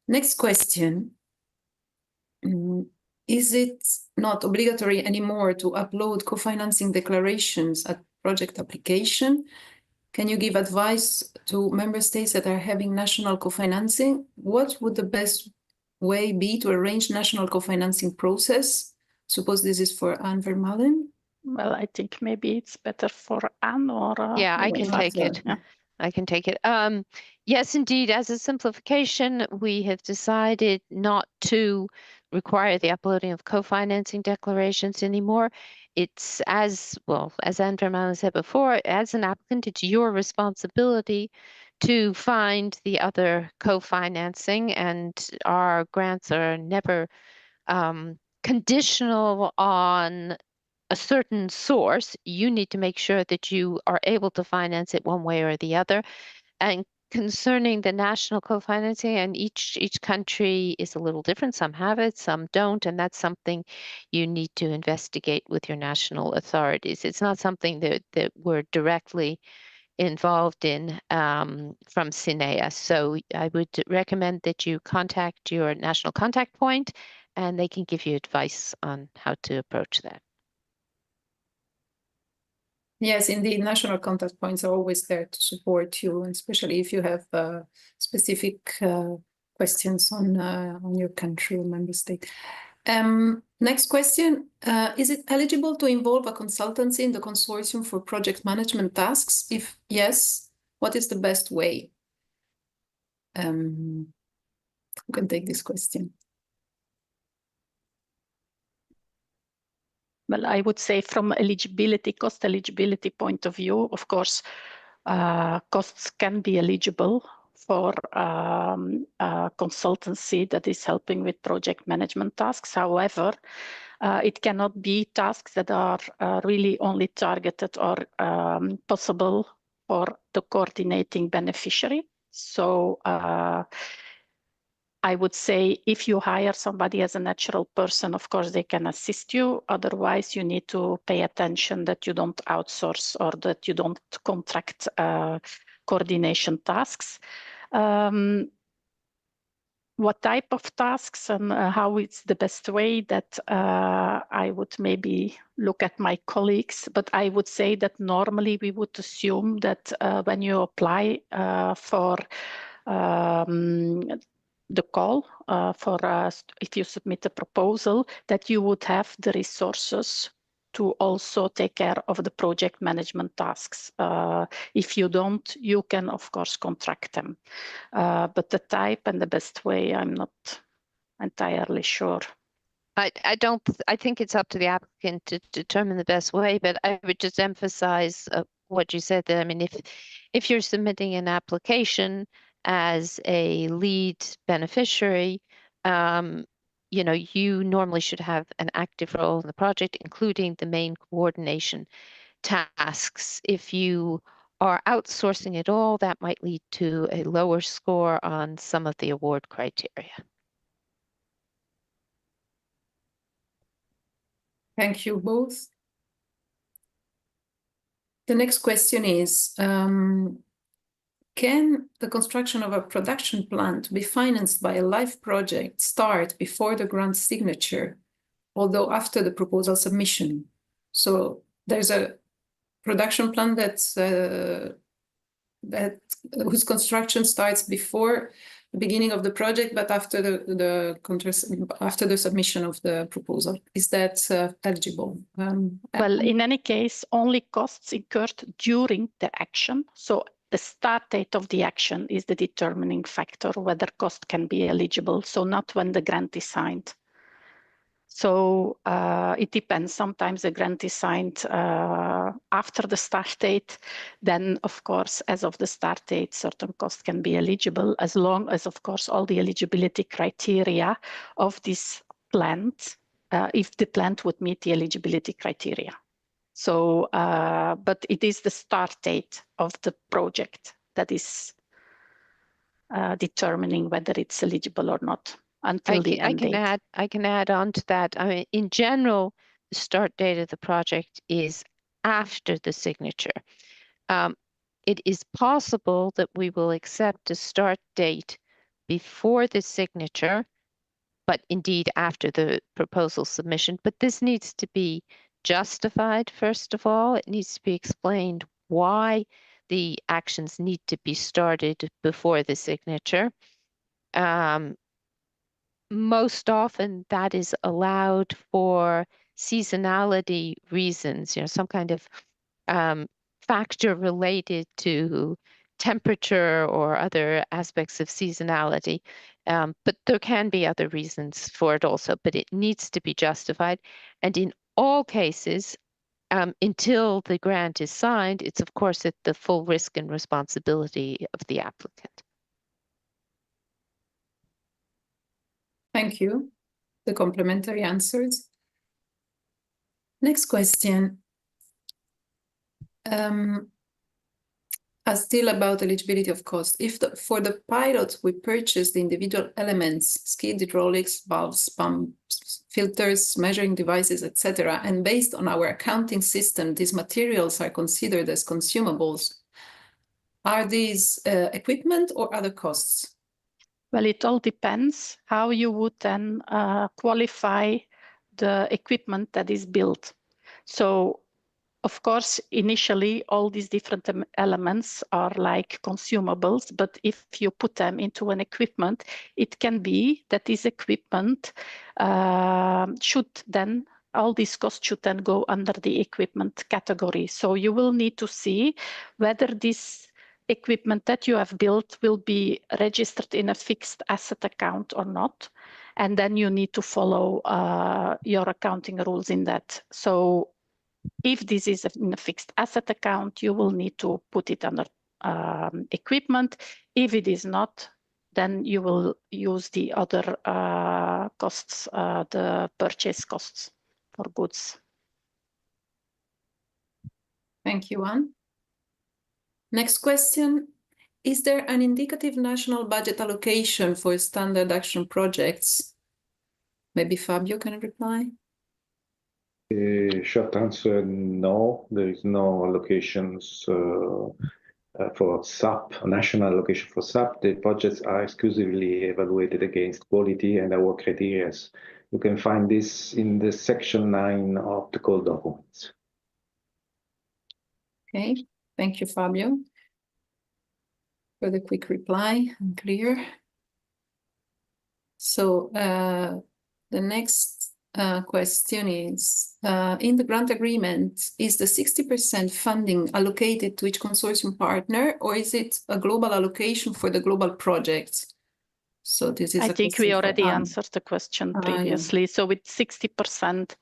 Next question. Is it not obligatory anymore to upload co-financing declarations at project application? Can you give advice to member states that are having national co-financing? What would the best way be to arrange national co-financing process? Suppose this is for Anne Vermalen. Well, I think maybe it's better for Anne or... Yeah, I can take it. Yeah. I can take it. Yes, indeed, as a simplification, we have decided not to require the uploading of co-financing declarations anymore. It's as Anne Vermalen said before, as an applicant, it's your responsibility to find the other co-financing, and our grants are never conditional on a certain source. You need to make sure that you are able to finance it one way or the other. And concerning the national co-financing, and each country is a little different. Some have it, some don't, and that's something you need to investigate with your national authorities. It's not something that we're directly involved in from CINEA. So I would recommend that you contact your national contact point, and they can give you advice on how to approach that. Yes, indeed, national contact points are always there to support you, and especially if you have specific questions on your country or member state. Next question, is it eligible to involve a consultancy in the consortium for project management tasks? If yes, What is the best way? Who can take this question? Well, I would say from eligibility, cost eligibility point of view, of course, costs can be eligible for consultancy that is helping with project management tasks. However, it cannot be tasks that are really only targeted or possible for the coordinating beneficiary. So I would say if you hire somebody as a natural person, of course, they can assist you. Otherwise, you need to pay attention that you don't outsource or that you don't contract coordination tasks. What type of tasks and how it's the best way, that I would maybe look at my colleagues, but I would say that normally we would assume that when you apply for the call if you submit a proposal, that you would have the resources to also take care of the project management tasks. If you don't, you can of course contract them. But the type and the best way, I'm not entirely sure. I think it's up to the applicant to determine the best way, but I would just emphasize what you said, that I mean, if you're submitting an application as a lead beneficiary, you know, you normally should have an active role in the project, including the main coordination tasks. If you are outsourcing it all, that might lead to a lower score on some of the award criteria. Thank you both. The next question is, can the construction of a production plant be financed by a live project start before the grant signature, although after the proposal submission? So there's a production plant whose construction starts before the beginning of the project, but after the submission of the proposal. Is that eligible? Well, in any case, only costs incurred during the action. So the start date of the action is the determining factor whether cost can be eligible. So not when the grant is signed. So it depends. Sometimes the grant is signed after the start date. Then, of course, as of the start date, certain costs can be eligible, as long as, of course, all the eligibility criteria of this plant, if the plant would meet the eligibility criteria. So, but it is the start date of the project that is determining whether it's eligible or not. Until the end date. I can add on to that. I mean, in general, the start date of the project is after the signature. It is possible that we will accept a start date before the signature, but indeed after the proposal submission. But this needs to be justified, first of all. It needs to be explained why the actions need to be started before the signature. Most often that is allowed for seasonality reasons, you know, some kind of factor related to temperature or other aspects of seasonality. But there can be other reasons for it also, but it needs to be justified. And in all cases, until the grant is signed, it's of course at the full risk and responsibility of the applicant. Thank you. The complementary answers. Next question. Still about eligibility of cost. If for the pilot we purchase the individual elements, skid, hydraulics, valves, pumps, filters, measuring devices, etc., and based on our accounting system, these materials are considered as consumables, are these equipment or other costs? Well, it all depends how you would then qualify the equipment that is built. So, of course, initially, all these different elements are like consumables, but if you put them into an equipment, it can be that this equipment should then, all these costs should then go under the equipment category. So you will need to see whether this equipment that you have built will be registered in a fixed asset account or not. And then you need to follow your accounting rules in that. So if this is in a fixed asset account, you will need to put it under equipment. If it is not, then you will use the other costs, the purchase costs for goods. Thank you, Anne. Next question. Is there an indicative national budget allocation for standard action projects? Maybe Fabio can reply. Short answer, no. There is no allocations for SAP, a national allocation for SAP. The budgets are exclusively evaluated against quality and our criteria. You can find this in the section 9 of the call documents. Okay, thank you, Fabio, for the quick reply and clear. So the next question is, in the grant agreement, is the 60% funding allocated to each consortium partner, or is it a global allocation for the global project? So this is I think we already answered the question previously. Yeah. So with 60%,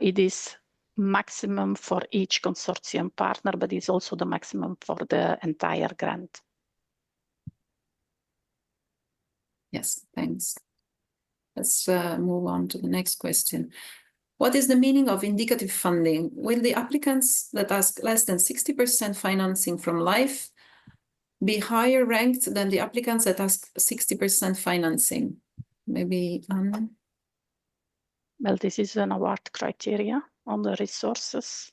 it is maximum for each consortium partner, but it's also the maximum for the entire grant. Yes, thanks. Let's move on to the next question. What is the meaning of indicative funding? Will the applicants that ask less than 60% financing from LIFE be higher ranked than the applicants that ask 60% financing? Maybe Anne? Well, this is an award criteria on the resources.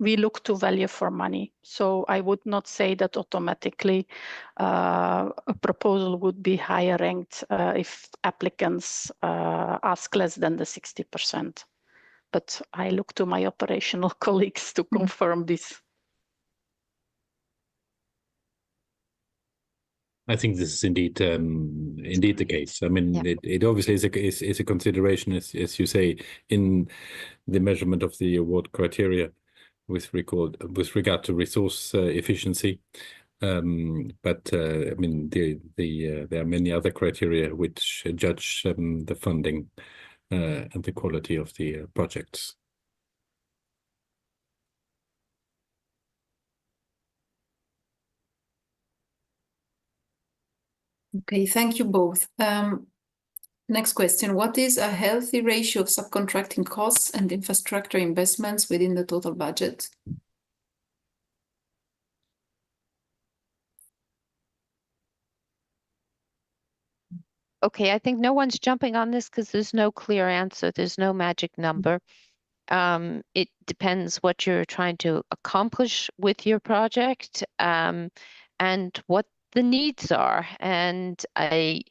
We look to value for money. So I would not say that automatically a proposal would be higher ranked if applicants ask less than the 60%. But I look to my operational colleagues to confirm this. I think this is indeed the case. I mean, yeah. it obviously is a consideration, as you say, in the measurement of the award criteria with regard to resource efficiency. But I mean, there are many other criteria which judge the funding and the quality of the projects. Okay, thank you both. Next question. What is a healthy ratio of subcontracting costs and infrastructure investments within the total budget? Okay, I think no one's jumping on this because there's no clear answer. There's no magic number. It depends what you're trying to accomplish with your project and what the needs are. And I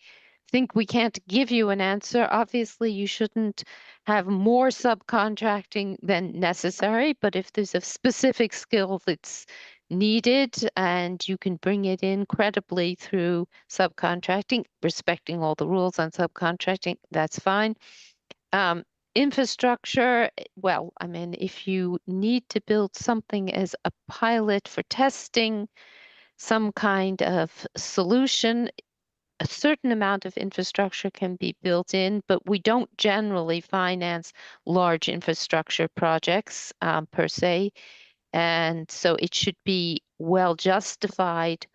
think we can't give you an answer. Obviously, you shouldn't have more subcontracting than necessary, but if there's a specific skill that's needed and you can bring it in credibly through subcontracting, respecting all the rules on subcontracting, that's fine. Infrastructure, well, I mean, if you need to build something as a pilot for testing, some kind of solution, a certain amount of infrastructure can be built in, but we don't generally finance large infrastructure projects per se. And so it should be well justified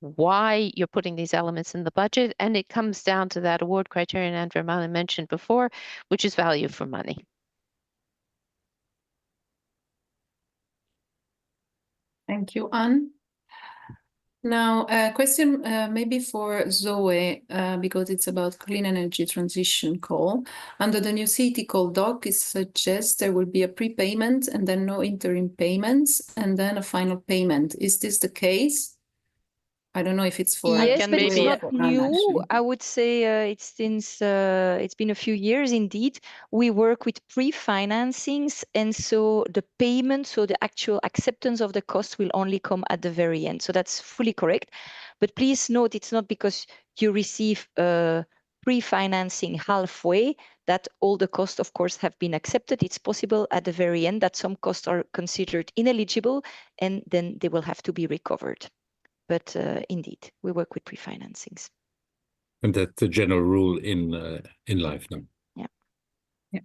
why you're putting these elements in the budget. And it comes down to that award criterion Andrea mentioned before, which is value for money. Thank you, Anne. Now, a question maybe for Zoe, because it's about clean energy transition call. Under the new CET call doc, it suggests there will be a prepayment and then no interim payments and then a final payment. Is this the case? I don't know if it's for... Yes, but it's not new. I would say it's been a few years indeed. We work with pre-financings, and so the payment, so the actual acceptance of the cost will only come at the very end. So that's fully correct. But please note, it's not because you receive pre-financing halfway that all the costs, of course, have been accepted. It's possible at the very end that some costs are considered ineligible, and then they will have to be recovered. But indeed, we work with pre-financings. And that's the general rule in life now. Yeah. Yeah.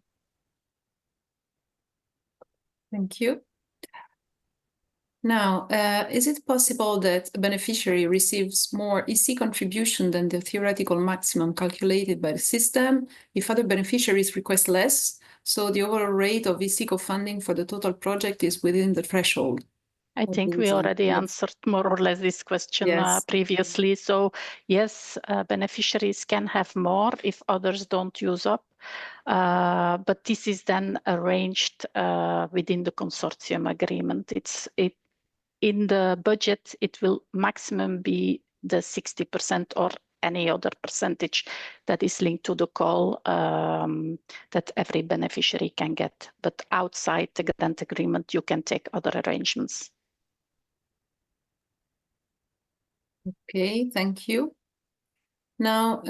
Thank you. Now, is it possible that a beneficiary receives more EC contribution than the theoretical maximum calculated by the system if other beneficiaries request less? So the overall rate of EC co-funding for the total project is within the threshold? I think we already answered more or less this question previously. So yes, beneficiaries can have more if others don't use up. But this is then arranged within the consortium agreement. In the budget, it will maximum be the 60% or any other percentage that is linked to the call that every beneficiary can get. But outside the grant agreement, you can take other arrangements. Okay, thank you. Now,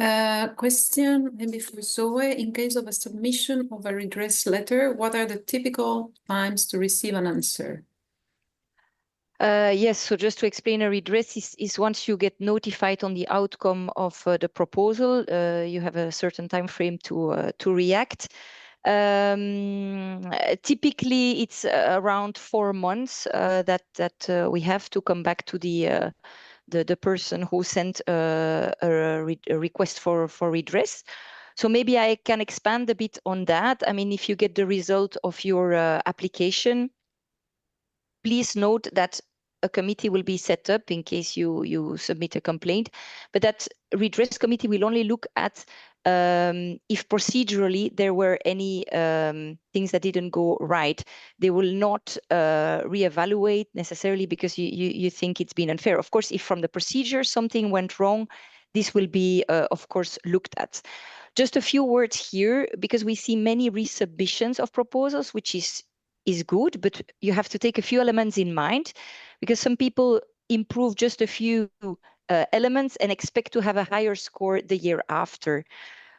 question maybe for Zoe. In case of a submission of a redress letter, what are the typical times to receive an answer? Yes, so just to explain, a redress is once you get notified on the outcome of the proposal, you have a certain time frame to react. Typically, it's around 4 months that we have to come back to the person who sent a request for redress. So maybe I can expand a bit on that. I mean, if you get the result of your application, please note that a committee will be set up in case you submit a complaint, but that redress committee will only look at if procedurally there were any things that didn't go right. They will not reevaluate necessarily because you think it's been unfair. Of course, if from the procedure something went wrong, this will be, of course, looked at. Just a few words here, because we see many resubmissions of proposals, which is good, but you have to take a few elements in mind, because some people improve just a few elements and expect to have a higher score the year after.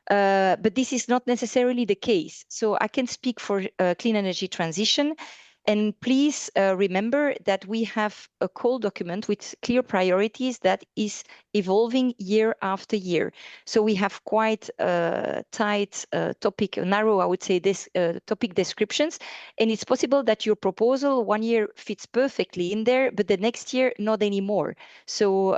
But this is not necessarily the case. So I can speak for clean energy transition. And please remember that we have a call document with clear priorities that is evolving year after year. So we have quite tight narrow, I would say, this topic descriptions. And it's possible that your proposal 1 year fits perfectly in there, but the next year, not anymore. So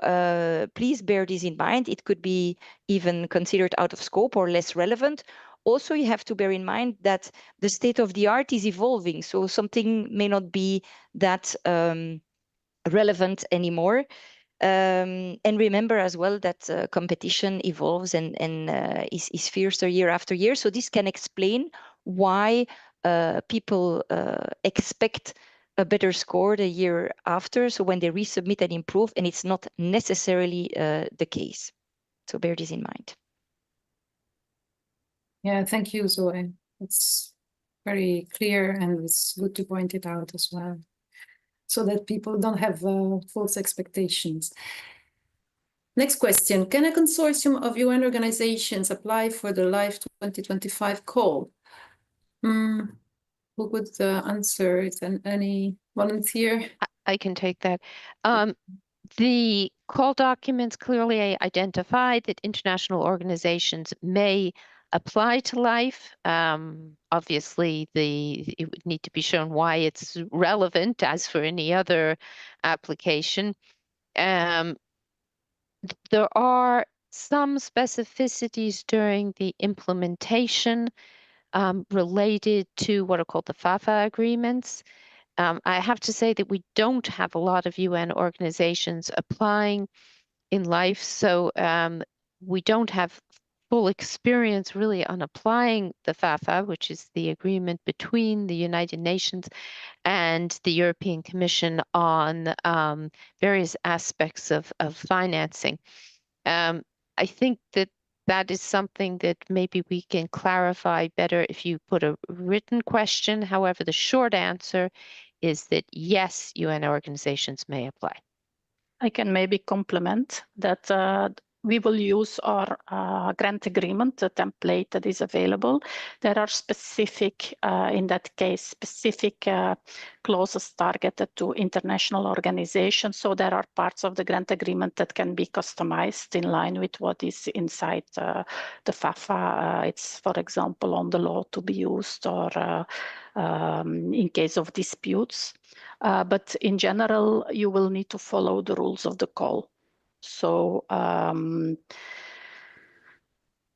please bear this in mind. It could be even considered out of scope or less relevant. Also, you have to bear in mind that the state of the art is evolving, so something may not be that relevant anymore. And remember as well that competition evolves and is fiercer year after year. So this can explain why people expect a better score the year after, so when they resubmit and improve, and it's not necessarily the case. So bear this in mind. Yeah, thank you, Zoe. It's very clear and it's good to point it out as well, so that people don't have false expectations. Next question. Can a consortium of UN organizations apply for the LIFE 2025 call? Who would answer it? And any volunteer? I can take that. The call documents clearly identify that international organizations may apply to LIFE. Obviously, it would need to be shown why it's relevant, as for any other application. There are some specificities during the implementation related to what are called the FAFA agreements. I have to say that we don't have a lot of UN organizations applying in LIFE, so we don't have full experience really on applying the FAFA, which is the agreement between the United Nations and the European Commission on various aspects of financing. I think that is something that maybe we can clarify better if you put a written question. However, the short answer is that yes, UN organizations may apply. I can maybe complement that we will use our grant agreement, the template that is available. There are specific, in that case, specific clauses targeted to international organizations. So there are parts of the grant agreement that can be customized in line with what is inside the FAFA. It's, for example, on the law to be used or in case of disputes. But in general, you will need to follow the rules of the call. So,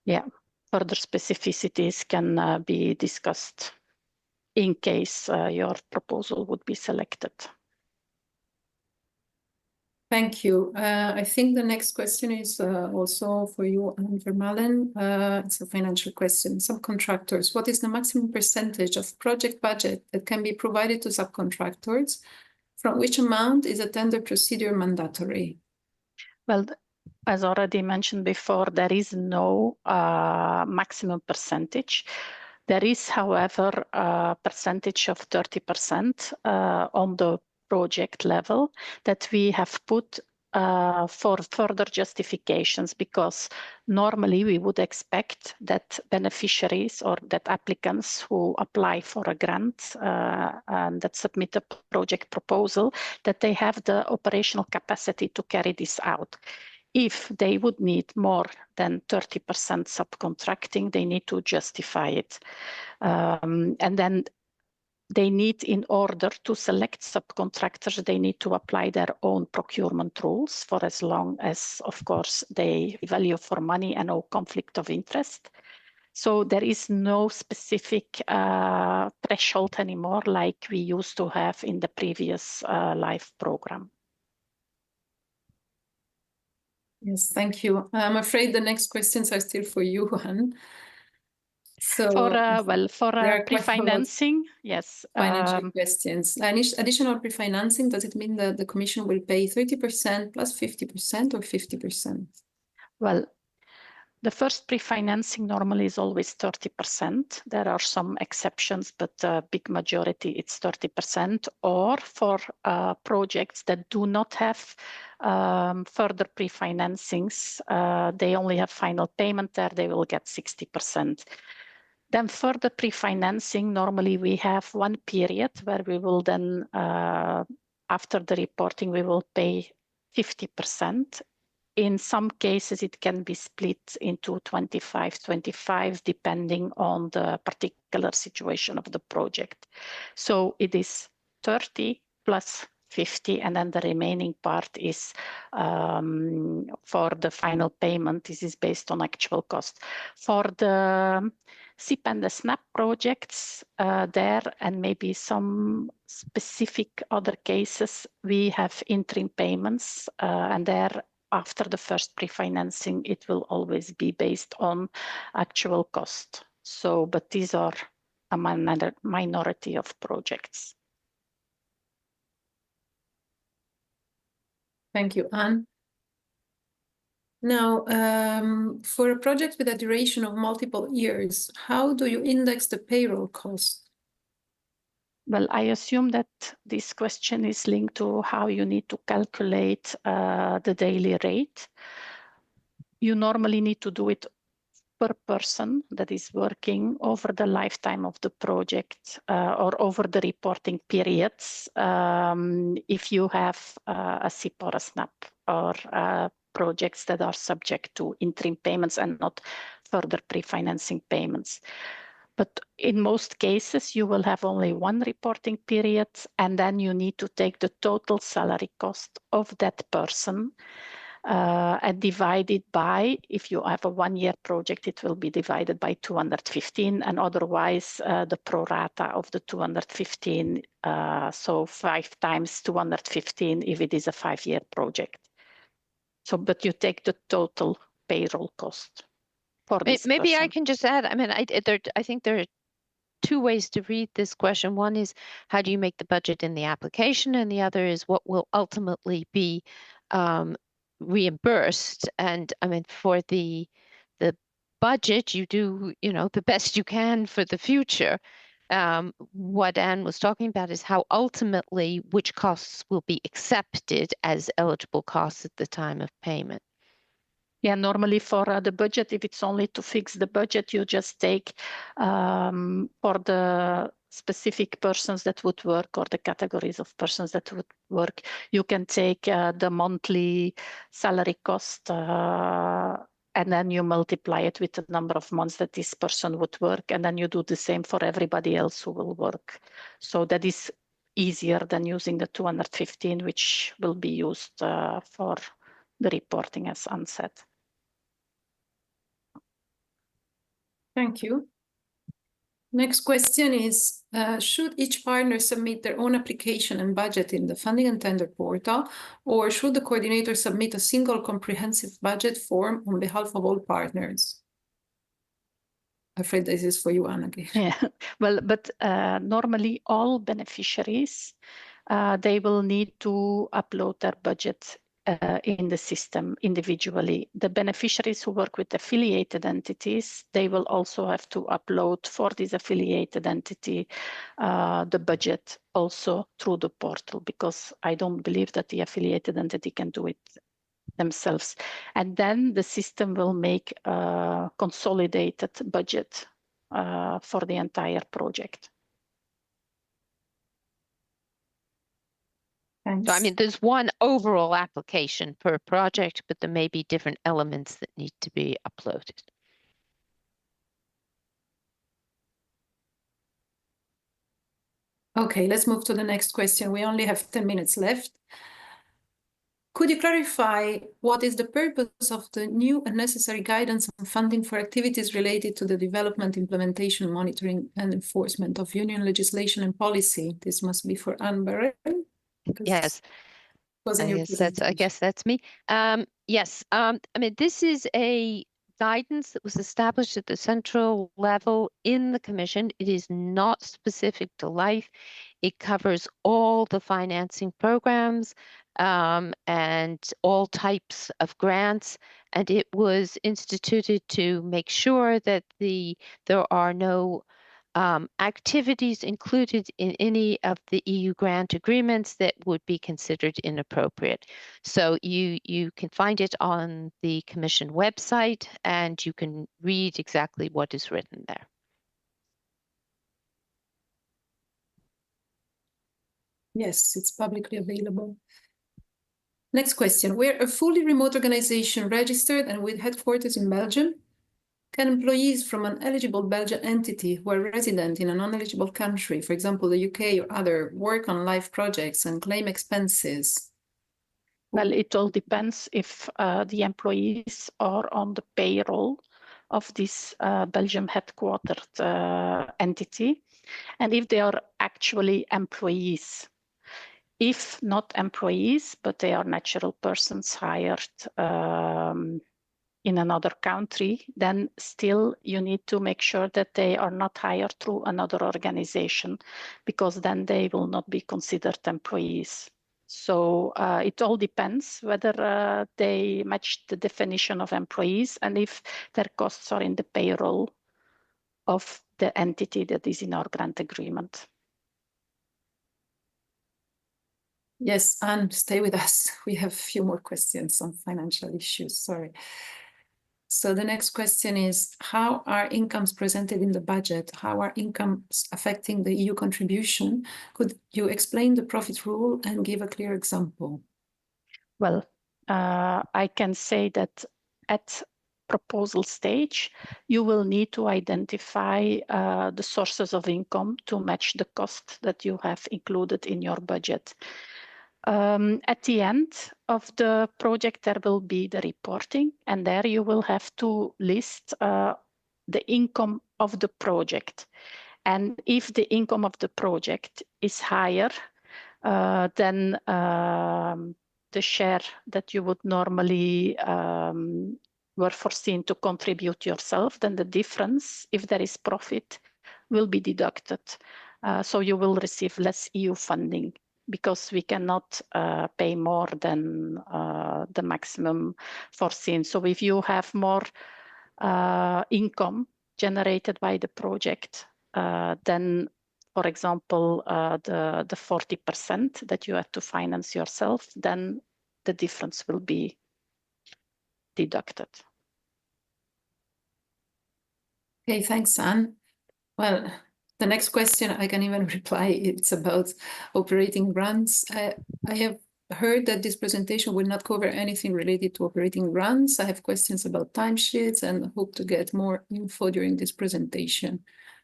yeah, further specificities can be discussed in case your proposal would be selected. Thank you. I think the next question is also for you, Anne Vermalen. It's a financial question. Subcontractors, what is the maximum percentage of project budget that can be provided to subcontractors? From which amount is a tender procedure mandatory? Well, as already mentioned before, there is no maximum percentage. There is, however, a percentage of 30% on the project level that we have put for further justifications, because normally we would expect that beneficiaries or that applicants who apply for a grant and that submit a project proposal, that they have the operational capacity to carry this out. If they would need more than 30% subcontracting, they need to justify it. And then they need, in order to select subcontractors, they need to apply their own procurement rules for as long as, of course, they value for money and no conflict of interest. So there is no specific threshold anymore like we used to have in the previous LIFE program. Yes, thank you. I'm afraid the next questions are still for you, Anne. So for pre-financing, yes. Financial questions. Additional pre-financing, does it mean that the Commission will pay 30% plus 50% or 50%? Well, the first pre-financing normally is always 30%. There are some exceptions, but a big majority it's 30%. Or for projects that do not have further pre-financings, they only have final payment there, they will get 60%. Then further pre-financing, normally we have one period where we will then, after the reporting, we will pay 50%. In some cases, it can be split into 25-25, depending on the particular situation of the project. So it is 30 plus 50, and then the remaining part is for the final payment. This is based on actual cost. For the SIP and the SNAP projects there, and maybe some specific other cases, we have interim payments, and there, after the first pre-financing, it will always be based on actual cost. So, but these are a minority of projects. Thank you, Anne. Now, for a project with a duration of multiple years, how do you index the payroll cost? Well, I assume that this question is linked to how you need to calculate the daily rate. You normally need to do it per person that is working over the lifetime of the project or over the reporting periods, if you have a SIP or a SNAP or projects that are subject to interim payments and not further pre-financing payments. But in most cases, you will have only one reporting period, and then you need to take the total salary cost of that person and divide it by, if you have a 1-year project, it will be divided by 215, and otherwise the pro rata of the 215, so 5 times 215 if it is a 5-year project. So, but you take the total payroll cost. Maybe I can just add, I mean, I think there are 2 ways to read this question. One is, how do you make the budget in the application? And the other is, what will ultimately be reimbursed? And I mean, for the budget, you do, the best you can for the future. What Anne was talking about is how ultimately which costs will be accepted as eligible costs at the time of payment. Yeah, normally for the budget, if it's only to fix the budget, you just take for the specific persons that would work or the categories of persons that would work, you can take the monthly salary cost and then you multiply it with the number of months that this person would work, and then you do the same for everybody else who will work. So that is easier than using the 215, which will be used for the reporting, as Anne said. Thank you. Next question is, should each partner submit their own application and budget in the funding and tender portal, or should the coordinator submit a single comprehensive budget form on behalf of all partners? I'm afraid this is for you, Anna. Yeah, well, but normally all beneficiaries, they will need to upload their budget in the system individually. The beneficiaries who work with affiliated entities, they will also have to upload for this affiliated entity the budget also through the portal, because I don't believe that the affiliated entity can do it themselves. And then the system will make a consolidated budget for the entire project. Thanks. So, I mean, there's one overall application per project, but there may be different elements that need to be uploaded. Okay, let's move to the next question. We only have 10 minutes left. Could you clarify what is the purpose of the new and necessary guidance on funding for activities related to the development, implementation, monitoring, and enforcement of union legislation and policy? This must be for Anne Barrel. Yes. I guess that's me. Yes, I mean, this is a guidance that was established at the central level in the Commission. It is not specific to LIFE. It covers all the financing programs and all types of grants, and it was instituted to make sure that there are no activities included in any of the EU grant agreements that would be considered inappropriate. So you can find it on the Commission website, and you can read exactly what is written there. Yes, it's publicly available. Next question. We're a fully remote organization registered and with headquarters in Belgium. Can employees from an eligible Belgian entity who are resident in a non-eligible country, for example, the UK or other, work on LIFE projects and claim expenses? Well, it all depends if the employees are on the payroll of this Belgium headquartered entity, and if they are actually employees. If not employees, but they are natural persons hired in another country, then still you need to make sure that they are not hired through another organization, because then they will not be considered employees. So it all depends whether they match the definition of employees and if their costs are in the payroll of the entity that is in our grant agreement. Yes, Anne, stay with us. We have a few more questions on financial issues, sorry. So the next question is, how are incomes presented in the budget? How are incomes affecting the EU contribution? Could you explain the profit rule and give a clear example? Well, I can say that at proposal stage, you will need to identify the sources of income to match the cost that you have included in your budget. At the end of the project, there will be the reporting, and there you will have to list the income of the project. And if the income of the project is higher than the share that you would normally were foreseen to contribute yourself, then the difference, if there is profit, will be deducted. So you will receive less EU funding, because we cannot pay more than the maximum foreseen. So if you have more income generated by the project, then, for example, the 40% that you have to finance yourself, then the difference will be deducted. Okay, thanks, Anne. Well, the next question I can even reply, it's about operating grants. I have heard that this presentation will not cover anything related to operating grants. I have questions about timesheets and hope to get more info during this presentation.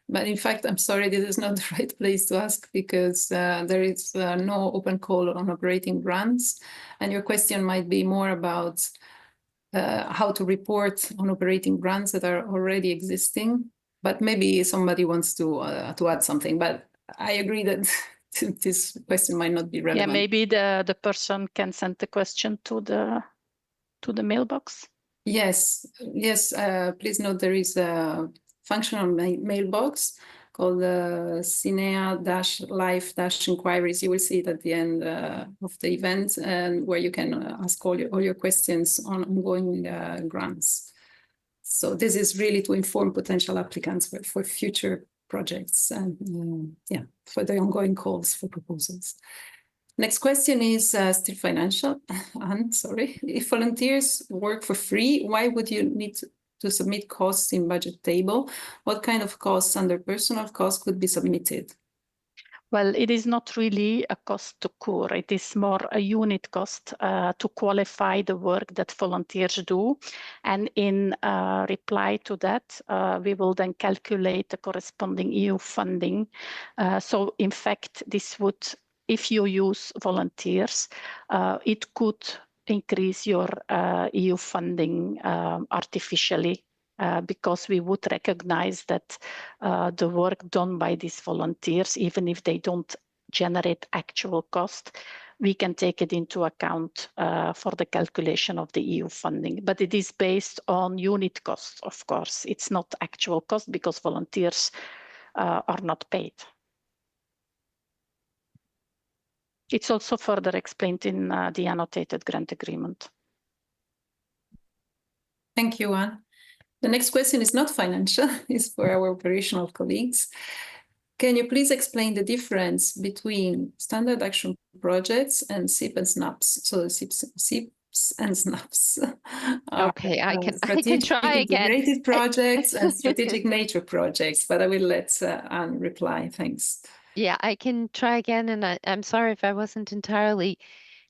But in fact, I'm sorry, this is not the right place to ask because there is no open call on operating grants. And your question might be more about how to report on operating grants that are already existing. But maybe somebody wants to add something. But I agree that this question might not be relevant. Yeah, maybe the person can send the question to the mailbox. Yes, yes. Please note there is a functional mailbox called CINEA-life-inquiries. You will see it at the end of the event, and where you can ask all your questions on ongoing grants. So this is really to inform potential applicants for future projects and yeah, for the ongoing calls for proposals. Next question is still financial. I'm sorry. If volunteers work for free, why would you need to submit costs in budget table? What kind of costs under personal costs could be submitted? Well, it is not really a cost to CUR. It is more a unit cost to qualify the work that volunteers do. And in reply to that, we will then calculate the corresponding EU funding. So in fact, this would, if you use volunteers, it could increase your EU funding artificially. Because we would recognize that the work done by these volunteers, even if they don't generate actual cost, we can take it into account for the calculation of the EU funding. But it is based on unit costs, of course. It's not actual cost because volunteers are not paid. It's also further explained in the annotated grant agreement. Thank you, Anne. The next question is not financial, it's for our operational colleagues. Can you please explain the difference between standard action projects and SIP and SNAPs? So SIPs and SNAPs. Okay, I can try again. Integrated projects and strategic nature projects, but I will let Anne reply. Thanks. Yeah, I can try again, and I'm sorry if I wasn't entirely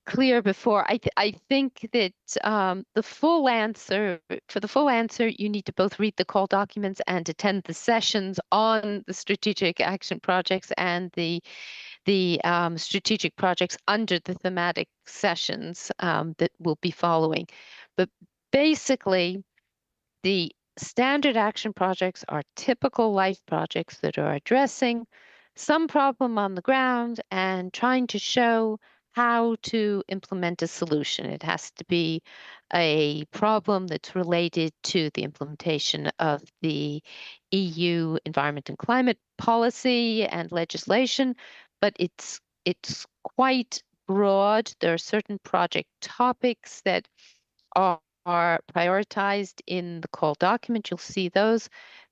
clear before. I think that the full answer, you need to both read the call documents and attend the sessions on the strategic action projects and the strategic projects under the thematic sessions that will be following. But basically, the standard action projects are typical life projects that are addressing some problem on the ground and trying to show how to implement a solution. It has to be a problem that's related to the implementation of the EU environment and climate policy and legislation, but it's quite broad. There are certain project topics that are prioritized in the call document. You'll see those,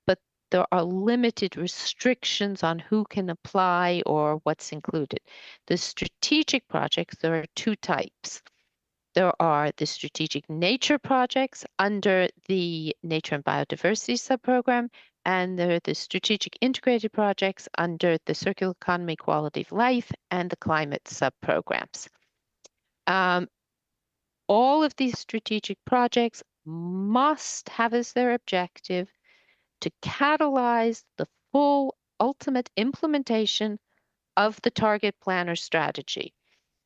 but there are limited restrictions on who can apply or what's included. The strategic projects, there are two types. There are the strategic nature projects under the Nature and Biodiversity subprogram, and there are the strategic integrated projects under the Circular Economy, Quality of Life, and the climate subprograms. All of these strategic projects must have as their objective to catalyze the full ultimate implementation of the target plan or strategy.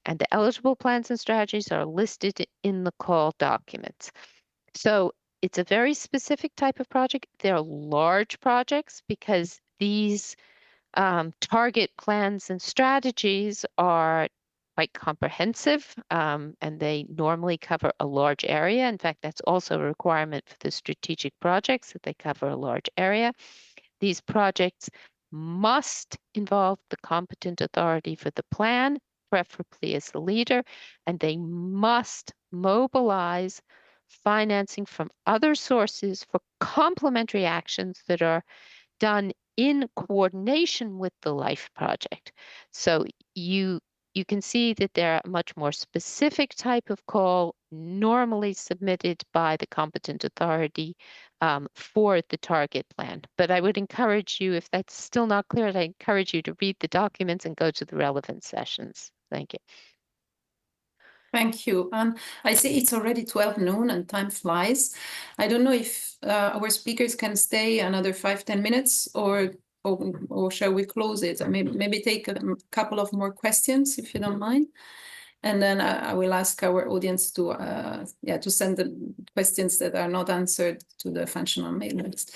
And the eligible plans and strategies are listed in the call documents. So it's a very specific type of project. They're large projects because these target plans and strategies are quite comprehensive, and they normally cover a large area. In fact, that's also a requirement for the strategic projects, that they cover a large area. These projects must involve the competent authority for the plan, preferably as the leader, and they must mobilize financing from other sources for complementary actions that are done in coordination with the LIFE project. So you can see that they're a much more specific type of call, normally submitted by the competent authority for the target plan. But I would encourage you, if that's still not clear, I encourage you to read the documents and go to the relevant sessions. Thank you. Thank you. I see it's already 12 noon and time flies. I don't know if our speakers can stay another 5-10 minutes or shall we close it? Maybe take a couple of more questions if you don't mind. And then I will ask our audience to send the questions that are not answered to the functional mail list.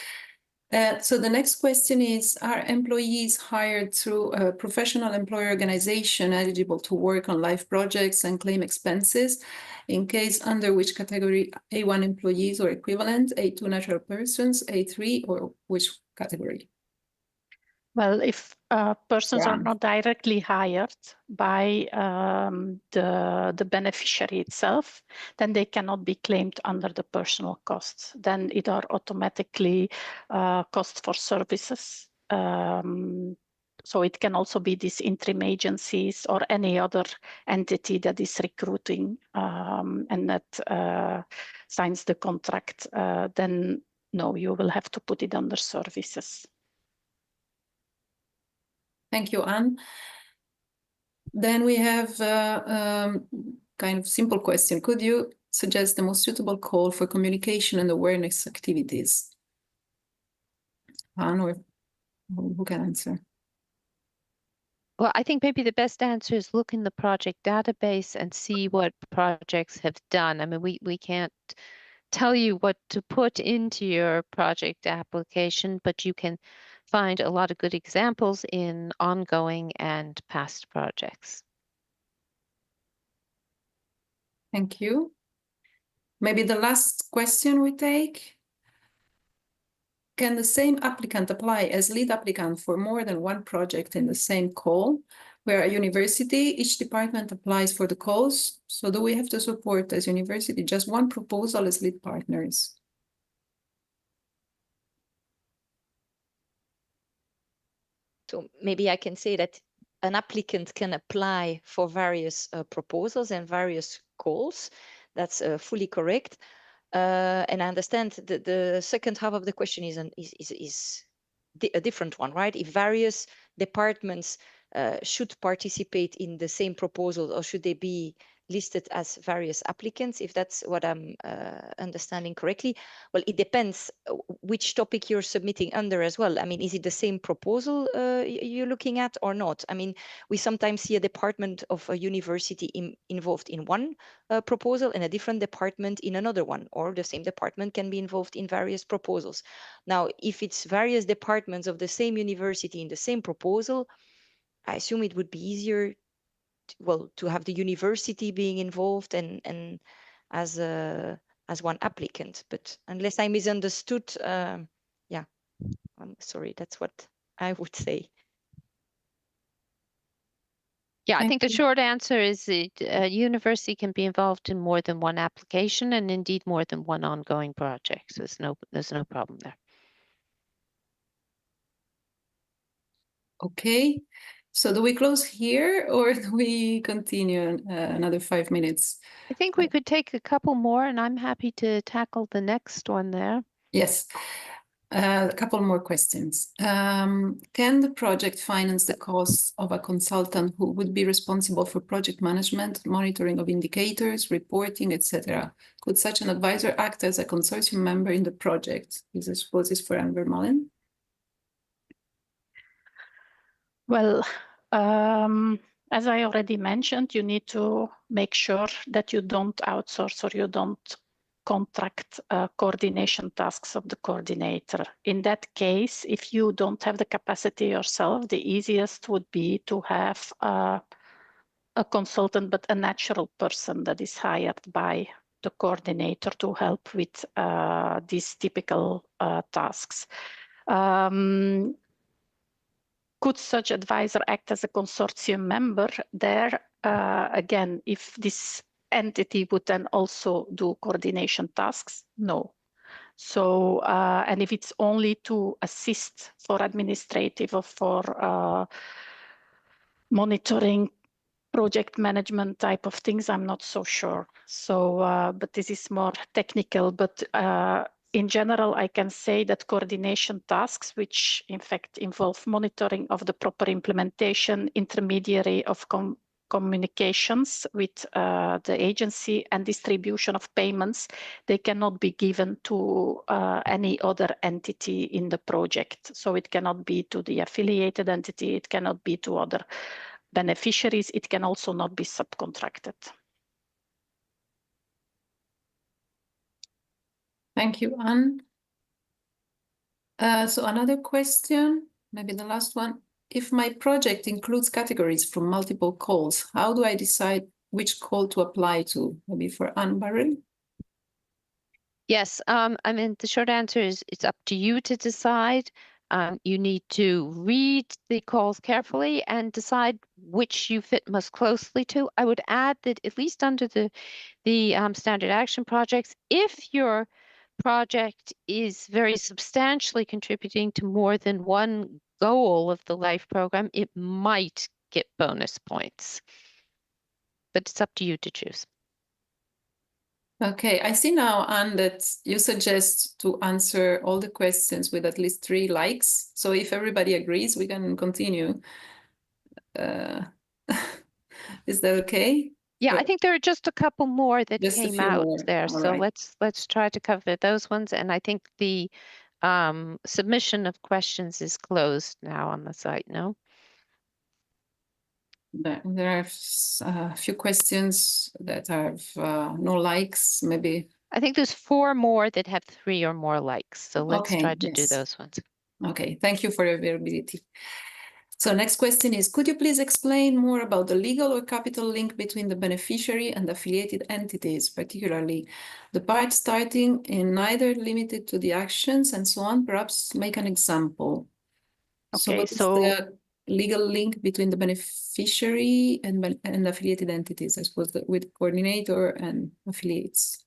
So the next question is, are employees hired through a professional employer organization eligible to work on live projects and claim expenses? In case, under which category? A1 employees or equivalent, A2 natural persons, A3, or which category? Well, if persons are not directly hired by the beneficiary itself, then they cannot be claimed under the personal costs. Then it are automatically costs for services. So it can also be these interim agencies or any other entity that is recruiting and that signs the contract. Then no, you will have to put it under services. Thank you, Anne. Then we have a kind of simple question. Could you suggest the most suitable call for communication and awareness activities? Anne, or who can answer? Well, I think maybe the best answer is look in the project database and see what projects have done. I mean, we can't tell you what to put into your project application, but you can find a lot of good examples in ongoing and past projects. Thank you. Maybe the last question we take. Can the same applicant apply as lead applicant for more than one project in the same call? Where a university, each department applies for the calls. So do we have to support as university just one proposal as lead partners? So maybe I can say that an applicant can apply for various proposals and various calls. That's fully correct. And I understand that the second half of the question is a different one, right? If various departments should participate in the same proposal, or should they be listed as various applicants, if that's what I'm understanding correctly? Well, it depends which topic you're submitting under as well. I mean, is it the same proposal you're looking at or not? I mean, we sometimes see a department of a university involved in one proposal and a different department in another one, or the same department can be involved in various proposals. Now, if it's various departments of the same university in the same proposal, I assume it would be easier to have the university being involved and as one applicant. But unless I misunderstood, yeah, I'm sorry, that's what I would say. Yeah, I think the short answer is that a university can be involved in more than one application and indeed more than one ongoing project. So there's no problem there. Okay, so do we close here or do we continue another 5 minutes? I think we could take a couple more and I'm happy to tackle the next one there. Yes, a couple more questions. Can the project finance the costs of a consultant who would be responsible for project management, monitoring of indicators, reporting, etc.? Could such an advisor act as a consortium member in the project? This, I suppose, is for Anne Vermeulen. Well, as I already mentioned, you need to make sure that you don't outsource or you don't contract coordination tasks of the coordinator. In that case, if you don't have the capacity yourself, the easiest would be to have a consultant, but a natural person that is hired by the coordinator to help with these typical tasks. Could such advisor act as a consortium member? There, again, if this entity would then also do coordination tasks, no. So, and if it's only to assist for administrative or for monitoring project management type of things, I'm not so sure. So, but this is more technical. But in general, I can say that coordination tasks, which in fact involve monitoring of the proper implementation, intermediary of communications with the agency and distribution of payments, they cannot be given to any other entity in the project. So it cannot be to the affiliated entity, it cannot be to other beneficiaries, it can also not be subcontracted. Thank you, Anne. So another question, maybe the last one. If my project includes categories from multiple calls, how do I decide which call to apply to? Maybe for Anne Barrel? Yes, I mean, the short answer is it's up to you to decide. You need to read the calls carefully and decide which you fit most closely to. I would add that at least under the standard action projects, if your project is very substantially contributing to more than one goal of the LIFE program, it might get bonus points. But it's up to you to choose. Okay, I see now, Anne, that you suggest to answer all the questions with at least 3 likes. So if everybody agrees, we can continue. Is that okay? Yeah, I think there are just a couple more that Just a came few out more. there. All So right. let's try to cover those ones. And I think the submission of questions is closed now on the site, no? There are a few questions that have no likes, maybe. I think there's 4 more that have 3 or more likes. So let's Okay, try to do yes. those ones. Okay, thank you for your availability. So next question is, could you please explain more about the legal or capital link between the beneficiary and affiliated entities, particularly the part starting in neither limited to the actions and so on? Perhaps make an example. So Okay, what is the legal link between the beneficiary and affiliated entities, I suppose, with coordinator and affiliates?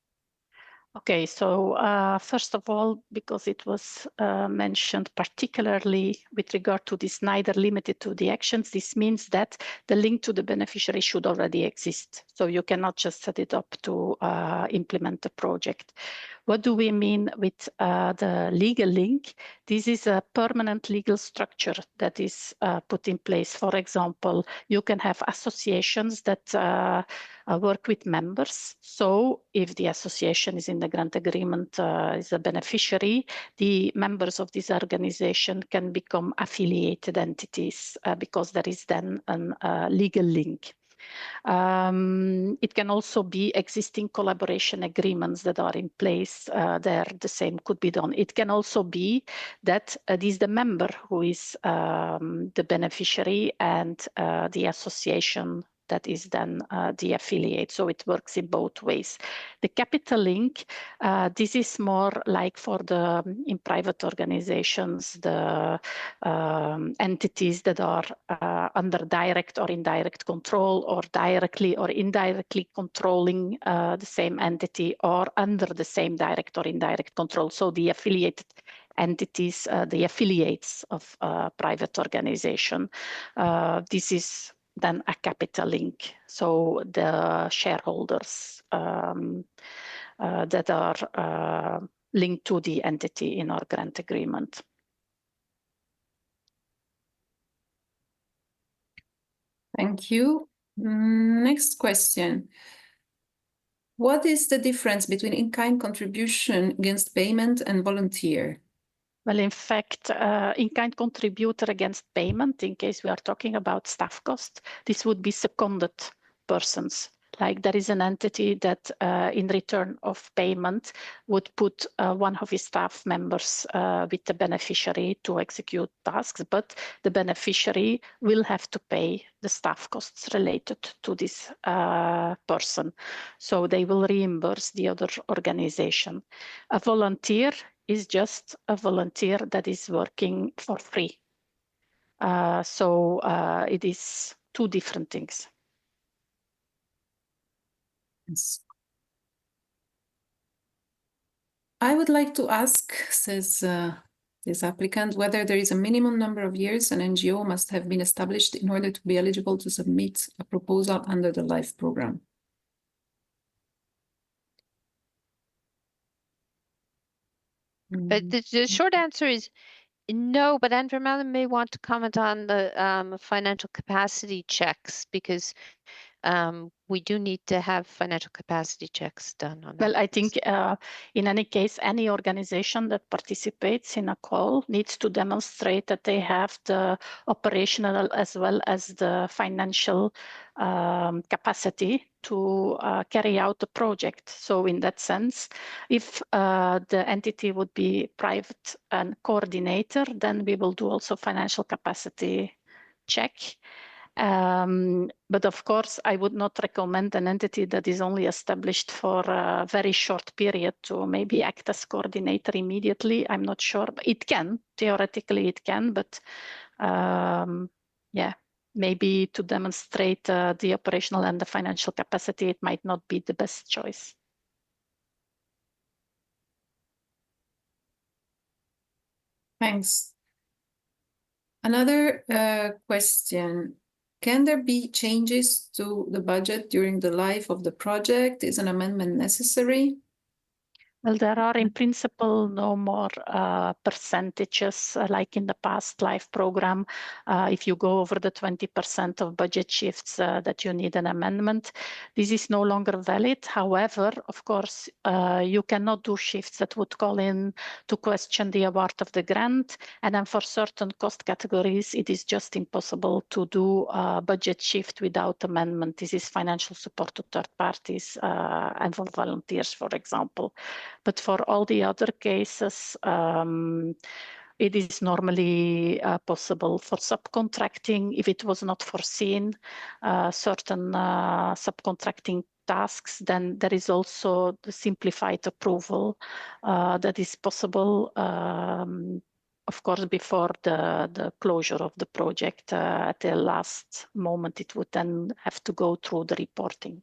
Okay, so first of all, because it was mentioned particularly with regard to this neither limited to the actions, this means that the link to the beneficiary should already exist. So you cannot just set it up to implement the project. What do we mean with the legal link? This is a permanent legal structure that is put in place. For example, you can have associations that work with members. So if the association is in the grant agreement, is a beneficiary, the members of this organization can become affiliated entities because there is then a legal link. It can also be existing collaboration agreements that are in place. There, the same could be done. It can also be that it is the member who is the beneficiary and the association that is then the affiliate. So it works in both ways. The capital link, this is more like for the in private organizations, the entities that are under direct or indirect control, or directly or indirectly controlling the same entity, or under the same direct or indirect control. So the affiliated entities, the affiliates of a private organization. This is then a capital link. So the shareholders that are linked to the entity in our grant agreement. Thank you. Next question. What is the difference between in-kind contribution against payment and volunteer? Well, in fact, in-kind contributor against payment, in case we are talking about staff cost, this would be seconded persons. Like there is an entity that in return of payment would put one of his staff members with the beneficiary to execute tasks, but the beneficiary will have to pay the staff costs related to this person. So they will reimburse the other organization. A volunteer is just a volunteer that is working for free. So it is 2 different things. Yes. I would like to ask, says this applicant, whether there is a minimum number of years an NGO must have been established in order to be eligible to submit a proposal under the LIFE program. But the short answer is no, but Anne Vermeulen may want to comment on the financial capacity checks, because we do need to have financial capacity checks done on that. Well, I think in any case, any organization that participates in a call needs to demonstrate that they have the operational as well as the financial capacity to carry out the project. So in that sense, if the entity would be private and coordinator, then we will do also financial capacity check. But of course, I would not recommend an entity that is only established for a very short period to maybe act as coordinator immediately. I'm not sure, but it can, theoretically it can, but yeah, maybe to demonstrate the operational and the financial capacity, it might not be the best choice. Thanks. Another question. Can there be changes to the budget during the life of the project? Is an amendment necessary? Well, there are in principle no more percentages like in the past LIFE program. If you go over the 20% of budget shifts that you need an amendment, this is no longer valid. However, of course, you cannot do shifts that would call in to question the award of the grant. And then for certain cost categories, it is just impossible to do a budget shift without amendment. This is financial support to third parties and for volunteers, for example. But for all the other cases, it is normally possible. For subcontracting, if it was not foreseen, certain subcontracting tasks, then there is also the simplified approval that is possible, of course, before the closure of the project. At the last moment, it would then have to go through the reporting.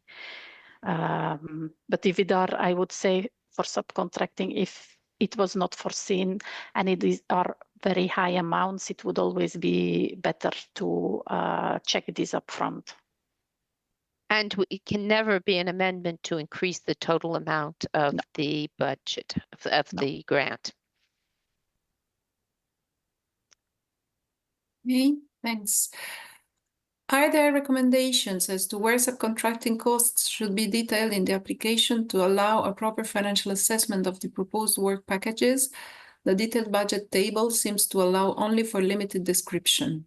But if it are, I would say, for subcontracting, if it was not foreseen and are very high amounts, it would always be better to check this up front. And it can never be an amendment to increase the total amount of the budget of the grant. Okay, thanks. Are there recommendations as to where subcontracting costs should be detailed in the application to allow a proper financial assessment of the proposed work packages? The detailed budget table seems to allow only for limited description.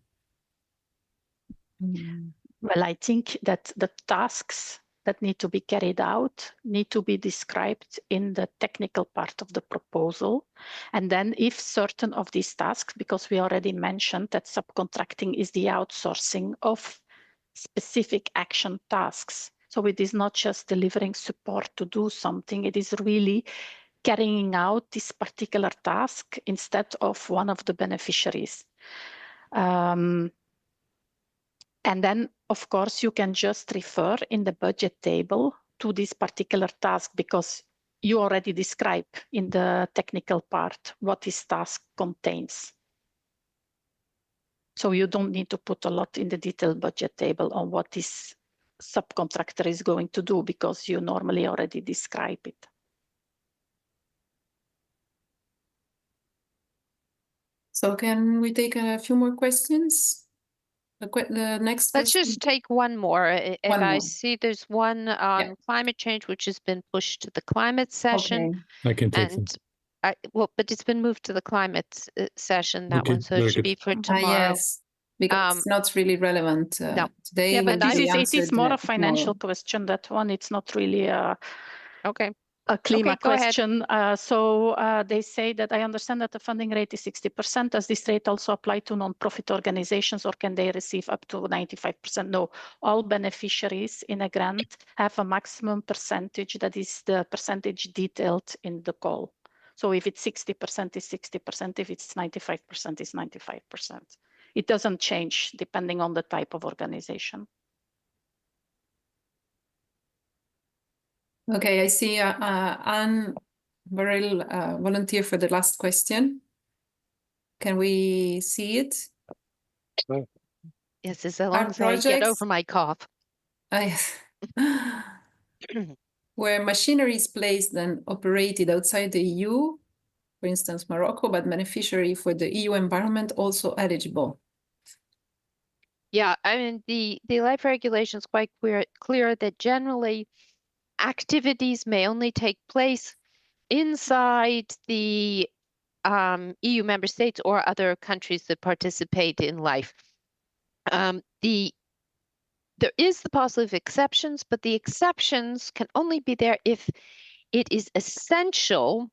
Well, I think that the tasks that need to be carried out need to be described in the technical part of the proposal. And then if certain of these tasks, because we already mentioned that subcontracting is the outsourcing of specific action tasks. So it is not just delivering support to do something, it is really carrying out this particular task instead of one of the beneficiaries. And then, of course, you can just refer in the budget table to this particular task because you already describe in the technical part what this task contains. So you don't need to put a lot in the detailed budget table on what this subcontractor is going to do because you normally already describe it. So can we take a few more questions? The next Let's question. just take one more. If I more. see there's one on climate change, which has been pushed to the climate session. Okay. I can take And them. well, but it's been moved to the climate session, that Okay, one, so very it should good. be for tomorrow. Yes, because it's not really relevant no. today. Yeah, Will but be it is more a answered financial tomorrow. question, that one. It's not really a go climate ahead. question. So they say that I understand that the funding rate is 60%. Does this rate also apply to non-profit organizations, or can they receive up to 95%? No, all beneficiaries in a grant have a maximum percentage that is the percentage detailed in the call. So if it's 60%, it's 60%. If it's 95%, it's 95%. It doesn't change depending on the type of organization. Okay, I see Anne Burrell volunteer for the last question. Can we see it? Yes, as long Our as I get projects- over my cough. Where machinery is placed and operated outside the EU, for instance, Morocco, but beneficiary for the EU environment also eligible. Yeah, I mean, the life regulation is quite clear that generally activities may only take place inside the EU member states or other countries that participate in life. There is the possibility of exceptions, but the exceptions can only be there if it is essential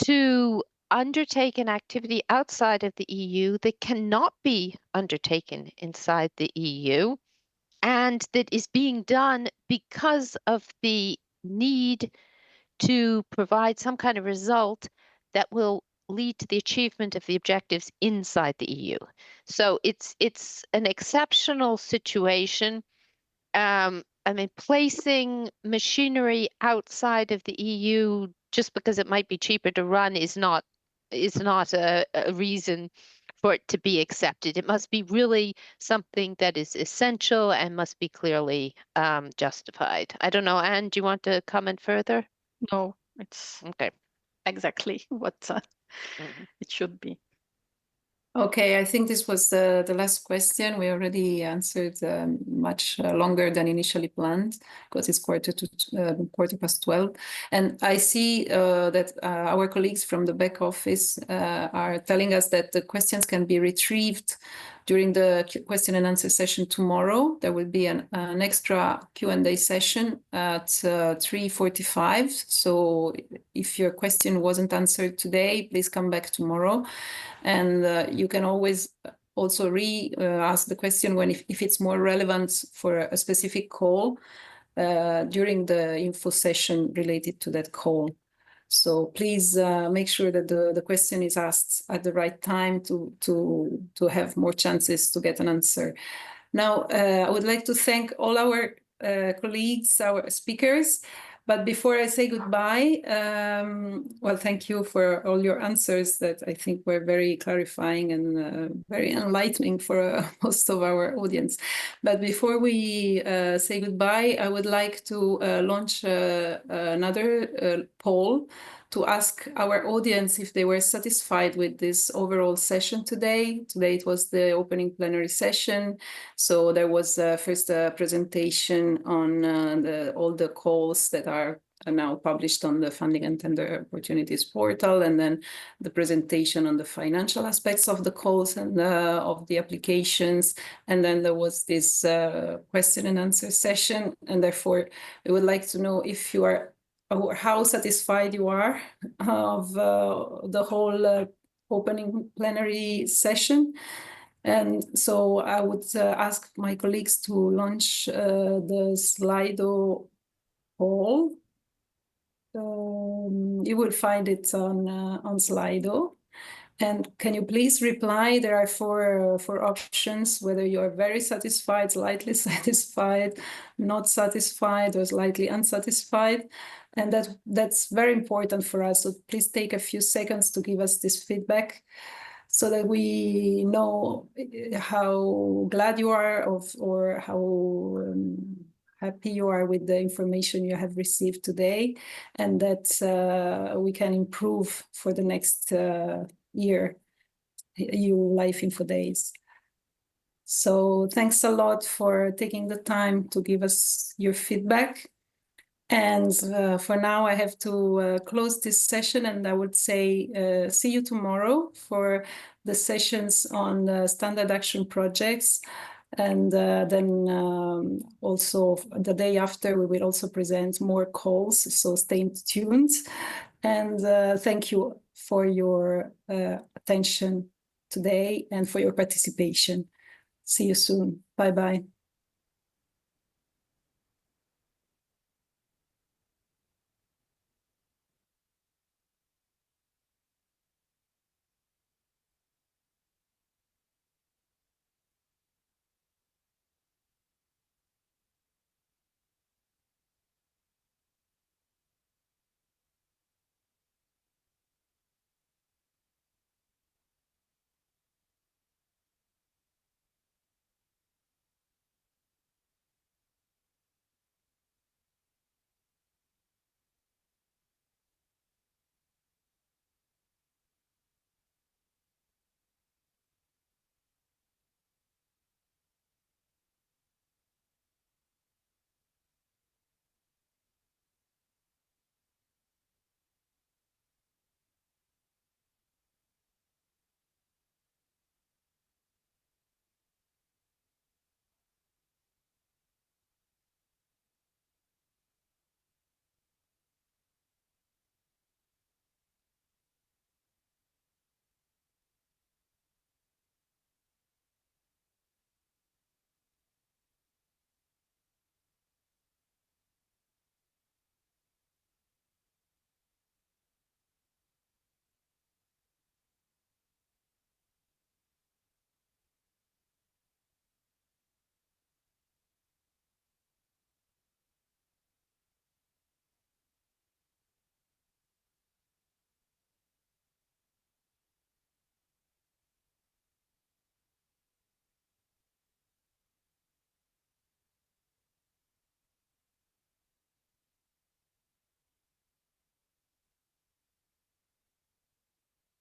to undertake an activity outside of the EU that cannot be undertaken inside the EU, and that is being done because of the need to provide some kind of result that will lead to the achievement of the objectives inside the EU. So it's an exceptional situation. I mean, placing machinery outside of the EU just because it might be cheaper to run is not a reason for it to be accepted. It must be really something that is essential and must be clearly justified. I don't know, Anne, do you want to comment further? No, it's Okay. exactly what it should be. Okay, I think this was the last question. We already answered much longer than initially planned because it's 12:15. And I see that our colleagues from the back office are telling us that the questions can be retrieved during the question and answer session tomorrow. There will be an extra Q&A session at 3:45. So if your question wasn't answered today, please come back tomorrow. And you can always also ask the question if it's more relevant for a specific call during the info session related to that call. So please make sure that the question is asked at the right time to have more chances to get an answer. Now, I would like to thank all our colleagues, our speakers. But before I say goodbye, well, thank you for all your answers that I think were very clarifying and very enlightening for most of our audience. But before we say goodbye, I would like to launch another poll to ask our audience if they were satisfied with this overall session today. Today it was the opening plenary session. So there was first a presentation on all the calls that are now published on the Funding and Tender Opportunities portal, and then the presentation on the financial aspects of the calls and of the applications. And then there was this question and answer session. And therefore, we would like to know if you are or how satisfied you are of the whole opening plenary session. And so I would ask my colleagues to launch the Slido poll. You will find it on Slido. And can you please reply? There are four options, whether you are very satisfied, slightly satisfied, not satisfied, or slightly unsatisfied. And that's very important for us. So please take a few seconds to give us this feedback so that we know how glad you are or how happy you are with the information you have received today, and that we can improve for the next year, EU Life Info Days. So thanks a lot for taking the time to give us your feedback. And for now, I have to close this session, and I would say see you tomorrow for the sessions on the standard action projects. And then also the day after, we will also present more calls, so stay tuned. And thank you for your attention today and for your participation. See you soon. Bye-bye.